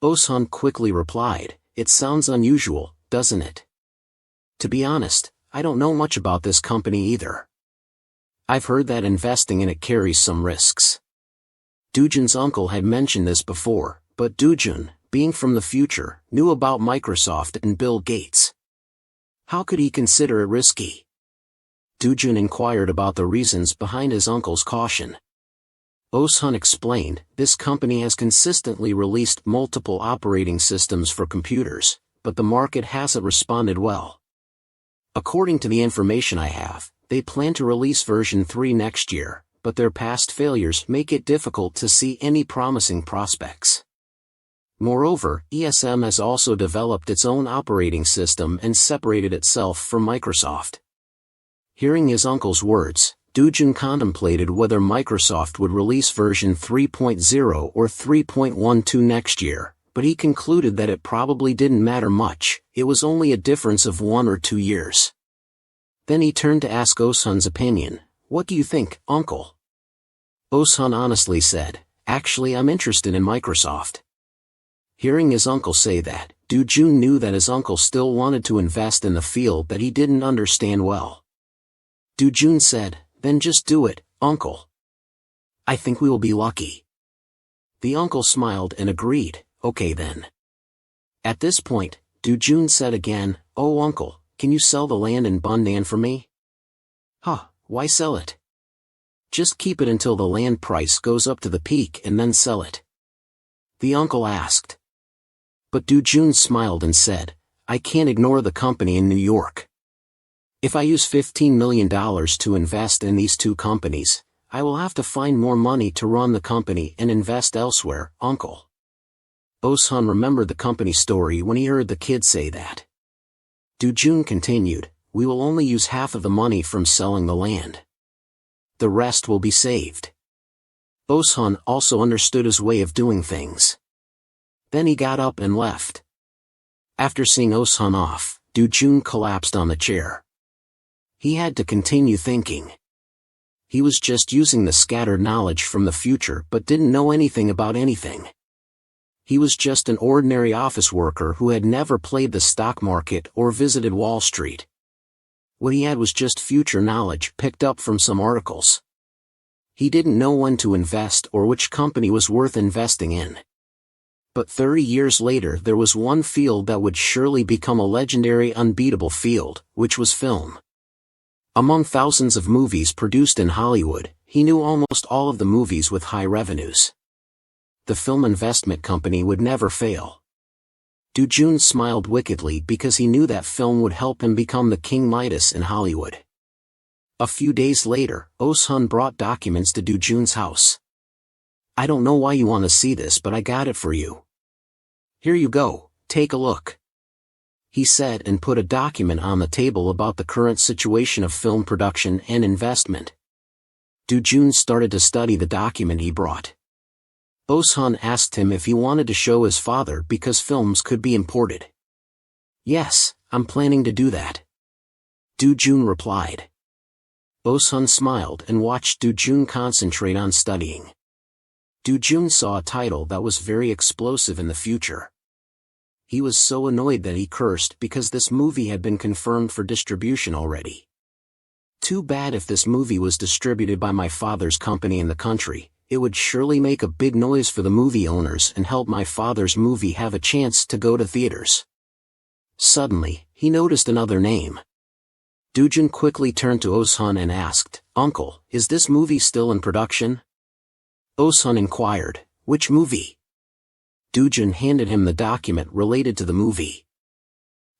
Osun quickly replied, "It sounds unusual, doesn't it? To be honest, I don't know much about this company either. I've heard that investing in it carries some risks." Do-jun's uncle had mentioned this before, but Do-jun, being from the future, knew about Microsoft and Bill Gates. How could he consider it risky? Do-jun inquired about the reasons behind his uncle's caution. Osun explained, "This company has consistently released multiple operating systems for computers, but the market hasn't responded well. According to the information I have, they plan to release version 3 next year, but their past failures make it difficult to see any promising prospects. Moreover, ESM has also developed its own operating system and separated itself from Microsoft." Hearing his uncle's words, Do-jun contemplated whether Microsoft would release version 3.0 or 3.12 next year, but he concluded that it probably didn't matter much, it was only a difference of 1 or 2 years. Then he turned to ask Osun's opinion. "What do you think, uncle?" Osun honestly said, "Actually, I'm interested in Microsoft." Hearing his uncle say that, Do-jun knew that his uncle still wanted to invest in the field that he didn't understand well. Do-jun said, "Then just do it, uncle. I think we will be lucky." The uncle smiled and agreed, "Okay then." At this point, Do-jun said again, "Oh uncle, can you sell the land in Bundan for me?" "Huh, why sell it? Just keep it until the land price goes up to the peak and then sell it," the uncle asked. But Du-jun smiled and said, "I can't ignore the company in New York. If I use $15 million to invest in these two companies, I will have to find more money to run the company and invest elsewhere, uncle." Oh-sun remembered the company story when he heard the kid say that. Du-jun continued, "We will only use half of the money from selling the land. The rest will be saved." Oh-sun also understood his way of doing things. Then he got up and left. After seeing Oh-sun off, Du-jun collapsed on the chair. He had to continue thinking. He was just using the scattered knowledge from the future but didn't know anything about anything. He was just an ordinary office worker who had never played the stock market or visited Wall Street. What he had was just future knowledge picked up from some articles. He didn't know when to invest or which company was worth investing in. But 30 years later there was one field that would surely become a legendary, unbeatable field, which was film. Among thousands of movies produced in Hollywood, he knew almost all of the movies with high revenues. The film investment company would never fail. Du-jun smiled wickedly because he knew that film would help him become the King Midas in Hollywood. A few days later, Oh-sun brought documents to Du-jun's house. "I don't know why you want to see this, but I got it for you. Here you go, take a look," he said, and put a document on the table about the current situation of film production and investment. Du-jun started to study the document he brought. Oh-sun asked him if he wanted to show his father because films could be imported. "Yes, I'm planning to do that," Du-jun replied. Oh-sun smiled and watched Du-jun concentrate on studying. Du-jun saw a title that was very explosive in the future. He was so annoyed that he cursed because this movie had been confirmed for distribution already. "Too bad. If this movie was distributed by my father's company in the country, it would surely make a big noise for the movie owners and help my father's movie have a chance to go to theaters." Suddenly, he noticed another name. Du-jun quickly turned to Oh-sun and asked, "Uncle, is this movie still in production?" Oh-sun inquired, "Which movie?" Du-jun handed him the document related to the movie.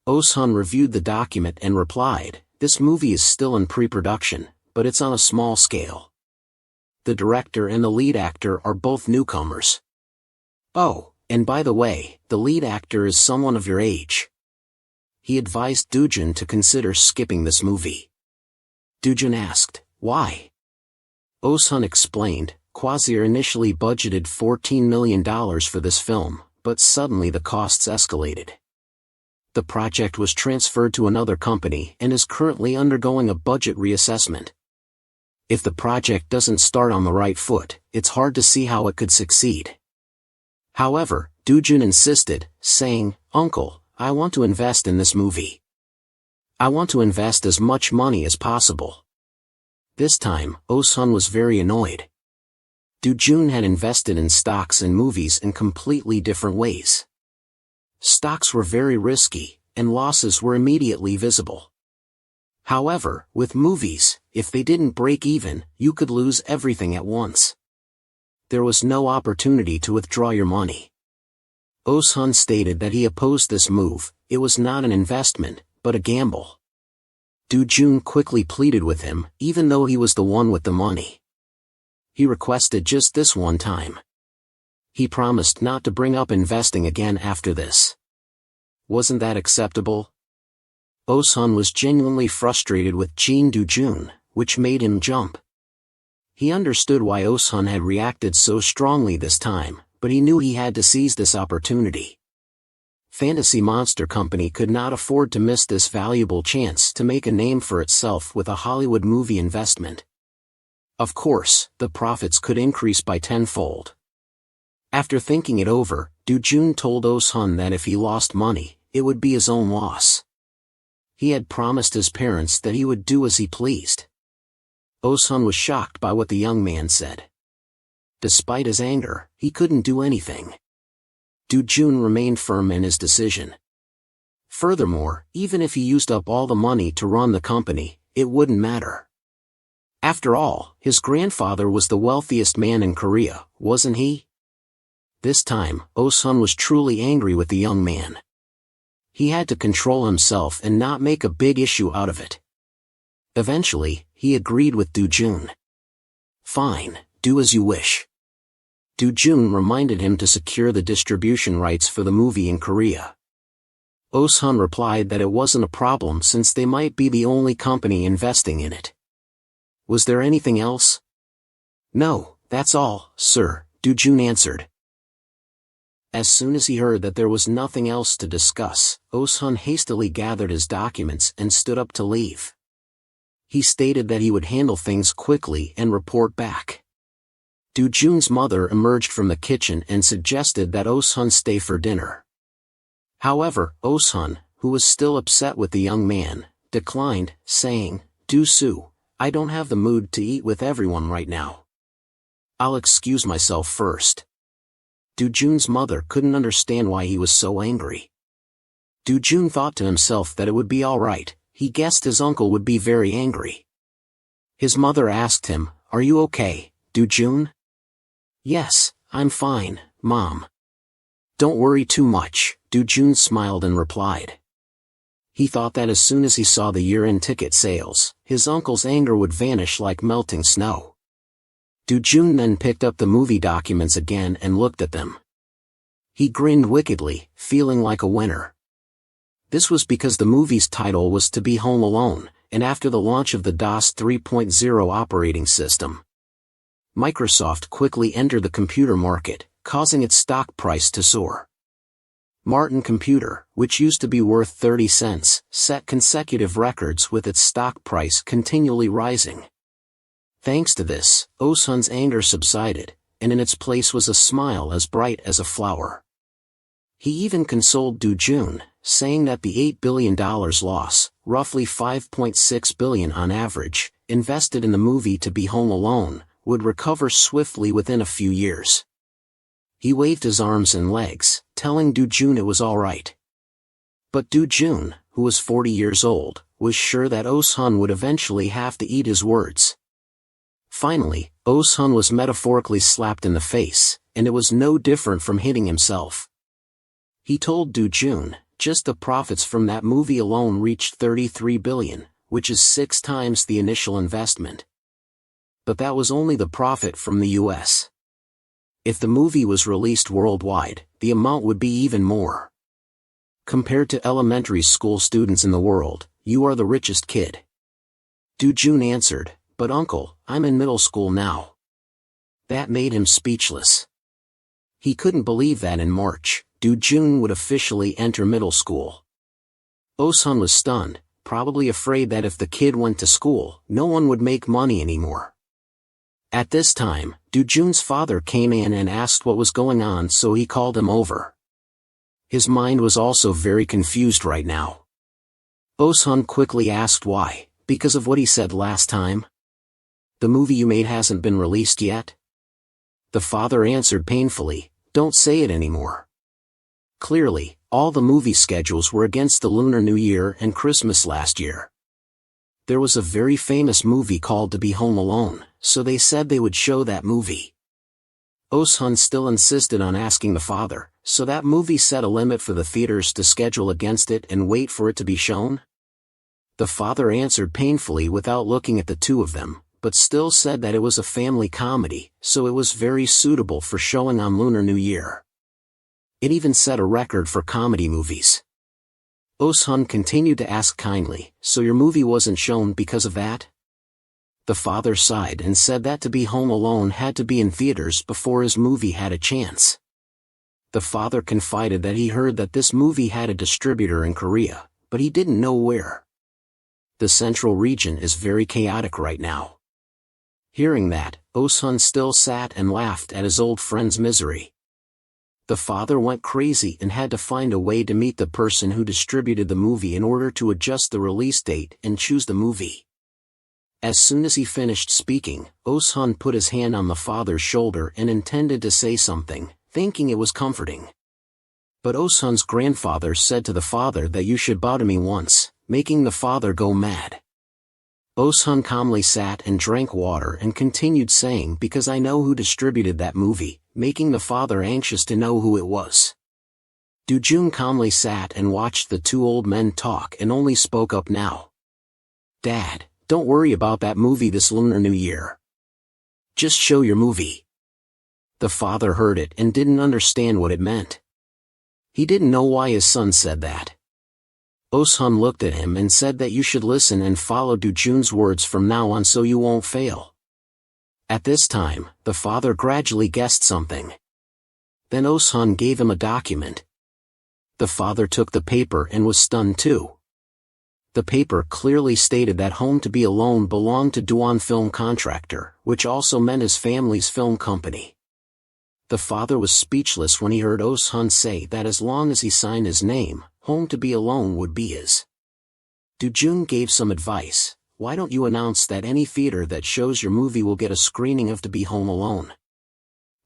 Oh-sun reviewed the document and replied, "This movie is still in pre-production, but it's on a small scale. The director and the lead actor are both newcomers. Oh, and by the way, the lead actor is someone of your age." He advised Du-jun to consider skipping this movie. Du-jun asked, "Why?" Oh-sun explained, Quasir initially budgeted $14 million for this film, but suddenly the costs escalated. The project was transferred to another company and is currently undergoing a budget reassessment. If the project doesn't start on the right foot, it's hard to see how it could succeed. However, Du-jun insisted, saying, "Uncle, I want to invest in this movie. I want to invest as much money as possible." This time, Oh-sun was very annoyed. Du-jun had invested in stocks and movies in completely different ways. Stocks were very risky, and losses were immediately visible. However, with movies, if they didn't break even, you could lose everything at once. There was no opportunity to withdraw your money. Oh-sun stated that he opposed this move. It was not an investment, but a gamble. Du-jun quickly pleaded with him, even though he was the one with the money. He requested just this one time. He promised not to bring up investing again after this. Wasn't that acceptable? Oh-sun was genuinely frustrated with Du-jun, which made him jump. He understood why Oh-sun had reacted so strongly this time, but he knew he had to seize this opportunity. Fantasy Monster Company could not afford to miss this valuable chance to make a name for itself with a Hollywood movie investment. Of course, the profits could increase by tenfold. After thinking it over, Du-jun told Oh-sun that if he lost money, it would be his own loss. He had promised his parents that he would do as he pleased. Oh-sun was shocked by what the young man said. Despite his anger, he couldn't do anything. Du-jun remained firm in his decision. Furthermore, even if he used up all the money to run the company, it wouldn't matter. After all, his grandfather was the wealthiest man in Korea, wasn't he? This time, Oh-sun was truly angry with the young man. He had to control himself and not make a big issue out of it. Eventually, he agreed with Do-jun. Fine, do as you wish. Do-jun reminded him to secure the distribution rights for the movie in Korea. Oh-sun replied that it wasn't a problem since they might be the only company investing in it. Was there anything else? No, that's all, sir, Do-jun answered. As soon as he heard that there was nothing else to discuss, Oh-sun hastily gathered his documents and stood up to leave. He stated that he would handle things quickly and report back. Do-jun's mother emerged from the kitchen and suggested that Oh-sun stay for dinner. However, Oh-sun, who was still upset with the young man, declined, saying, "Do-soo, I don't have the mood to eat with everyone right now. I'll excuse myself first." Do-jun's mother couldn't understand why he was so angry. Do-jun thought to himself that it would be all right. He guessed his uncle would be very angry. His mother asked him, "Are you okay, Do-jun?" "Yes, I'm fine, Mom." "Don't worry too much," Do-jun smiled and replied. He thought that as soon as he saw the year-end ticket sales, his uncle's anger would vanish like melting snow. Do-jun then picked up the movie documents again and looked at them. He grinned wickedly, feeling like a winner. This was because the movie's title was To Be Home Alone, and after the launch of the DOS 3.0 operating system, Microsoft quickly entered the computer market, causing its stock price to soar. Martin Computer, which used to be worth 30 cents, set consecutive records with its stock price continually rising. Thanks to this, Oh-sun's anger subsided, and in its place was a smile as bright as a flower. He even consoled Do-jun, saying that the $8 billion loss, roughly $5.6 billion on average, invested in the movie To Be Home Alone, would recover swiftly within a few years. He waved his arms and legs, telling Do-jun it was all right. But Do-jun, who was 40 years old, was sure that Oh-sun would eventually have to eat his words. Finally, Oh-sun was metaphorically slapped in the face, and it was no different from hitting himself. He told Do-jun, just the profits from that movie alone reached 33 billion, which is 6 times the initial investment. But that was only the profit from the US. If the movie was released worldwide, the amount would be even more. Compared to elementary school students in the world, you are the richest kid. Do-jun answered, "But uncle, I'm in middle school now." That made him speechless. He couldn't believe that in March, Do-jun would officially enter middle school. Oh-sun was stunned, probably afraid that if the kid went to school, no one would make money anymore. At this time, Do-jun's father came in and asked what was going on, so he called him over. His mind was also very confused right now. Oh-sun quickly asked why, because of what he said last time. "The movie you made hasn't been released yet?" The father answered painfully, "Don't say it anymore." Clearly, all the movie schedules were against the Lunar New Year and Christmas last year. There was a very famous movie called To Be Home Alone, so they said they would show that movie. Oh-sun still insisted on asking the father, "So that movie set a limit for the theaters to schedule against it and wait for it to be shown?" The father answered painfully without looking at the two of them, but still said that it was a family comedy, so it was very suitable for showing on Lunar New Year. It even set a record for comedy movies. Oh-sun continued to ask kindly, "So your movie wasn't shown because of that?" The father sighed and said that To Be Home Alone had to be in theaters before his movie had a chance. The father confided that he heard that this movie had a distributor in Korea, but he didn't know where. The central region is very chaotic right now. Hearing that, Oh-sun still sat and laughed at his old friend's misery. The father went crazy and had to find a way to meet the person who distributed the movie in order to adjust the release date and choose the movie. As soon as he finished speaking, Oh-sun put his hand on the father's shoulder and intended to say something, thinking it was comforting. But Oh-sun's grandfather said to the father that you should bow to me once, making the father go mad. Oh-sun calmly sat and drank water and continued saying, because I know who distributed that movie, making the father anxious to know who it was. Do-jun calmly sat and watched the two old men talk and only spoke up now. Dad, don't worry about that movie this Lunar New Year. Just show your movie. The father heard it and didn't understand what it meant. He didn't know why his son said that. Oh-sun looked at him and said that you should listen and follow Do-jun's words from now on so you won't fail. At this time, the father gradually guessed something. Then Oh-sun gave him a document. The father took the paper and was stunned too. The paper clearly stated that Home to Be Alone belonged to Do-won Film Contractor, which also meant his family's film company. The father was speechless when he heard Oh-sun say that as long as he signed his name, Home to Be Alone would be his. Do-jun gave some advice. Why don't you announce that any theater that shows your movie will get a screening of To Be Home Alone?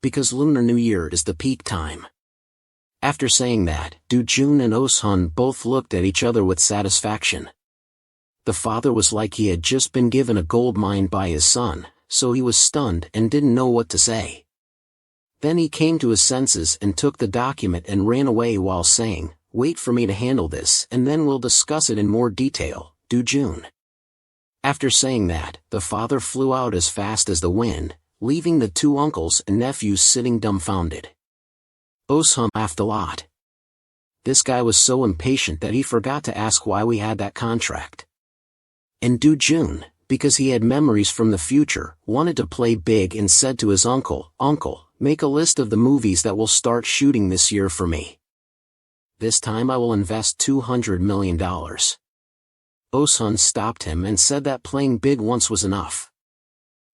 Because Lunar New Year is the peak time. After saying that, Do-jun and Oh-sun both looked at each other with satisfaction. The father was like he had just been given a gold mine by his son, so he was stunned and didn't know what to say. Then he came to his senses and took the document and ran away while saying, "Wait for me to handle this and then we'll discuss it in more detail, Do-jun." After saying that, the father flew out as fast as the wind, leaving the two uncles and nephews sitting dumbfounded. Oh-sun laughed a lot. This guy was so impatient that he forgot to ask why we had that contract. And Do-jun, because he had memories from the future, wanted to play big and said to his uncle, "Uncle, make a list of the movies that will start shooting this year for me. This time I will invest $200 million. Oh-sun stopped him and said that playing big once was enough.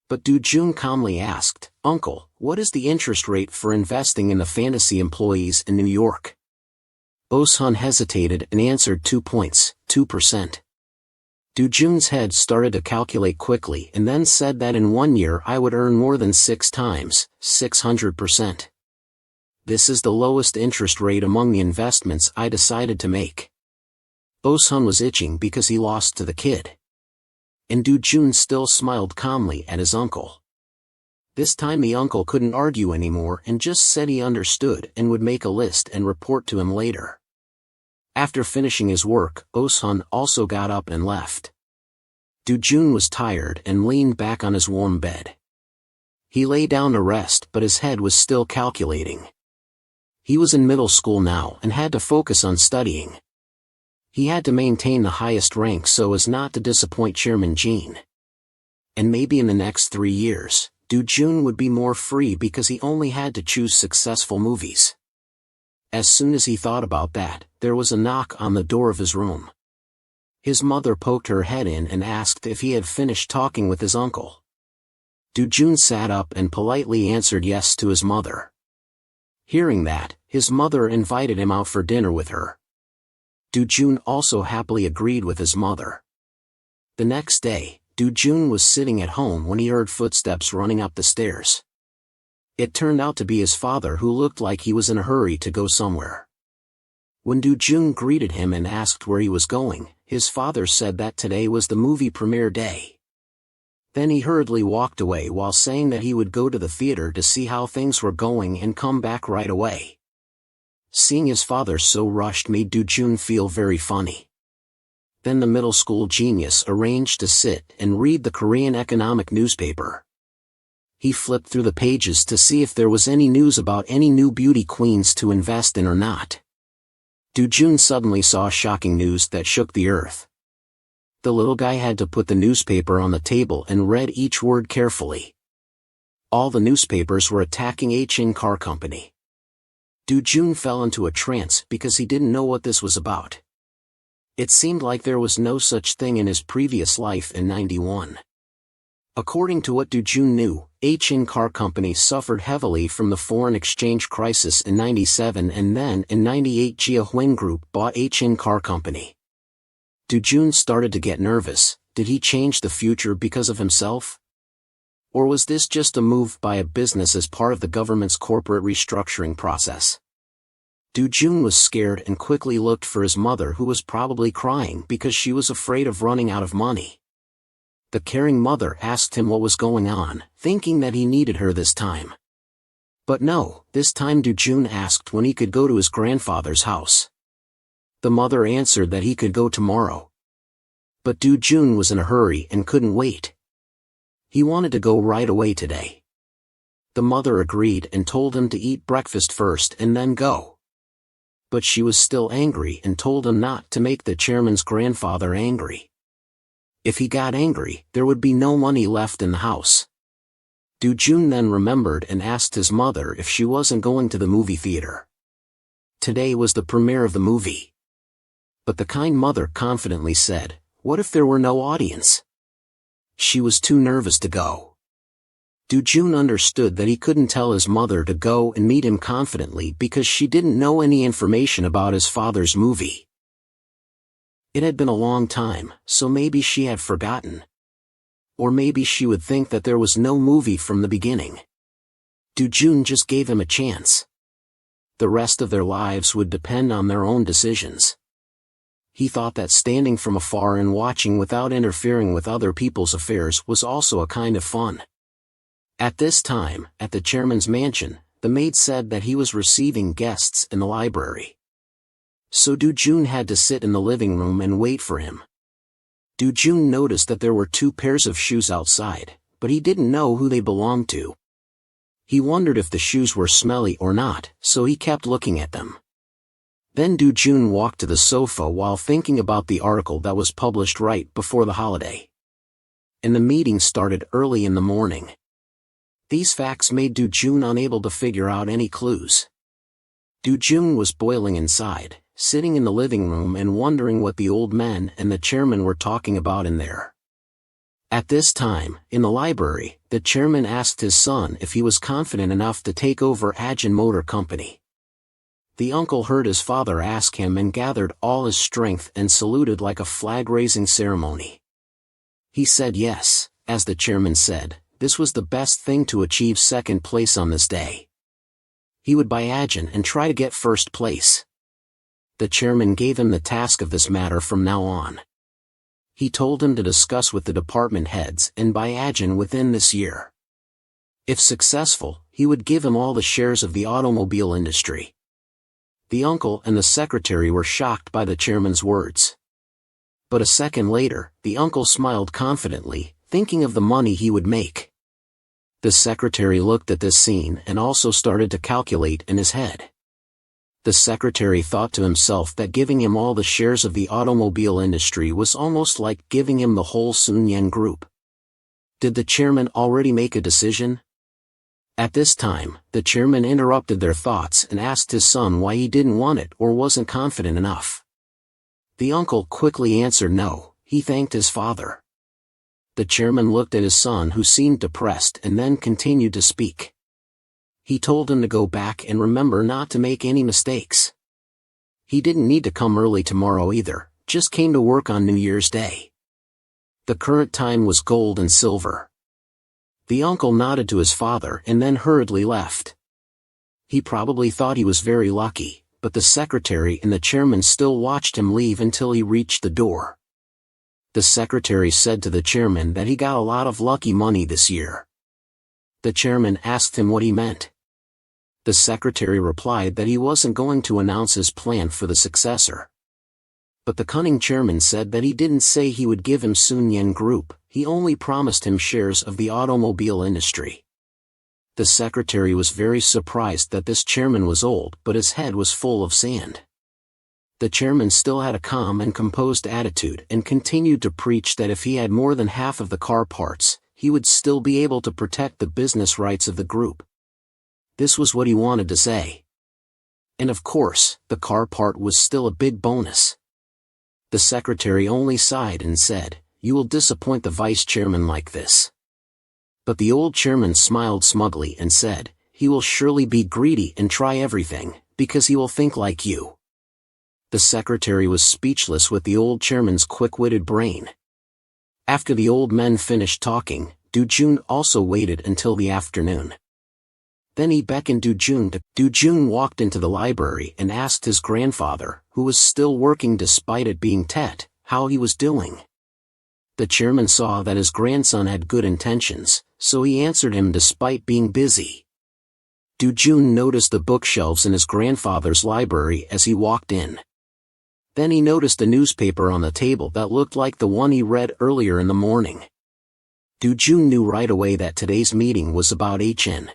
But Do-jun calmly asked, "Uncle, what is the interest rate for investing in the fantasy employees in New York?" Oh-sun hesitated and answered 2%. Do-jun's head started to calculate quickly and then said that in 1 year I would earn more than 6 times, 600%. This is the lowest interest rate among the investments I decided to make. Oh-sun was itching because he lost to the kid. And Do-jun still smiled calmly at his uncle. This time the uncle couldn't argue anymore and just said he understood and would make a list and report to him later. After finishing his work, Oh-sun also got up and left. Do-jun was tired and leaned back on his warm bed. He lay down to rest but his head was still calculating. He was in middle school now and had to focus on studying. He had to maintain the highest rank so as not to disappoint Chairman Jean. And maybe in the next 3 years, Do-jun would be more free because he only had to choose successful movies. As soon as he thought about that, there was a knock on the door of his room. His mother poked her head in and asked if he had finished talking with his uncle. Do-jun sat up and politely answered yes to his mother. Hearing that, his mother invited him out for dinner with her. Do-jun also happily agreed with his mother. The next day, Do-jun was sitting at home when he heard footsteps running up the stairs. It turned out to be his father who looked like he was in a hurry to go somewhere. When Do-jun greeted him and asked where he was going, his father said that today was the movie premiere day. Then he hurriedly walked away while saying that he would go to the theater to see how things were going and come back right away. Seeing his father so rushed made Do-jun feel very funny. Then the middle school genius arranged to sit and read the Korean economic newspaper. He flipped through the pages to see if there was any news about any new beauty queens to invest in or not. Do-jun suddenly saw shocking news that shook the earth. The little guy had to put the newspaper on the table and read each word carefully. All the newspapers were attacking H-in Car Company. Do-jun fell into a trance because he didn't know what this was about. It seemed like there was no such thing in his previous life in 91. According to what Do-jun knew, H-in Car Company suffered heavily from the foreign exchange crisis in 97 and then in 98 Jia Huang Group bought H-in Car Company. Do-jun started to get nervous. Did he change the future because of himself? Or was this just a move by a business as part of the government's corporate restructuring process? Du-jun was scared and quickly looked for his mother, who was probably crying because she was afraid of running out of money. The caring mother asked him what was going on, thinking that he needed her this time. But no, this time Du-jun asked when he could go to his grandfather's house. The mother answered that he could go tomorrow. But Du-jun was in a hurry and couldn't wait. He wanted to go right away today. The mother agreed and told him to eat breakfast first and then go. But she was still angry and told him not to make the chairman's grandfather angry. If he got angry, there would be no money left in the house. Du-jun then remembered and asked his mother if she wasn't going to the movie theater. Today was the premiere of the movie. But the kind mother confidently said, "What if there were no audience?" She was too nervous to go. Du-jun understood that he couldn't tell his mother to go and meet him confidently because she didn't know any information about his father's movie. It had been a long time, so maybe she had forgotten. Or maybe she would think that there was no movie from the beginning. Du-jun just gave him a chance. The rest of their lives would depend on their own decisions. He thought that standing from afar and watching without interfering with other people's affairs was also a kind of fun. At this time, at the chairman's mansion, the maid said that he was receiving guests in the library. So Du-jun had to sit in the living room and wait for him. Du-jun noticed that there were 2 pairs of shoes outside, but he didn't know who they belonged to. He wondered if the shoes were smelly or not, so he kept looking at them. Then Du-jun walked to the sofa while thinking about the article that was published right before the holiday. And the meeting started early in the morning. These facts made Du-jun unable to figure out any clues. Du-jun was boiling inside, sitting in the living room and wondering what the old men and the chairman were talking about in there. At this time, in the library, the chairman asked his son if he was confident enough to take over Ajin Motor Company. The uncle heard his father ask him and gathered all his strength and saluted like a flag-raising ceremony. He said yes, as the chairman said, this was the best thing to achieve second place on this day. He would buy Ajin and try to get first place. The chairman gave him the task of this matter from now on. He told him to discuss with the department heads and buy Ajin within this year. If successful, he would give him all the shares of the automobile industry. The uncle and the secretary were shocked by the chairman's words. But a second later, the uncle smiled confidently, thinking of the money he would make. The secretary looked at this scene and also started to calculate in his head. The secretary thought to himself that giving him all the shares of the automobile industry was almost like giving him the whole Sunyen Group. Did the chairman already make a decision? At this time, the chairman interrupted their thoughts and asked his son why he didn't want it or wasn't confident enough. The uncle quickly answered no, he thanked his father. The chairman looked at his son, who seemed depressed, and then continued to speak. He told him to go back and remember not to make any mistakes. He didn't need to come early tomorrow either, just came to work on New Year's Day. The current time was gold and silver. The uncle nodded to his father and then hurriedly left. He probably thought he was very lucky, but the secretary and the chairman still watched him leave until he reached the door. The secretary said to the chairman that he got a lot of lucky money this year. The chairman asked him what he meant. The secretary replied that he wasn't going to announce his plan for the successor. But the cunning chairman said that he didn't say he would give him Sunyen Group, he only promised him shares of the automobile industry. The secretary was very surprised that this chairman was old, but his head was full of sand. The chairman still had a calm and composed attitude and continued to preach that if he had more than half of the car parts, he would still be able to protect the business rights of the group. This was what he wanted to say. And of course, the car part was still a big bonus. The secretary only sighed and said, "You will disappoint the vice chairman like this." But the old chairman smiled smugly and said, "He will surely be greedy and try everything, because he will think like you." The secretary was speechless with the old chairman's quick-witted brain. After the old men finished talking, Du-jun also waited until the afternoon. Then he beckoned Du-jun to. Du-jun walked into the library and asked his grandfather, who was still working despite it being Tet, how he was doing. The chairman saw that his grandson had good intentions, so he answered him despite being busy. Du-jun noticed the bookshelves in his grandfather's library as he walked in. Then he noticed a newspaper on the table that looked like the one he read earlier in the morning. Du-jun knew right away that today's meeting was about HN.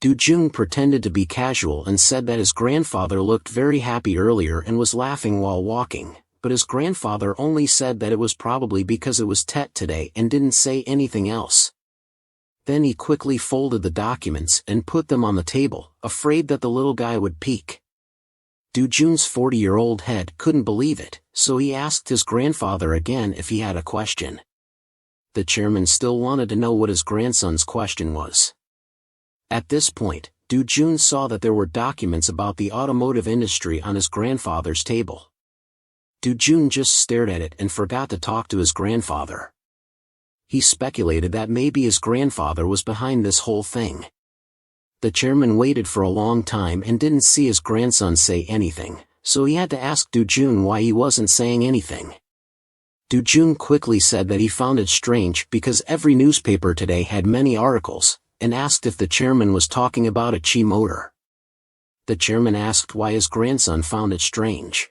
Du-jun pretended to be casual and said that his grandfather looked very happy earlier and was laughing while walking, but his grandfather only said that it was probably because it was Tet today and didn't say anything else. Then he quickly folded the documents and put them on the table, afraid that the little guy would peek. Du-jun's 40-year-old head couldn't believe it, so he asked his grandfather again if he had a question. The chairman still wanted to know what his grandson's question was. At this point, Du-jun saw that there were documents about the automotive industry on his grandfather's table. Du-jun just stared at it and forgot to talk to his grandfather. He speculated that maybe his grandfather was behind this whole thing. The chairman waited for a long time and didn't see his grandson say anything, so he had to ask Du-jun why he wasn't saying anything. Du-jun quickly said that he found it strange because every newspaper today had many articles, and asked if the chairman was talking about a chi motor. The chairman asked why his grandson found it strange.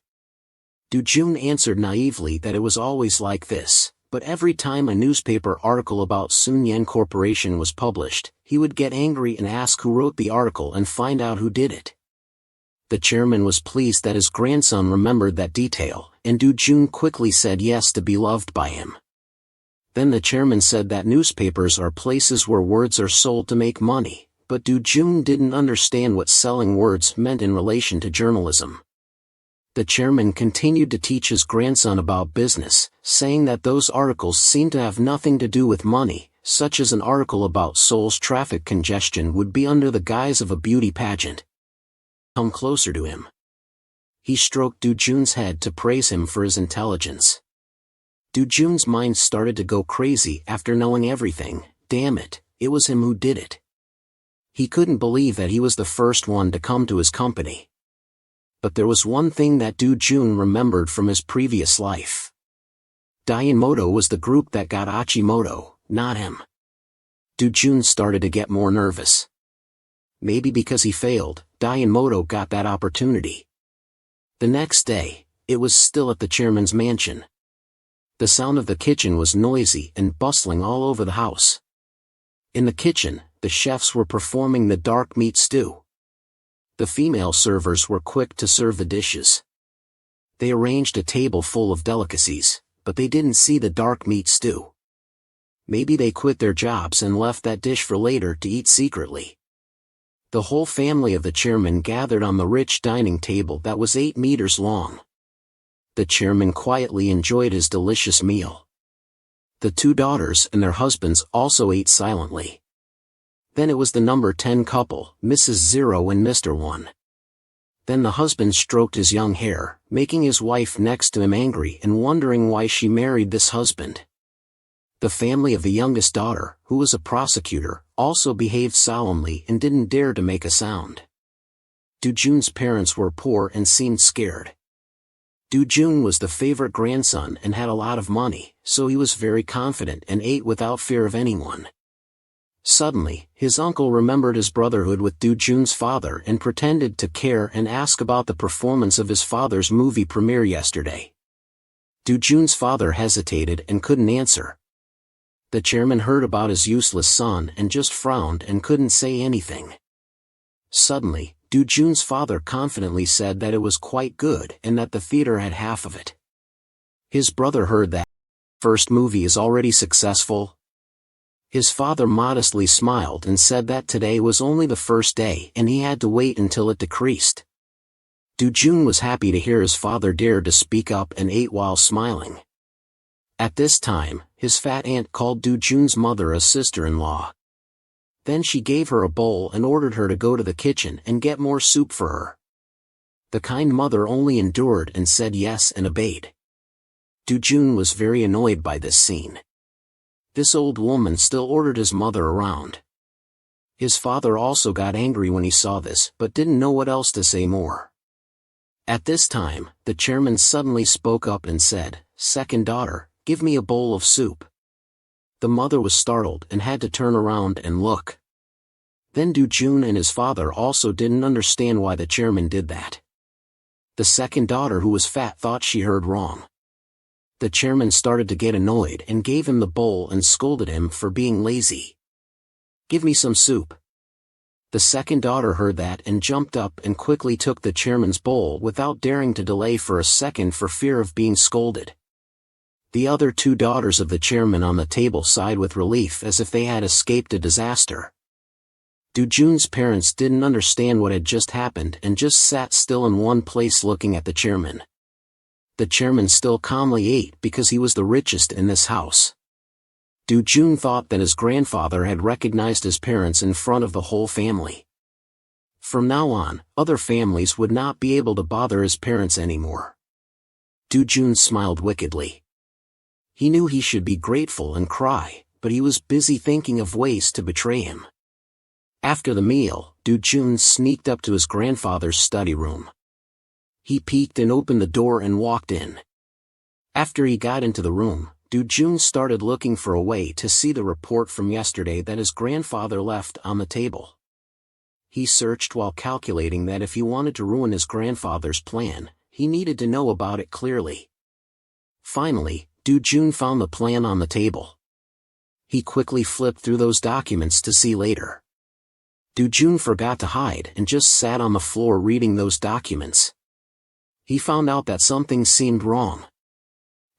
Du-jun answered naively that it was always like this, but every time a newspaper article about Sunyen Corporation was published, he would get angry and ask who wrote the article and find out who did it. The chairman was pleased that his grandson remembered that detail, and Du-jun quickly said yes to be loved by him. Then the chairman said that newspapers are places where words are sold to make money, but Du-jun didn't understand what selling words meant in relation to journalism. The chairman continued to teach his grandson about business, saying that those articles seemed to have nothing to do with money, such as an article about Seoul's traffic congestion would be under the guise of a beauty pageant. Come closer to him. He stroked Du-jun's head to praise him for his intelligence. Du-jun's mind started to go crazy after knowing everything. Damn it, it was him who did it. He couldn't believe that he was the first one to come to his company. But there was one thing that Du-jun remembered from his previous life. Dainomoto was the group that got Achimoto, not him. Du-jun started to get more nervous. Maybe because he failed, Dainomoto got that opportunity. The next day, it was still at the chairman's mansion. The sound of the kitchen was noisy and bustling all over the house. In the kitchen, the chefs were performing the dark meat stew. The female servers were quick to serve the dishes. They arranged a table full of delicacies, but they didn't see the dark meat stew. Maybe they quit their jobs and left that dish for later to eat secretly. The whole family of the chairman gathered on the rich dining table that was 8 meters long. The chairman quietly enjoyed his delicious meal. The 2 daughters and their husbands also ate silently. Then it was the number 10 couple, Mrs. 0 and Mr. 1. Then the husband stroked his young hair, making his wife next to him angry and wondering why she married this husband. The family of the youngest daughter, who was a prosecutor, also behaved solemnly and didn't dare to make a sound. Du-jun's parents were poor and seemed scared. Du-jun was the favorite grandson and had a lot of money, so he was very confident and ate without fear of anyone. Suddenly, his uncle remembered his brotherhood with Du-jun's father and pretended to care and ask about the performance of his father's movie premiere yesterday. Du-jun's father hesitated and couldn't answer. The chairman heard about his useless son and just frowned and couldn't say anything. Suddenly, Du-jun's father confidently said that it was quite good and that the theater had half of it. His brother heard that. First movie is already successful. His father modestly smiled and said that today was only the first day and he had to wait until it decreased. Du-jun was happy to hear his father dared to speak up and ate while smiling. At this time, his fat aunt called Du-jun's mother a sister-in-law. Then she gave her a bowl and ordered her to go to the kitchen and get more soup for her. The kind mother only endured and said yes and obeyed. Du-jun was very annoyed by this scene. This old woman still ordered his mother around. His father also got angry when he saw this but didn't know what else to say more. At this time, the chairman suddenly spoke up and said, "Second daughter, give me a bowl of soup." The mother was startled and had to turn around and look. Then Do-jun and his father also didn't understand why the chairman did that. The second daughter, who was fat, thought she heard wrong. The chairman started to get annoyed and gave him the bowl and scolded him for being lazy. "Give me some soup." The second daughter heard that and jumped up and quickly took the chairman's bowl without daring to delay for a second for fear of being scolded. The other two daughters of the chairman on the table sighed with relief as if they had escaped a disaster. Do-jun's parents didn't understand what had just happened and just sat still in one place looking at the chairman. The chairman still calmly ate because he was the richest in this house. Do-jun thought that his grandfather had recognized his parents in front of the whole family. From now on, other families would not be able to bother his parents anymore. Do-jun smiled wickedly. He knew he should be grateful and cry, but he was busy thinking of ways to betray him. After the meal, Do-jun sneaked up to his grandfather's study room. He peeked and opened the door and walked in. After he got into the room, Do-jun started looking for a way to see the report from yesterday that his grandfather left on the table. He searched while calculating that if he wanted to ruin his grandfather's plan, he needed to know about it clearly. Finally, Do-jun found the plan on the table. He quickly flipped through those documents to see later. Do-jun forgot to hide and just sat on the floor reading those documents. He found out that something seemed wrong.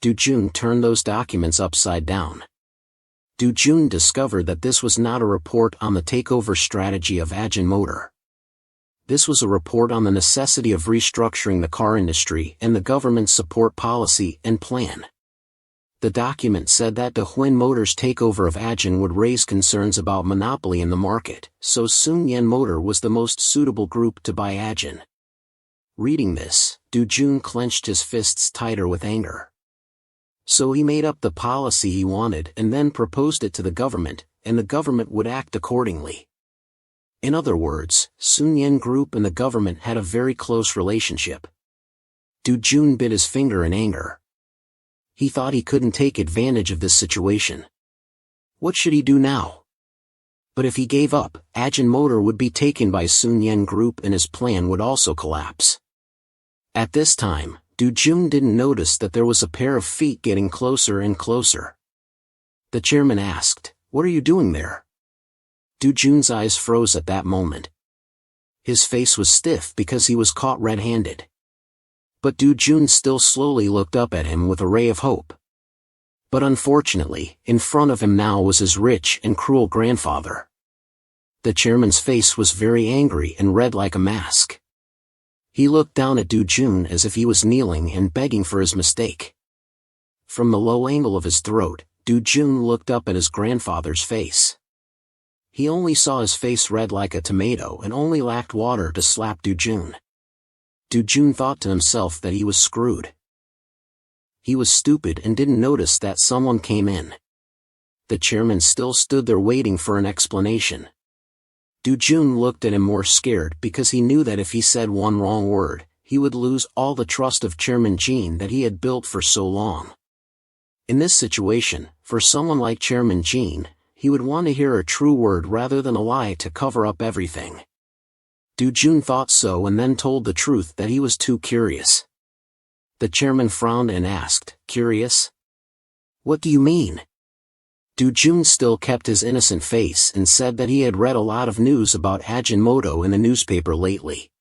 Do-jun turned those documents upside down. Do-jun discovered that this was not a report on the takeover strategy of Ajinomoto. This was a report on the necessity of restructuring the car industry and the government's support policy and plan. The document said that Daewon Motor's takeover of Ajin would raise concerns about monopoly in the market, so Sunyan Motor was the most suitable group to buy Ajin. Reading this, Do-jun clenched his fists tighter with anger. So he made up the policy he wanted and then proposed it to the government, and the government would act accordingly. In other words, Sunyan Group and the government had a very close relationship. Do-jun bit his finger in anger. He thought he couldn't take advantage of this situation. What should he do now? But if he gave up, Ajinomoto would be taken by Sunyan Group and his plan would also collapse. At this time, Do-jun didn't notice that there was a pair of feet getting closer and closer. The chairman asked, "What are you doing there?" Do-jun's eyes froze at that moment. His face was stiff because he was caught red-handed. But Do-jun still slowly looked up at him with a ray of hope. But unfortunately, in front of him now was his rich and cruel grandfather. The chairman's face was very angry and red like a mask. He looked down at Do-jun as if he was kneeling and begging for his mistake. From the low angle of his throat, Do-jun looked up at his grandfather's face. He only saw his face red like a tomato and only lacked water to slap Do-jun. Do-jun thought to himself that he was screwed. He was stupid and didn't notice that someone came in. The chairman still stood there waiting for an explanation. Do-jun looked at him more scared because he knew that if he said one wrong word, he would lose all the trust of Chairman Jean that he had built for so long. In this situation, for someone like Chairman Jean, he would want to hear a true word rather than a lie to cover up everything. Do-jun thought so and then told the truth that he was too curious. The chairman frowned and asked, "Curious? What do you mean?" Do-jun still kept his innocent face and said that he had read a lot of news about Ajinomoto in the newspaper lately.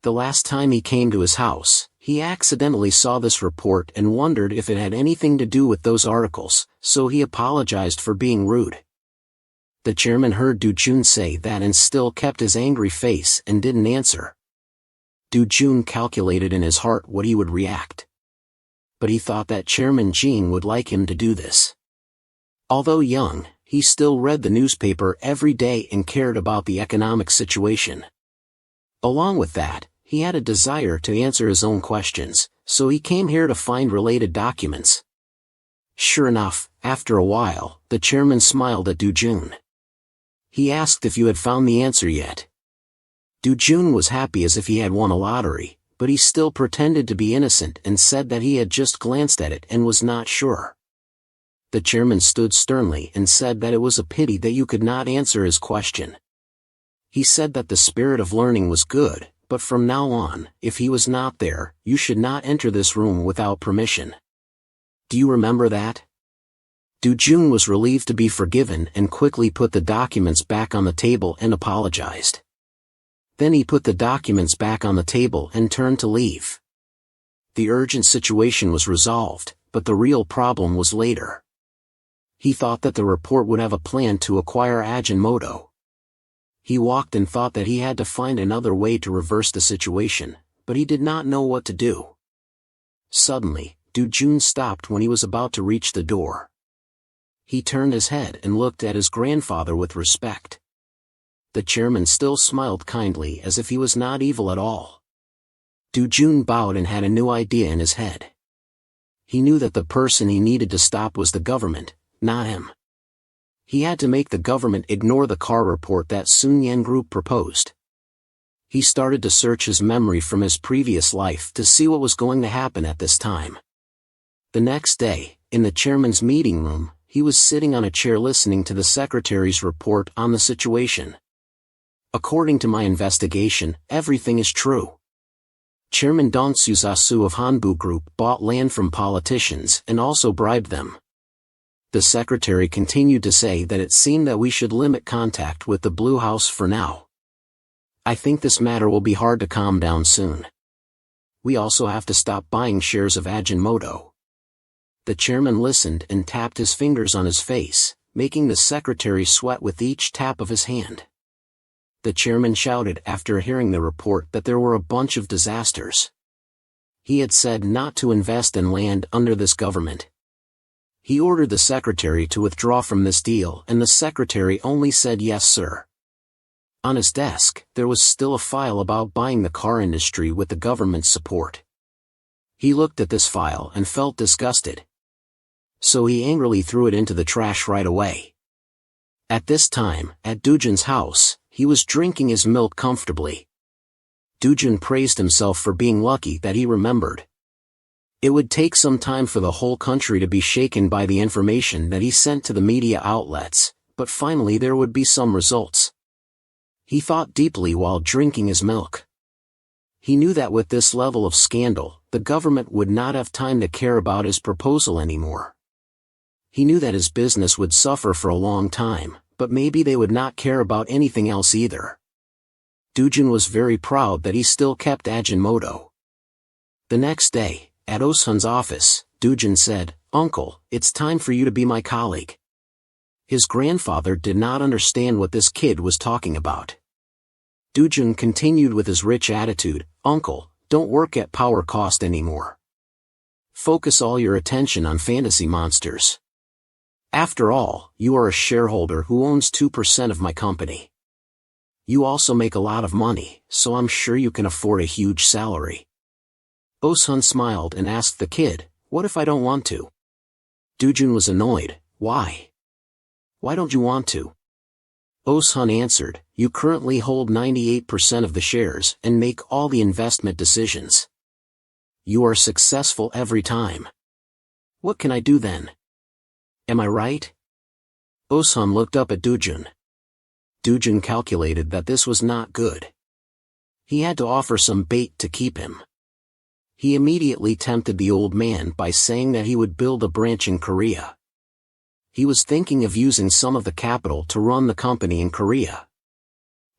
The last time he came to his house, he accidentally saw this report and wondered if it had anything to do with those articles, so he apologized for being rude. The chairman heard Do-jun say that and still kept his angry face and didn't answer. Do-jun calculated in his heart what he would react. But he thought that Chairman Jean would like him to do this. Although young, he still read the newspaper every day and cared about the economic situation. Along with that, he had a desire to answer his own questions, so he came here to find related documents. Sure enough, after a while, the chairman smiled at Do-jun. He asked if you had found the answer yet. Du-jun was happy as if he had won a lottery, but he still pretended to be innocent and said that he had just glanced at it and was not sure. The chairman stood sternly and said that it was a pity that you could not answer his question. He said that the spirit of learning was good, but from now on, if he was not there, you should not enter this room without permission. Do you remember that? Du-jun was relieved to be forgiven and quickly put the documents back on the table and apologized. Then he put the documents back on the table and turned to leave. The urgent situation was resolved, but the real problem was later. He thought that the report would have a plan to acquire Ajinomoto. He walked and thought that he had to find another way to reverse the situation, but he did not know what to do. Suddenly, Du-jun stopped when he was about to reach the door. He turned his head and looked at his grandfather with respect. The chairman still smiled kindly as if he was not evil at all. Du-jun bowed and had a new idea in his head. He knew that the person he needed to stop was the government, not him. He had to make the government ignore the car report that Sun Yen Group proposed. He started to search his memory from his previous life to see what was going to happen at this time. The next day, in the chairman's meeting room, he was sitting on a chair listening to the secretary's report on the situation. According to my investigation, everything is true. Chairman Dong Suzasu of Hanbu Group bought land from politicians and also bribed them. The secretary continued to say that it seemed that we should limit contact with the Blue House for now. I think this matter will be hard to calm down soon. We also have to stop buying shares of Ajinomoto. The chairman listened and tapped his fingers on his face, making the secretary sweat with each tap of his hand. The chairman shouted after hearing the report that there were a bunch of disasters. He had said not to invest in land under this government. He ordered the secretary to withdraw from this deal and the secretary only said yes sir. On his desk, there was still a file about buying the car industry with the government's support. He looked at this file and felt disgusted. So he angrily threw it into the trash right away. At this time, at Du-jun's house, he was drinking his milk comfortably. Du-jun praised himself for being lucky that he remembered. It would take some time for the whole country to be shaken by the information that he sent to the media outlets, but finally there would be some results. He thought deeply while drinking his milk. He knew that with this level of scandal, the government would not have time to care about his proposal anymore. He knew that his business would suffer for a long time, but maybe they would not care about anything else either. Du-jun was very proud that he still kept Ajinomoto. The next day, at Oh-sun's office, Du-jun said, "Uncle, it's time for you to be my colleague." His grandfather did not understand what this kid was talking about. Du-jun continued with his rich attitude, "Uncle, don't work at Power Cost anymore. Focus all your attention on fantasy monsters. After all, you are a shareholder who owns 2% of my company. You also make a lot of money, so I'm sure you can afford a huge salary." Oh-sun smiled and asked the kid, "What if I don't want to?" Du-jun was annoyed, "Why? Why don't you want to?" Oh-sun answered, "You currently hold 98% of the shares and make all the investment decisions. You are successful every time. What can I do then? Am I right?" Oh-sun looked up at Du-jun. Du-jun calculated that this was not good. He had to offer some bait to keep him. He immediately tempted the old man by saying that he would build a branch in Korea. He was thinking of using some of the capital to run the company in Korea.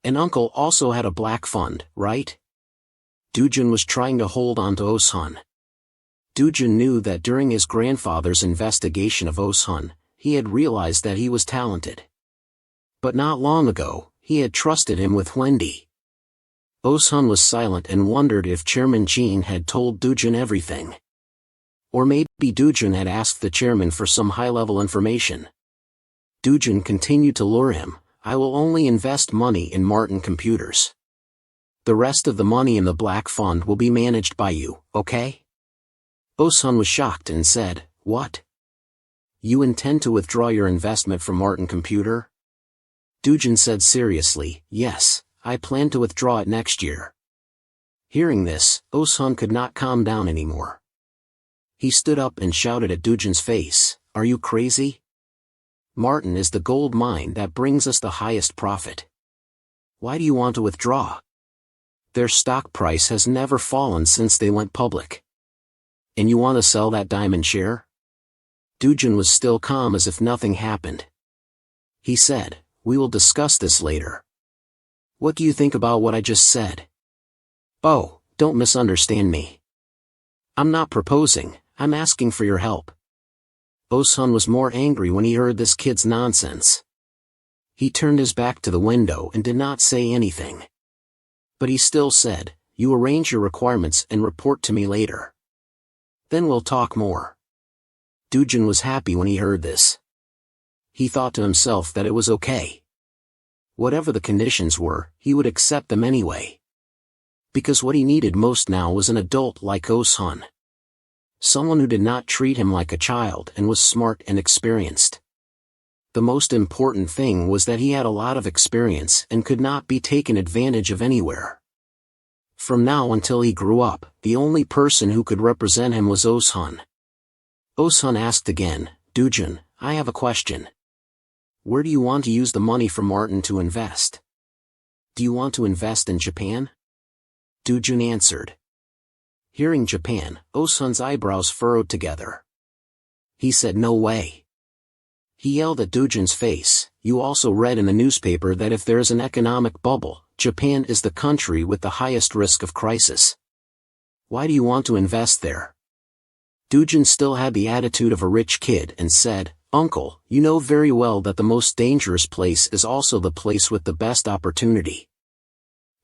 And uncle also had a black fund, right? Du-jun was trying to hold on to Oh-sun. Du-jun knew that during his grandfather's investigation of Oh-sun, he had realized that he was talented. But not long ago, he had trusted him with Wendy. Oh-sun was silent and wondered if Chairman Jean had told Du-jun everything. Or maybe Du-jun had asked the chairman for some high-level information. Du-jun continued to lure him, "I will only invest money in Martin Computers. The rest of the money in the black fund will be managed by you, okay?" Oh-sun was shocked and said, "What? You intend to withdraw your investment from Martin Computer?" Dujin said seriously, yes, I plan to withdraw it next year. Hearing this, Osun could not calm down anymore. He stood up and shouted at Dujin's face, are you crazy? Martin is the gold mine that brings us the highest profit. Why do you want to withdraw? Their stock price has never fallen since they went public. And you want to sell that diamond share? Dujin was still calm as if nothing happened. He said, we will discuss this later. What do you think about what I just said? Oh, don't misunderstand me. I'm not proposing, I'm asking for your help. Osun was more angry when he heard this kid's nonsense. He turned his back to the window and did not say anything. But he still said, you arrange your requirements and report to me later. Then we'll talk more. Dujin was happy when he heard this. He thought to himself that it was okay. Whatever the conditions were, he would accept them anyway. Because what he needed most now was an adult like Osun. Someone who did not treat him like a child and was smart and experienced. The most important thing was that he had a lot of experience and could not be taken advantage of anywhere. From now until he grew up, the only person who could represent him was Osun. Osun asked again, Dujin, I have a question. Where do you want to use the money from Martin to invest? Do you want to invest in Japan? Dujin answered. Hearing Japan, Osun's eyebrows furrowed together. He said no way. He yelled at Dujin's face, you also read in the newspaper that if there is an economic bubble, Japan is the country with the highest risk of crisis. Why do you want to invest there? Dujin still had the attitude of a rich kid and said, Uncle, you know very well that the most dangerous place is also the place with the best opportunity.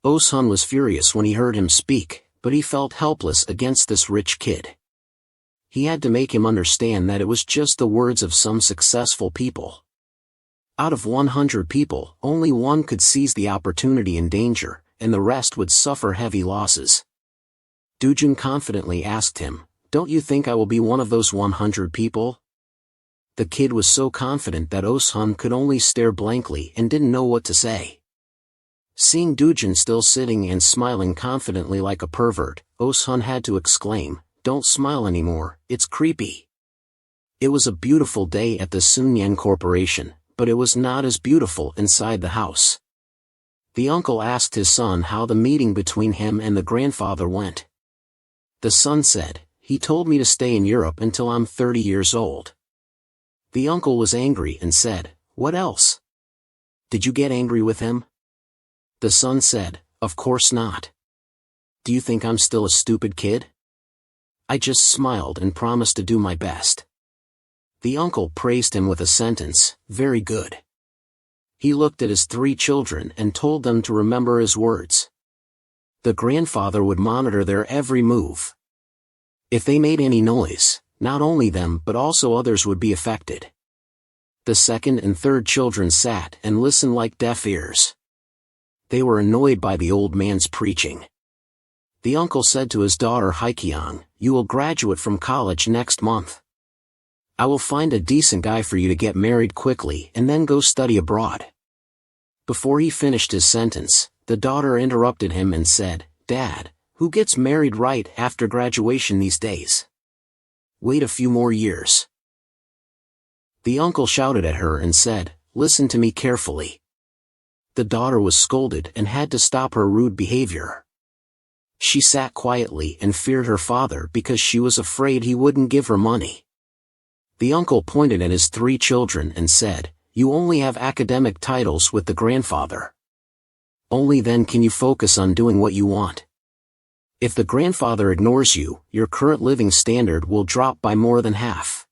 Osun was furious when he heard him speak, but he felt helpless against this rich kid. He had to make him understand that it was just the words of some successful people. Out of 100 people, only one could seize the opportunity in danger, and the rest would suffer heavy losses. Dujin confidently asked him, don't you think I will be one of those 100 people? The kid was so confident that Osun could only stare blankly and didn't know what to say. Seeing Dujin still sitting and smiling confidently like a pervert, Osun had to exclaim, don't smile anymore, it's creepy. It was a beautiful day at the Sunyan Corporation, but it was not as beautiful inside the house. The uncle asked his son how the meeting between him and the grandfather went. The son said, he told me to stay in Europe until I'm 30 years old. The uncle was angry and said, what else? Did you get angry with him? The son said, of course not. Do you think I'm still a stupid kid? I just smiled and promised to do my best. The uncle praised him with a sentence, very good. He looked at his 3 children and told them to remember his words. The grandfather would monitor their every move. If they made any noise, not only them but also others would be affected. The second and third children sat and listened like deaf ears. They were annoyed by the old man's preaching. The uncle said to his daughter Haikyang, you will graduate from college next month. I will find a decent guy for you to get married quickly and then go study abroad. Before he finished his sentence, the daughter interrupted him and said, Dad, who gets married right after graduation these days? Wait a few more years. The uncle shouted at her and said, listen to me carefully. The daughter was scolded and had to stop her rude behavior. She sat quietly and feared her father because she was afraid he wouldn't give her money. The uncle pointed at his 3 children and said, you only have academic titles with the grandfather. Only then can you focus on doing what you want. If the grandfather ignores you, your current living standard will drop by more than half.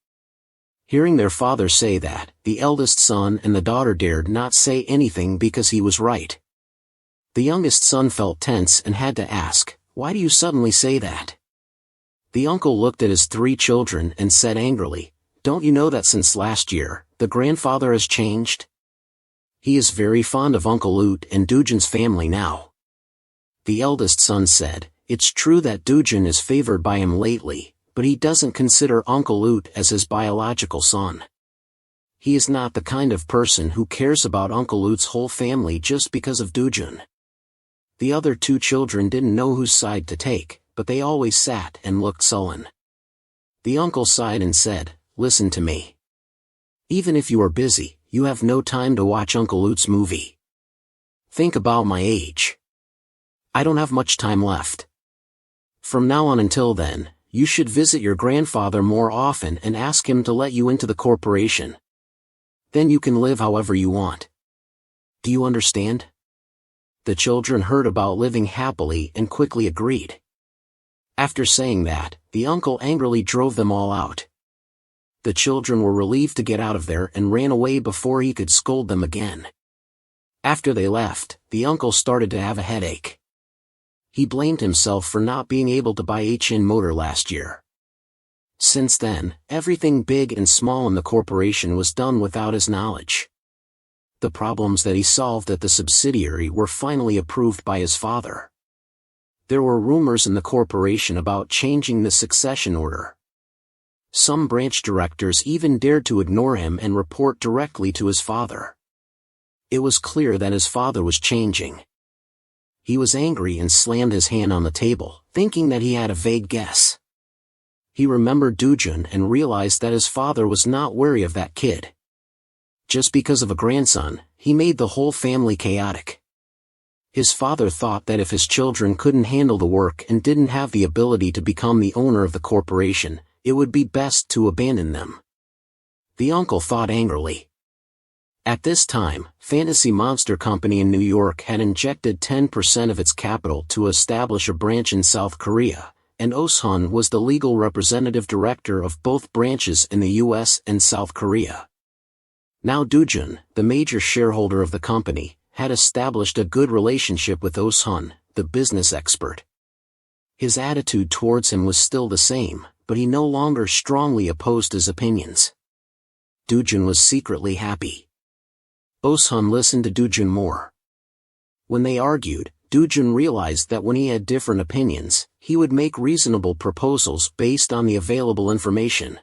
Hearing their father say that, the eldest son and the daughter dared not say anything because he was right. The youngest son felt tense and had to ask, why do you suddenly say that? The uncle looked at his 3 children and said angrily, don't you know that since last year, the grandfather has changed? He is very fond of Uncle Ut and Dujin's family now. The eldest son said, it's true that Dujin is favored by him lately, but he doesn't consider Uncle Ut as his biological son. He is not the kind of person who cares about Uncle Lute's whole family just because of Dujun. The other two children didn't know whose side to take, but they always sat and looked sullen. The uncle sighed and said, "Listen to me. Even if you are busy, you have no time to watch Uncle Lute's movie. Think about my age. I don't have much time left. From now on until then, you should visit your grandfather more often and ask him to let you into the corporation. Then you can live however you want. Do you understand?" The children heard about living happily and quickly agreed. After saying that, the uncle angrily drove them all out. The children were relieved to get out of there and ran away before he could scold them again. After they left, the uncle started to have a headache. He blamed himself for not being able to buy HN Motor last year. Since then, everything big and small in the corporation was done without his knowledge. The problems that he solved at the subsidiary were finally approved by his father. There were rumors in the corporation about changing the succession order. Some branch directors even dared to ignore him and report directly to his father. It was clear that his father was changing. He was angry and slammed his hand on the table, thinking that he had a vague guess. He remembered Dujun and realized that his father was not wary of that kid. Just because of a grandson, he made the whole family chaotic. His father thought that if his children couldn't handle the work and didn't have the ability to become the owner of the corporation, it would be best to abandon them. The uncle thought angrily. At this time, Fantasy Monster Company in New York had injected 10% of its capital to establish a branch in South Korea, and Oshun was the legal representative director of both branches in the US and South Korea. Now Dujun, the major shareholder of the company, had established a good relationship with Oshun, the business expert. His attitude towards him was still the same, but he no longer strongly opposed his opinions. Dujun was secretly happy. Oshun listened to Dujun more. When they argued, Dujun realized that when he had different opinions, he would make reasonable proposals based on the available information.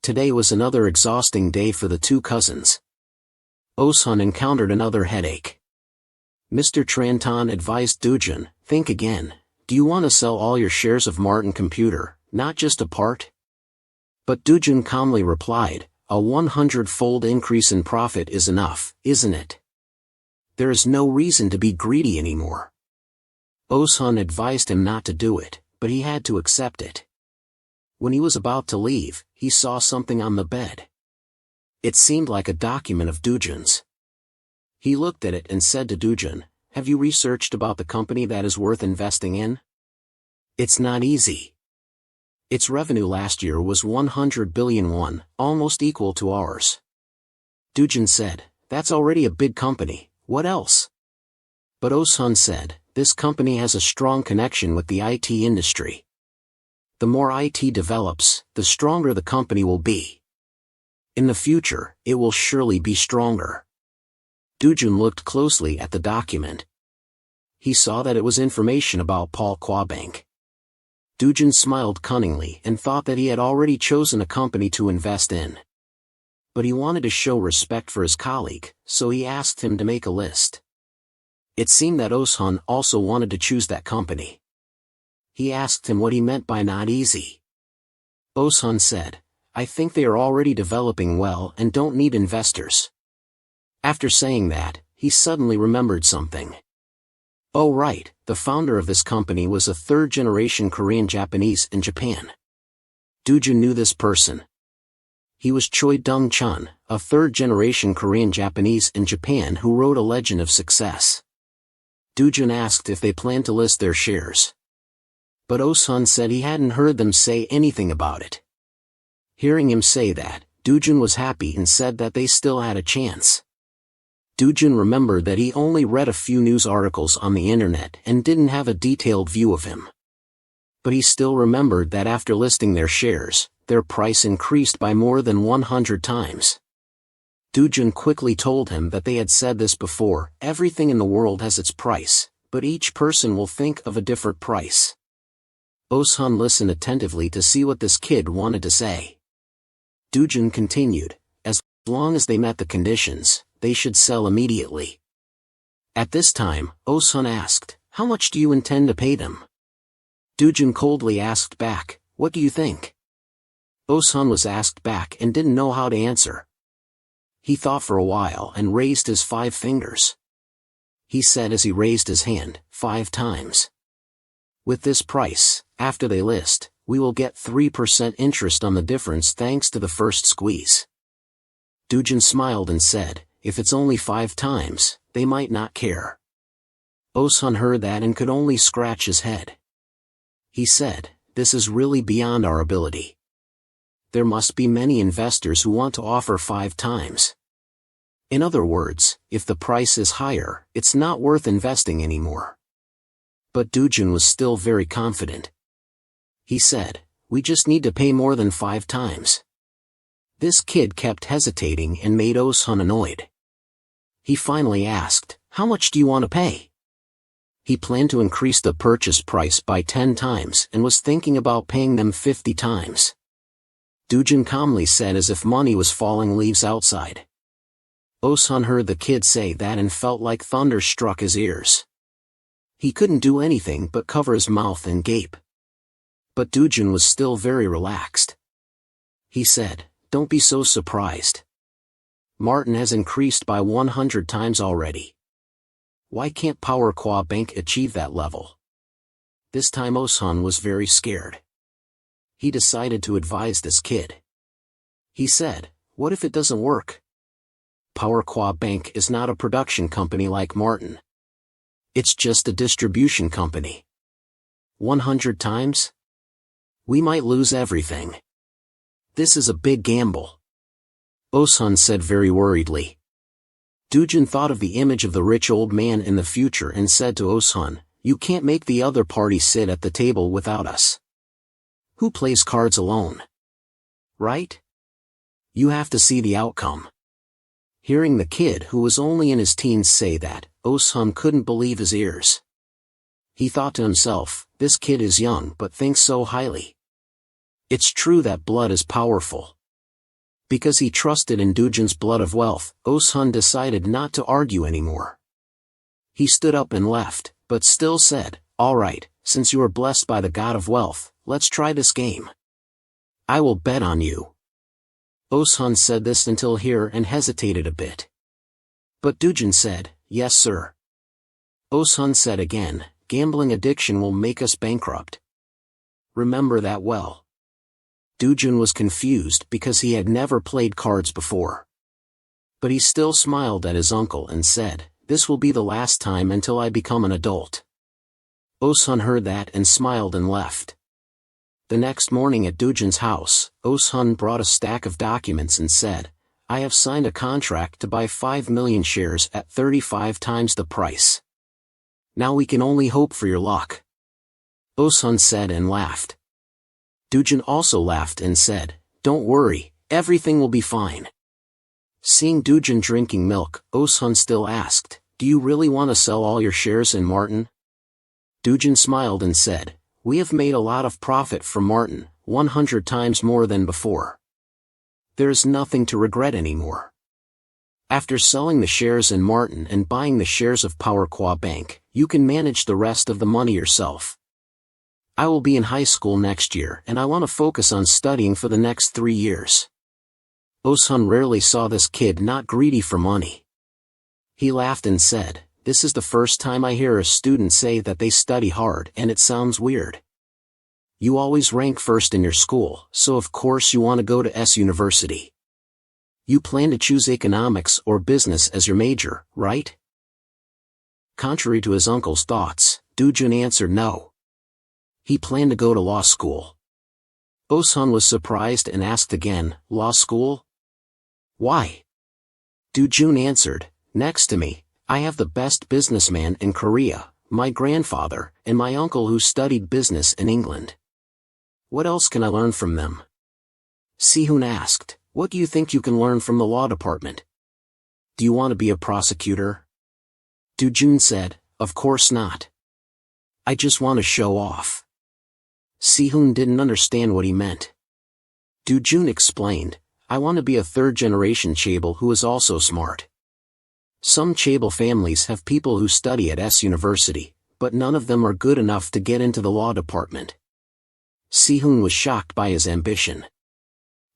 Today was another exhausting day for the two cousins. Oshun encountered another headache. Mr. Tranton advised Dujun, "Think again. Do you want to sell all your shares of Martin Computer, not just a part?" But Dujun calmly replied, "A 100-fold increase in profit is enough, isn't it? There is no reason to be greedy anymore." Oshun advised him not to do it, but he had to accept it. When he was about to leave, he saw something on the bed. It seemed like a document of Dujun's. He looked at it and said to Dujun, "Have you researched about the company that is worth investing in? It's not easy. Its revenue last year was 100 billion won, almost equal to ours." Dujun said, "That's already a big company, what else?" But Oshun said, "This company has a strong connection with the IT industry. The more IT develops, the stronger the company will be. In the future, it will surely be stronger." Dujun looked closely at the document. He saw that it was information about Paul Quabank. Dujun smiled cunningly and thought that he had already chosen a company to invest in. But he wanted to show respect for his colleague, so he asked him to make a list. It seemed that Oshun also wanted to choose that company. He asked him what he meant by not easy. Oshun said, "I think they are already developing well and don't need investors." After saying that, he suddenly remembered something. Oh right, the founder of this company was a third-generation Korean Japanese in Japan. Dujun knew this person. He was Choi Dong-chun, a third-generation Korean Japanese in Japan who wrote A Legend of Success. Dujun asked if they planned to list their shares. But Oshun said he hadn't heard them say anything about it. Hearing him say that, Dujun was happy and said that they still had a chance. Dujun remembered that he only read a few news articles on the internet and didn't have a detailed view of him. But he still remembered that after listing their shares, their price increased by more than 100 times. Dujun quickly told him that they had said this before, everything in the world has its price, but each person will think of a different price. Oshun listened attentively to see what this kid wanted to say. Dujun continued, as long as they met the conditions, they should sell immediately. At this time, Oh-sun asked, "How much do you intend to pay them?" Doo-jun coldly asked back, "What do you think?" Oh-sun was asked back and didn't know how to answer. He thought for a while and raised his 5 fingers. He said as he raised his hand, 5 times. "With this price, after they list, we will get 3% interest on the difference thanks to the first squeeze." Doo-jun smiled and said, "If it's only 5 times, they might not care." Oh-sun heard that and could only scratch his head. He said, "This is really beyond our ability. There must be many investors who want to offer 5 times. In other words, if the price is higher, it's not worth investing anymore." But Doo-jun was still very confident. He said, "We just need to pay more than 5 times." This kid kept hesitating and made Oh-sun annoyed. He finally asked, "How much do you want to pay?" He planned to increase the purchase price by 10 times and was thinking about paying them 50 times. Doo-jun calmly said as if money was falling leaves outside. Oh-sun heard the kid say that and felt like thunder struck his ears. He couldn't do anything but cover his mouth and gape. But Doo-jun was still very relaxed. He said, "Don't be so surprised. Martin has increased by 100 times already. Why can't Power Bank achieve that level?" This time Oh-sun was very scared. He decided to advise this kid. He said, "What if it doesn't work? Power Bank is not a production company like Martin. It's just a distribution company. 100 times? We might lose everything. This is a big gamble." Oh-sun said very worriedly. Doo-jun thought of the image of the rich old man in the future and said to Oh-sun, "You can't make the other party sit at the table without us. Who plays cards alone? Right? You have to see the outcome." Hearing the kid who was only in his teens say that, Oh-sun couldn't believe his ears. He thought to himself, "This kid is young but thinks so highly." It's true that blood is powerful. Because he trusted in Doo-jun's blood of wealth, Oh-sun decided not to argue anymore. He stood up and left, but still said, "All right, since you are blessed by the god of wealth, let's try this game. I will bet on you." Oh-sun said this until here and hesitated a bit. But Doo-jun said, "Yes sir." Oh-sun said again, "Gambling addiction will make us bankrupt. Remember that well." Doo-jun was confused because he had never played cards before. But he still smiled at his uncle and said, "This will be the last time until I become an adult." Oh-sun heard that and smiled and left. The next morning at Doo-jun's house, Oh-sun brought a stack of documents and said, "I have signed a contract to buy 5 million shares at 35 times the price. Now we can only hope for your luck." Oh-sun said and laughed. Doo-jun also laughed and said, "Don't worry, everything will be fine." Seeing Doo-jun drinking milk, Oh-sun still asked, "Do you really want to sell all your shares in Martin?" Doo-jun smiled and said, "We have made a lot of profit from Martin, 100 times more than before. There's nothing to regret anymore. After selling the shares in Martin and buying the shares of Power Bank, you can manage the rest of the money yourself. I will be in high school next year and I want to focus on studying for the next 3 years." Oh-sun rarely saw this kid not greedy for money. He laughed and said, "This is the first time I hear a student say that they study hard and it sounds weird. You always rank first in your school, so of course you want to go to S University. You plan to choose economics or business as your major, right?" Contrary to his uncle's thoughts, Doo-jun answered no. He planned to go to law school. Oh-sun was surprised and asked again, "Law school? Why?" Doo-jun answered, "Next to me, I have the best businessman in Korea, my grandfather, and my uncle who studied business in England. What else can I learn from them?" Si-hoon asked, "What do you think you can learn from the law department? Do you want to be a prosecutor?" Doo-jun said, "Of course not. I just want to show off." Si-hoon didn't understand what he meant. Doo-jun explained, I want to be a third-generation chaebol who is also smart. Some chaebol families have people who study at S University, but none of them are good enough to get into the law department. Si-hoon was shocked by his ambition.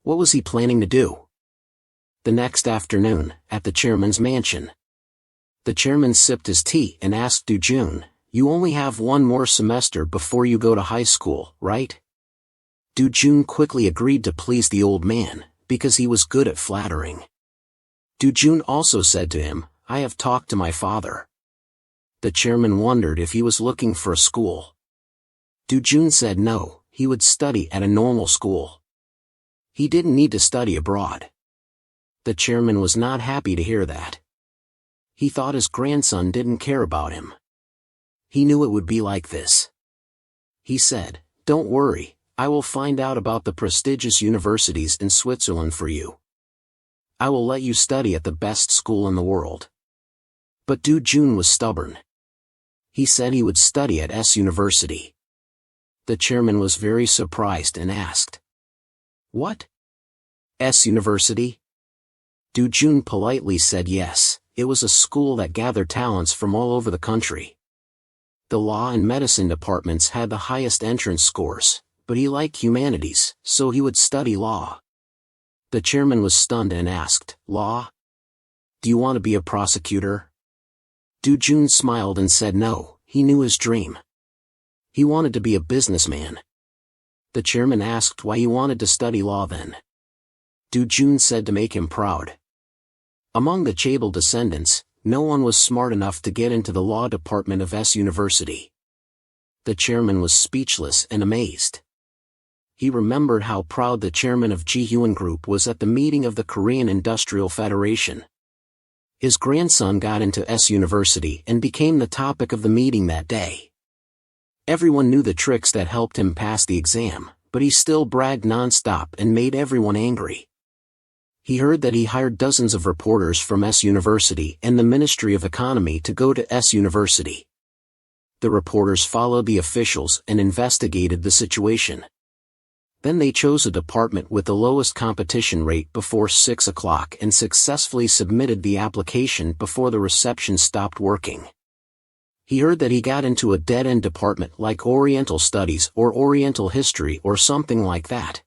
What was he planning to do? The next afternoon, at the chairman's mansion, the chairman sipped his tea and asked Do-jun, "You only have one more semester before you go to high school, right?" Do-jun quickly agreed to please the old man, because he was good at flattering. Do-jun also said to him, "I have talked to my father." The chairman wondered if he was looking for a school. Do-jun said no, he would study at a normal school. He didn't need to study abroad. The chairman was not happy to hear that. He thought his grandson didn't care about him. He knew it would be like this. He said, "Don't worry, I will find out about the prestigious universities in Switzerland for you. I will let you study at the best school in the world." But Do-jun was stubborn. He said he would study at S University. The chairman was very surprised and asked, "What? S University?" Do-jun politely said yes, it was a school that gathered talents from all over the country. The law and medicine departments had the highest entrance scores, but he liked humanities, so he would study law. The chairman was stunned and asked, "Law? Do you want to be a prosecutor?" Do-jun smiled and said no, he knew his dream. He wanted to be a businessman. The chairman asked why he wanted to study law then. Do-jun said to make him proud. Among the chaebol descendants, no one was smart enough to get into the law department of S University. The chairman was speechless and amazed. He remembered how proud the chairman of Ji-hyun Group was at the meeting of the Korean Industrial Federation. His grandson got into S University and became the topic of the meeting that day. Everyone knew the tricks that helped him pass the exam, but he still bragged non-stop and made everyone angry. He heard that he hired dozens of reporters from S University and the Ministry of Economy to go to S University. The reporters followed the officials and investigated the situation. Then they chose a department with the lowest competition rate before 6 o'clock and successfully submitted the application before the reception stopped working. He heard that he got into a dead-end department like Oriental Studies or Oriental History or something like that.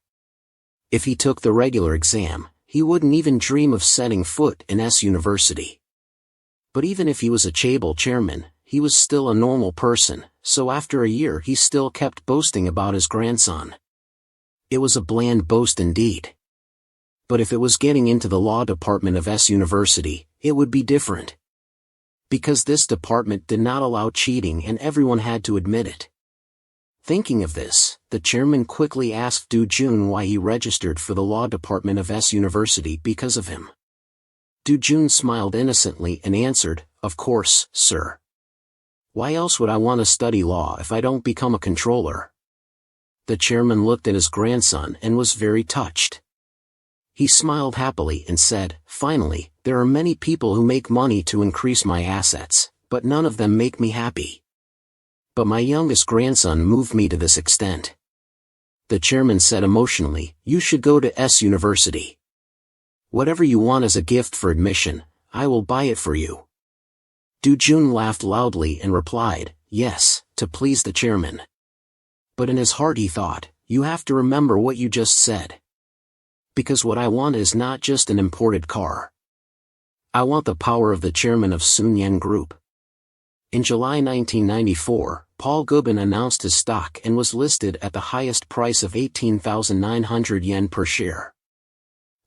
If he took the regular exam, he wouldn't even dream of setting foot in S University. But even if he was a chaebol chairman, he was still a normal person, so after a year he still kept boasting about his grandson. It was a bland boast indeed. But if it was getting into the law department of S University, it would be different. Because this department did not allow cheating and everyone had to admit it. Thinking of this, the chairman quickly asked Do-jun why he registered for the law department of S University because of him. Do-jun smiled innocently and answered, "Of course, sir. Why else would I want to study law if I don't become a controller?" The chairman looked at his grandson and was very touched. He smiled happily and said, "Finally, there are many people who make money to increase my assets, but none of them make me happy. But my youngest grandson moved me to this extent." The chairman said emotionally, "You should go to S University. Whatever you want as a gift for admission, I will buy it for you." Do-jun laughed loudly and replied, "Yes, to please the chairman." But in his heart he thought, "You have to remember what you just said. Because what I want is not just an imported car. I want the power of the chairman of Sunyan Group." In July 1994, Paul Gubin announced his stock and was listed at the highest price of 18,900 yen per share.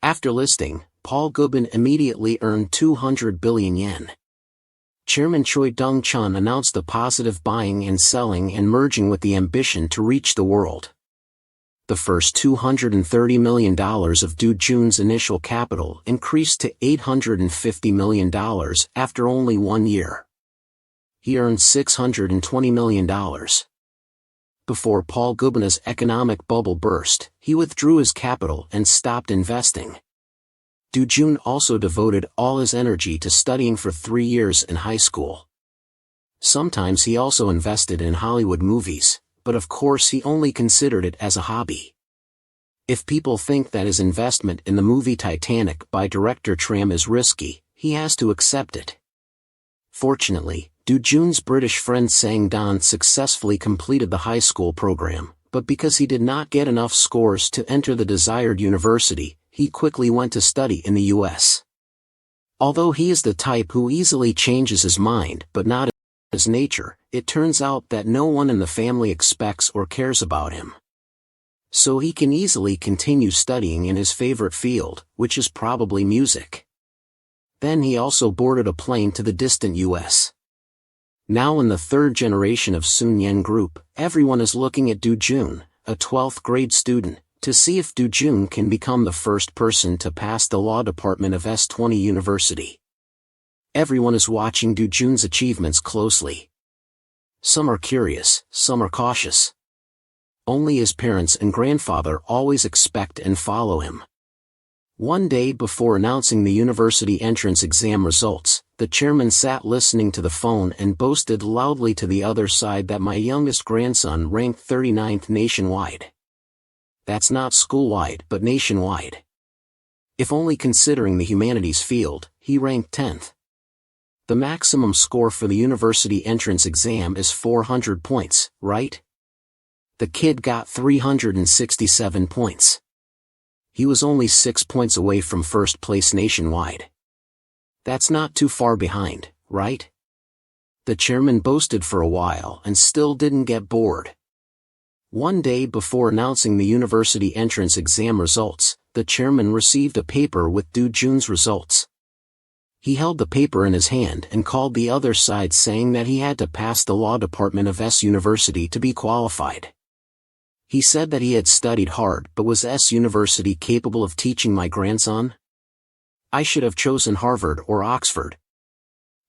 After listing, Paul Gubin immediately earned 200 billion yen. Chairman Choi Dong-chun announced the positive buying and selling and merging with the ambition to reach the world. The first $230 million of Do-jun's initial capital increased to $850 million after only 1 year. He earned $620 million. Before Paul Gubin's economic bubble burst, he withdrew his capital and stopped investing. Do-jun also devoted all his energy to studying for 3 years in high school. Sometimes he also invested in Hollywood movies, but of course he only considered it as a hobby. If people think that his investment in the movie Titanic by director Tram is risky, he has to accept it. Fortunately, Do Jun's British friend Sang Dan successfully completed the high school program, but because he did not get enough scores to enter the desired university, he quickly went to study in the US. Although he is the type who easily changes his mind but not his nature, it turns out that no one in the family expects or cares about him. So he can easily continue studying in his favorite field, which is probably music. Then he also boarded a plane to the distant US. Now in the third generation of Sun Yen Group, everyone is looking at Do Jun, a 12th grade student, to see if Do Jun can become the first person to pass the law department of S20 University. Everyone is watching Do Jun's achievements closely. Some are curious, some are cautious. Only his parents and grandfather always expect and follow him. One day before announcing the university entrance exam results, the chairman sat listening to the phone and boasted loudly to the other side that my youngest grandson ranked 39th nationwide. That's not school-wide but nationwide. If only considering the humanities field, he ranked 10th. The maximum score for the university entrance exam is 400 points, right? The kid got 367 points. He was only 6 points away from first place nationwide. That's not too far behind, right? The chairman boasted for a while and still didn't get bored. One day before announcing the university entrance exam results, the chairman received a paper with Do Jun's results. He held the paper in his hand and called the other side saying that he had to pass the law department of S University to be qualified. He said that he had studied hard, but was S University capable of teaching my grandson? I should have chosen Harvard or Oxford.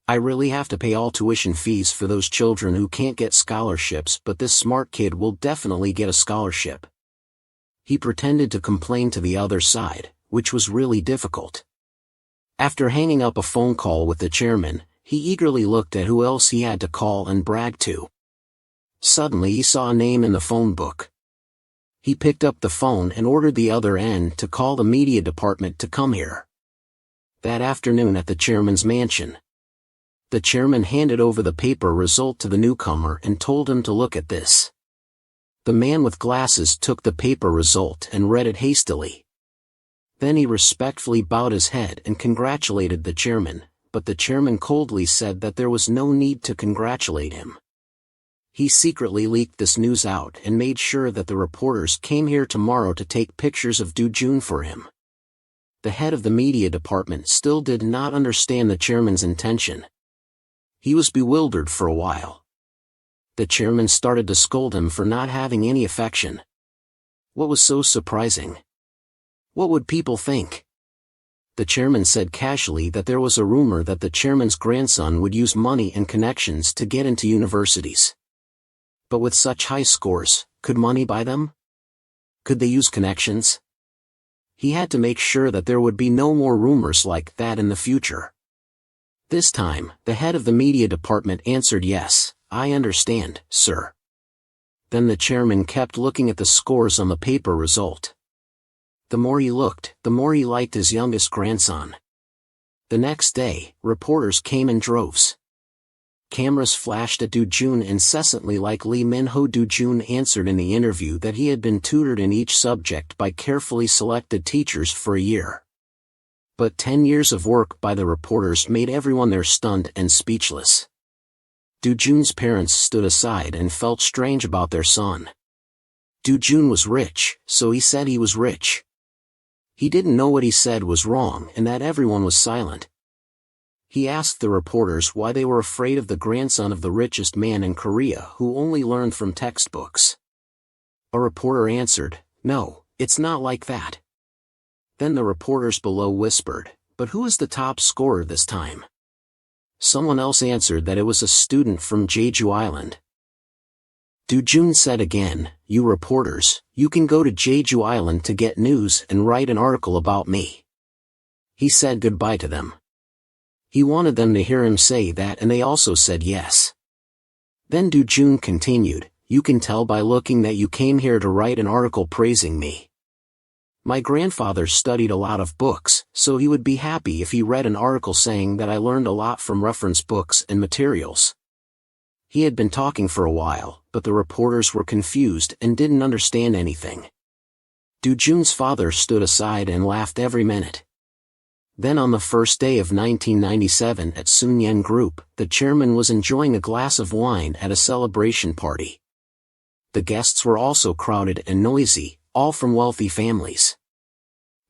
I really have to pay all tuition fees for those children who can't get scholarships, but this smart kid will definitely get a scholarship. He pretended to complain to the other side, which was really difficult. After hanging up a phone call with the chairman, he eagerly looked at who else he had to call and brag to. Suddenly he saw a name in the phone book. He picked up the phone and ordered the other end to call the media department to come here. That afternoon at the chairman's mansion, the chairman handed over the paper result to the newcomer and told him to look at this. The man with glasses took the paper result and read it hastily. Then he respectfully bowed his head and congratulated the chairman, but the chairman coldly said that there was no need to congratulate him. He secretly leaked this news out and made sure that the reporters came here tomorrow to take pictures of Do Jun for him. The head of the media department still did not understand the chairman's intention. He was bewildered for a while. The chairman started to scold him for not having any affection. What was so surprising? What would people think? The chairman said casually that there was a rumor that the chairman's grandson would use money and connections to get into universities. But with such high scores, could money buy them? Could they use connections? He had to make sure that there would be no more rumors like that in the future. This time, the head of the media department answered, "Yes, I understand, sir." Then the chairman kept looking at the scores on the paper result. The more he looked, the more he liked his youngest grandson. The next day, reporters came in droves. Cameras flashed at Do Jun incessantly like Lee Min-ho. Do Jun answered in the interview that he had been tutored in each subject by carefully selected teachers for a year. But 10 years of work by the reporters made everyone there stunned and speechless. Do Jun's parents stood aside and felt strange about their son. Do Jun was rich, so he said he was rich. He didn't know what he said was wrong and that everyone was silent. He asked the reporters why they were afraid of the grandson of the richest man in Korea who only learned from textbooks. A reporter answered, "No, it's not like that." Then the reporters below whispered, "But who is the top scorer this time?" Someone else answered that it was a student from Jeju Island. Do Jun said again, "You reporters, you can go to Jeju Island to get news and write an article about me." He said goodbye to them. He wanted them to hear him say that, and they also said yes. Then Do Jun continued, "You can tell by looking that you came here to write an article praising me. My grandfather studied a lot of books, so he would be happy if he read an article saying that I learned a lot from reference books and materials. He had been talking for a while, but the reporters were confused and didn't understand anything. Do-jun's father stood aside and laughed every minute. Then on the first day of 1997 at Sunyen Group, the chairman was enjoying a glass of wine at a celebration party. The guests were also crowded and noisy, all from wealthy families.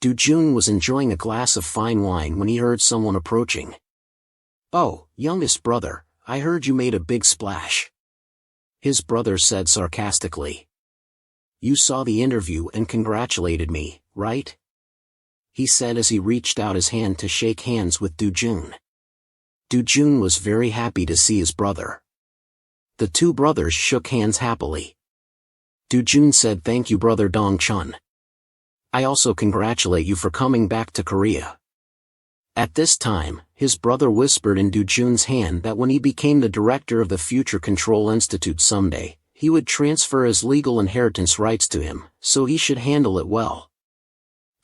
Do-jun was enjoying a glass of fine wine when he heard someone approaching. "Oh, youngest brother, I heard you made a big splash," his brother said sarcastically. "You saw the interview and congratulated me, right?" he said as he reached out his hand to shake hands with Do-jun. Do-jun was very happy to see his brother. The two brothers shook hands happily. Do-jun said, "Thank you, brother Dong-chun. I also congratulate you for coming back to Korea." At this time, his brother whispered in Do-jun's hand that when he became the director of the Future Control Institute someday, he would transfer his legal inheritance rights to him, so he should handle it well.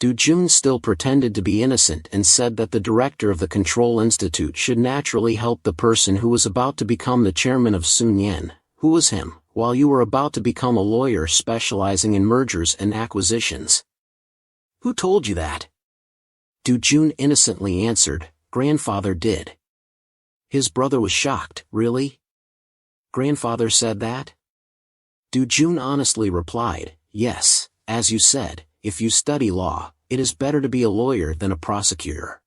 Do-jun still pretended to be innocent and said that the director of the Control Institute should naturally help the person who was about to become the chairman of Sunyen, who was him, while you were about to become a lawyer specializing in mergers and acquisitions. "Who told you that?" Do-jun innocently answered, "Grandfather did." His brother was shocked. "Really? Grandfather said that?" Do-jun honestly replied, "Yes, as you said, if you study law, it is better to be a lawyer than a prosecutor."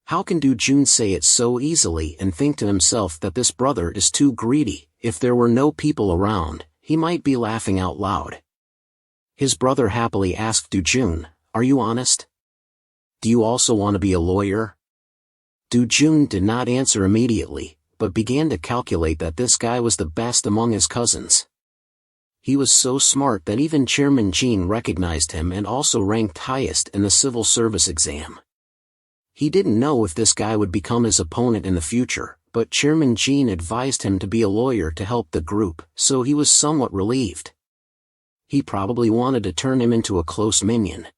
How can Do-jun say it so easily and think to himself that this brother is too greedy? If there were no people around, he might be laughing out loud. His brother happily asked Do-jun, "Are you honest? Do you also want to be a lawyer?" Do-jun did not answer immediately, but began to calculate that this guy was the best among his cousins. He was so smart that even Chairman Jean recognized him and also ranked highest in the civil service exam. He didn't know if this guy would become his opponent in the future, but Chairman Jean advised him to be a lawyer to help the group, so he was somewhat relieved. He probably wanted to turn him into a close minion.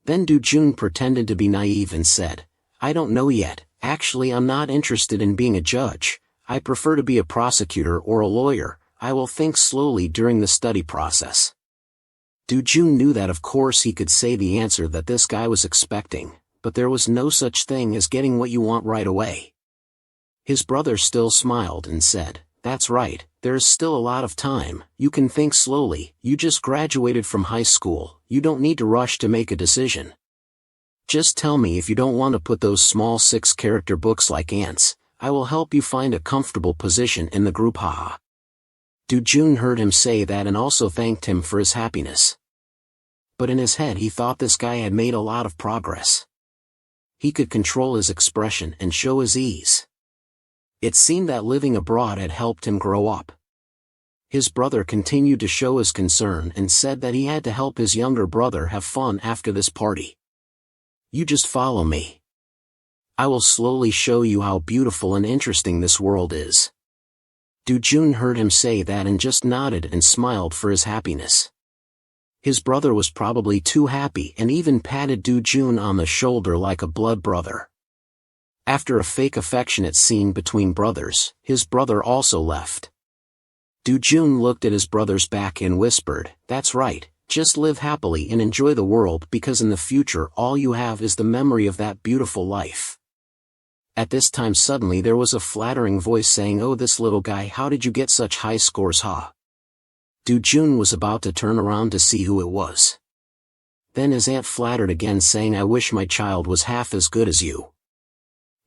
Then Do-jun pretended to be naive and said, "I don't know yet, actually I'm not interested in being a judge, I prefer to be a prosecutor or a lawyer. I will think slowly during the study process." Do-jun knew that of course he could say the answer that this guy was expecting, but there was no such thing as getting what you want right away. His brother still smiled and said, "That's right, there is still a lot of time, you can think slowly, you just graduated from high school, you don't need to rush to make a decision. Just tell me if you don't want to put those small 6-character books like ants, I will help you find a comfortable position in the group." Haha. Do-jun heard him say that and also thanked him for his happiness. But in his head he thought this guy had made a lot of progress. He could control his expression and show his ease. It seemed that living abroad had helped him grow up. His brother continued to show his concern and said that he had to help his younger brother have fun after this party. "You just follow me. I will slowly show you how beautiful and interesting this world is." Do-jun heard him say that and just nodded and smiled for his happiness. His brother was probably too happy and even patted Do-jun on the shoulder like a blood brother. After a fake affectionate scene between brothers, his brother also left. Do-jun looked at his brother's back and whispered, "That's right, just live happily and enjoy the world because in the future all you have is the memory of that beautiful life." At this time suddenly there was a flattering voice saying, "Oh, this little guy, how did you get such high scores, huh?" Do-jun was about to turn around to see who it was. Then his aunt flattered again saying, "I wish my child was half as good as you."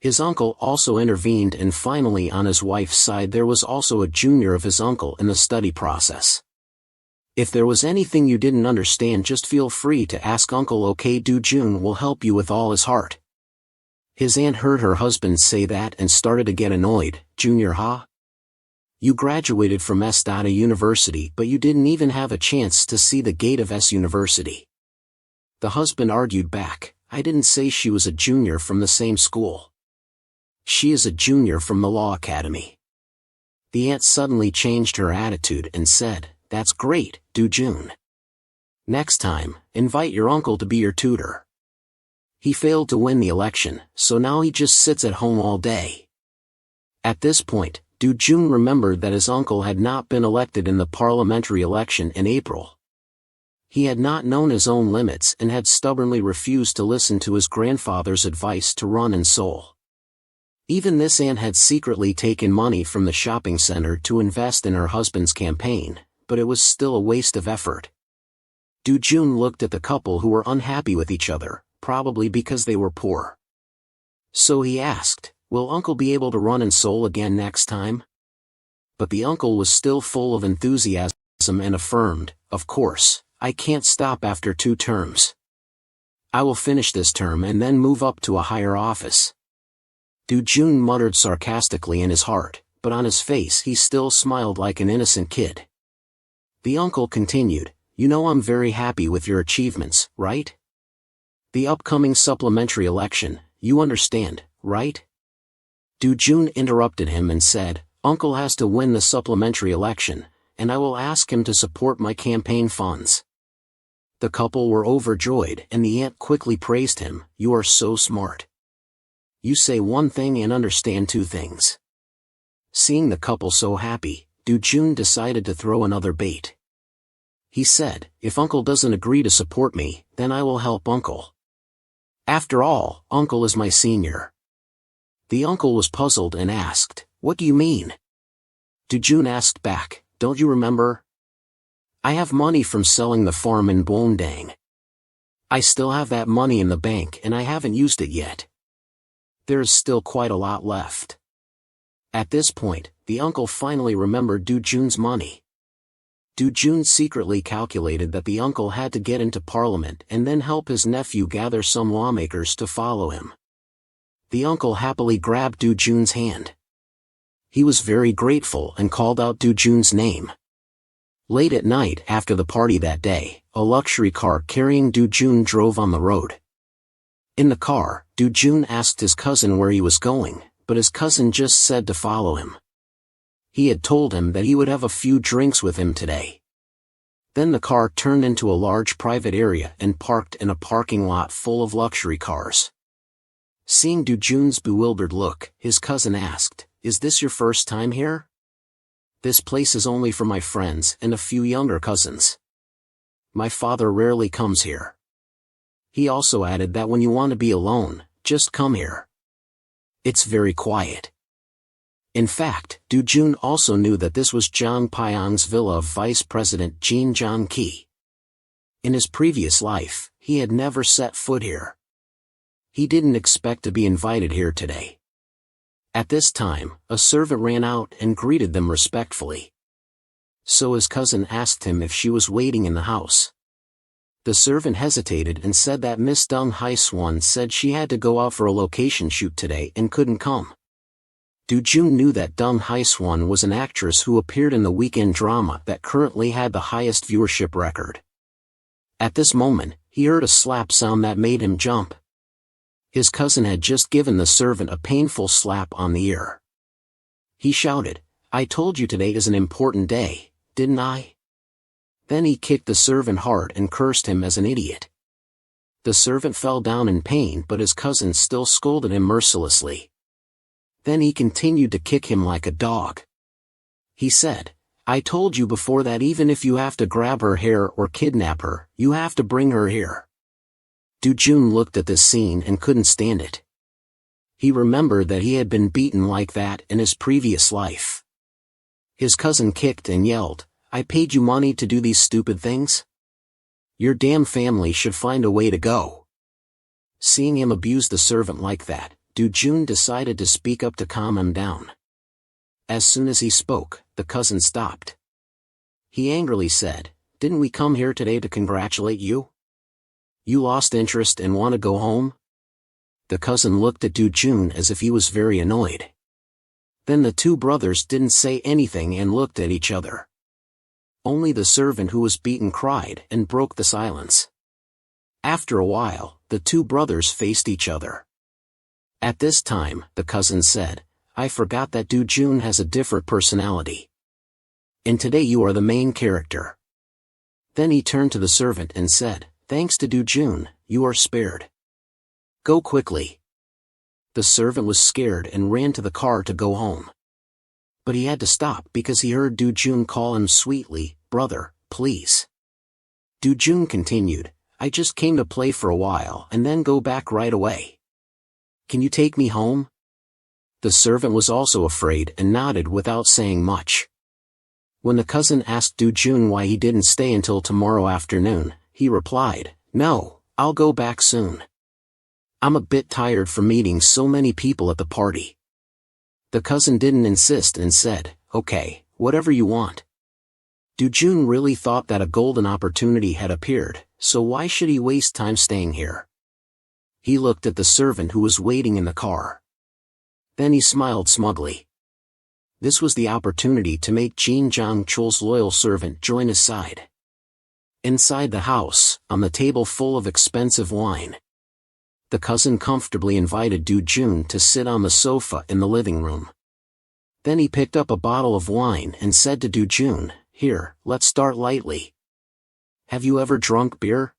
His uncle also intervened and finally on his wife's side there was also a junior of his uncle in the study process. If there was anything you didn't understand just feel free to ask Uncle, okay? Do-jun will help you with all his heart. His aunt heard her husband say that and started to get annoyed. "Junior, huh? You graduated from S. University but you didn't even have a chance to see the gate of S. University." The husband argued back, "I didn't say she was a junior from the same school. She is a junior from the law academy." The aunt suddenly changed her attitude and said, "That's great, Do-jun. Next time, invite your uncle to be your tutor. He failed to win the election, so now he just sits at home all day. At this point, Do-jun remembered that his uncle had not been elected in the parliamentary election in April. He had not known his own limits and had stubbornly refused to listen to his grandfather's advice to run in Seoul. Even this aunt had secretly taken money from the shopping center to invest in her husband's campaign, but it was still a waste of effort. Do-jun looked at the couple who were unhappy with each other, probably because they were poor. So he asked, "Will uncle be able to run in Seoul again next time?" But the uncle was still full of enthusiasm and affirmed, "Of course, I can't stop after 2 terms. I will finish this term and then move up to a higher office." Do-jun muttered sarcastically in his heart, but on his face he still smiled like an innocent kid. The uncle continued, "You know I'm very happy with your achievements, right? The upcoming supplementary election, you understand, right?" Do-jun interrupted him and said, "Uncle has to win the supplementary election, and I will ask him to support my campaign funds." The couple were overjoyed and the aunt quickly praised him, "You are so smart. You say one thing and understand 2 things." Seeing the couple so happy, Do-jun decided to throw another bait. He said, "If uncle doesn't agree to support me, then I will help uncle. After all, uncle is my senior." The uncle was puzzled and asked, "What do you mean?" Do-jun asked back, "Don't you remember? I have money from selling the farm in Bondang. I still have that money in the bank and I haven't used it yet. There is still quite a lot left." At this point, the uncle finally remembered Do-jun's money. Do-jun secretly calculated that the uncle had to get into parliament and then help his nephew gather some lawmakers to follow him. The uncle happily grabbed Do-jun's hand. He was very grateful and called out Do-jun's name. Late at night after the party that day, a luxury car carrying Do-jun drove on the road. In the car, Do-jun asked his cousin where he was going, but his cousin just said to follow him. He had told him that he would have a few drinks with him today. Then the car turned into a large private area and parked in a parking lot full of luxury cars. Seeing Do-jun's bewildered look, his cousin asked, "Is this your first time here?" "This place is only for my friends and a few younger cousins. My father rarely comes here." He also added that when you want to be alone, just come here. It's very quiet. In fact, Do-jun also knew that this was Jang Pyong's villa of Vice President Jin Jong-ki. In his previous life, he had never set foot here. He didn't expect to be invited here today. At this time, a servant ran out and greeted them respectfully. So his cousin asked him if she was waiting in the house. The servant hesitated and said that Miss Dong Hae-swon said she had to go out for a location shoot today and couldn't come. Do-jun knew that Dong Hae-swon was an actress who appeared in the weekend drama that currently had the highest viewership record. At this moment, he heard a slap sound that made him jump. His cousin had just given the servant a painful slap on the ear. He shouted, "I told you today is an important day, didn't I?" Then he kicked the servant hard and cursed him as an idiot. The servant fell down in pain, but his cousin still scolded him mercilessly. Then he continued to kick him like a dog. He said, "I told you before that even if you have to grab her hair or kidnap her, you have to bring her here." Do-jun looked at this scene and couldn't stand it. He remembered that he had been beaten like that in his previous life. His cousin kicked and yelled, "I paid you money to do these stupid things? Your damn family should find a way to go." Seeing him abuse the servant like that, Do-jun decided to speak up to calm him down. As soon as he spoke, the cousin stopped. He angrily said, "Didn't we come here today to congratulate you? You lost interest and want to go home?" The cousin looked at Do-jun as if he was very annoyed. Then the 2 brothers didn't say anything and looked at each other. Only the servant who was beaten cried and broke the silence. After a while, the 2 brothers faced each other. At this time, the cousin said, "I forgot that Do-jun has a different personality. And today you are the main character." Then he turned to the servant and said, Thanks to Du-jun, you are spared. Go quickly. The servant was scared and ran to the car to go home. But he had to stop because he heard Du-jun call him sweetly, brother, please. Du-jun continued, I just came to play for a while and then go back right away. Can you take me home? The servant was also afraid and nodded without saying much. When the cousin asked Du-jun why he didn't stay until tomorrow afternoon, he replied, no, I'll go back soon. I'm a bit tired from meeting so many people at the party. The cousin didn't insist and said, okay, whatever you want. Du-jun really thought that a golden opportunity had appeared, so why should he waste time staying here? He looked at the servant who was waiting in the car. Then he smiled smugly. This was the opportunity to make Jin Jang-chul's loyal servant join his side. Inside the house, on the table full of expensive wine, the cousin comfortably invited Du-jun to sit on the sofa in the living room. Then he picked up a bottle of wine and said to Du-jun, here, let's start lightly. Have you ever drunk beer?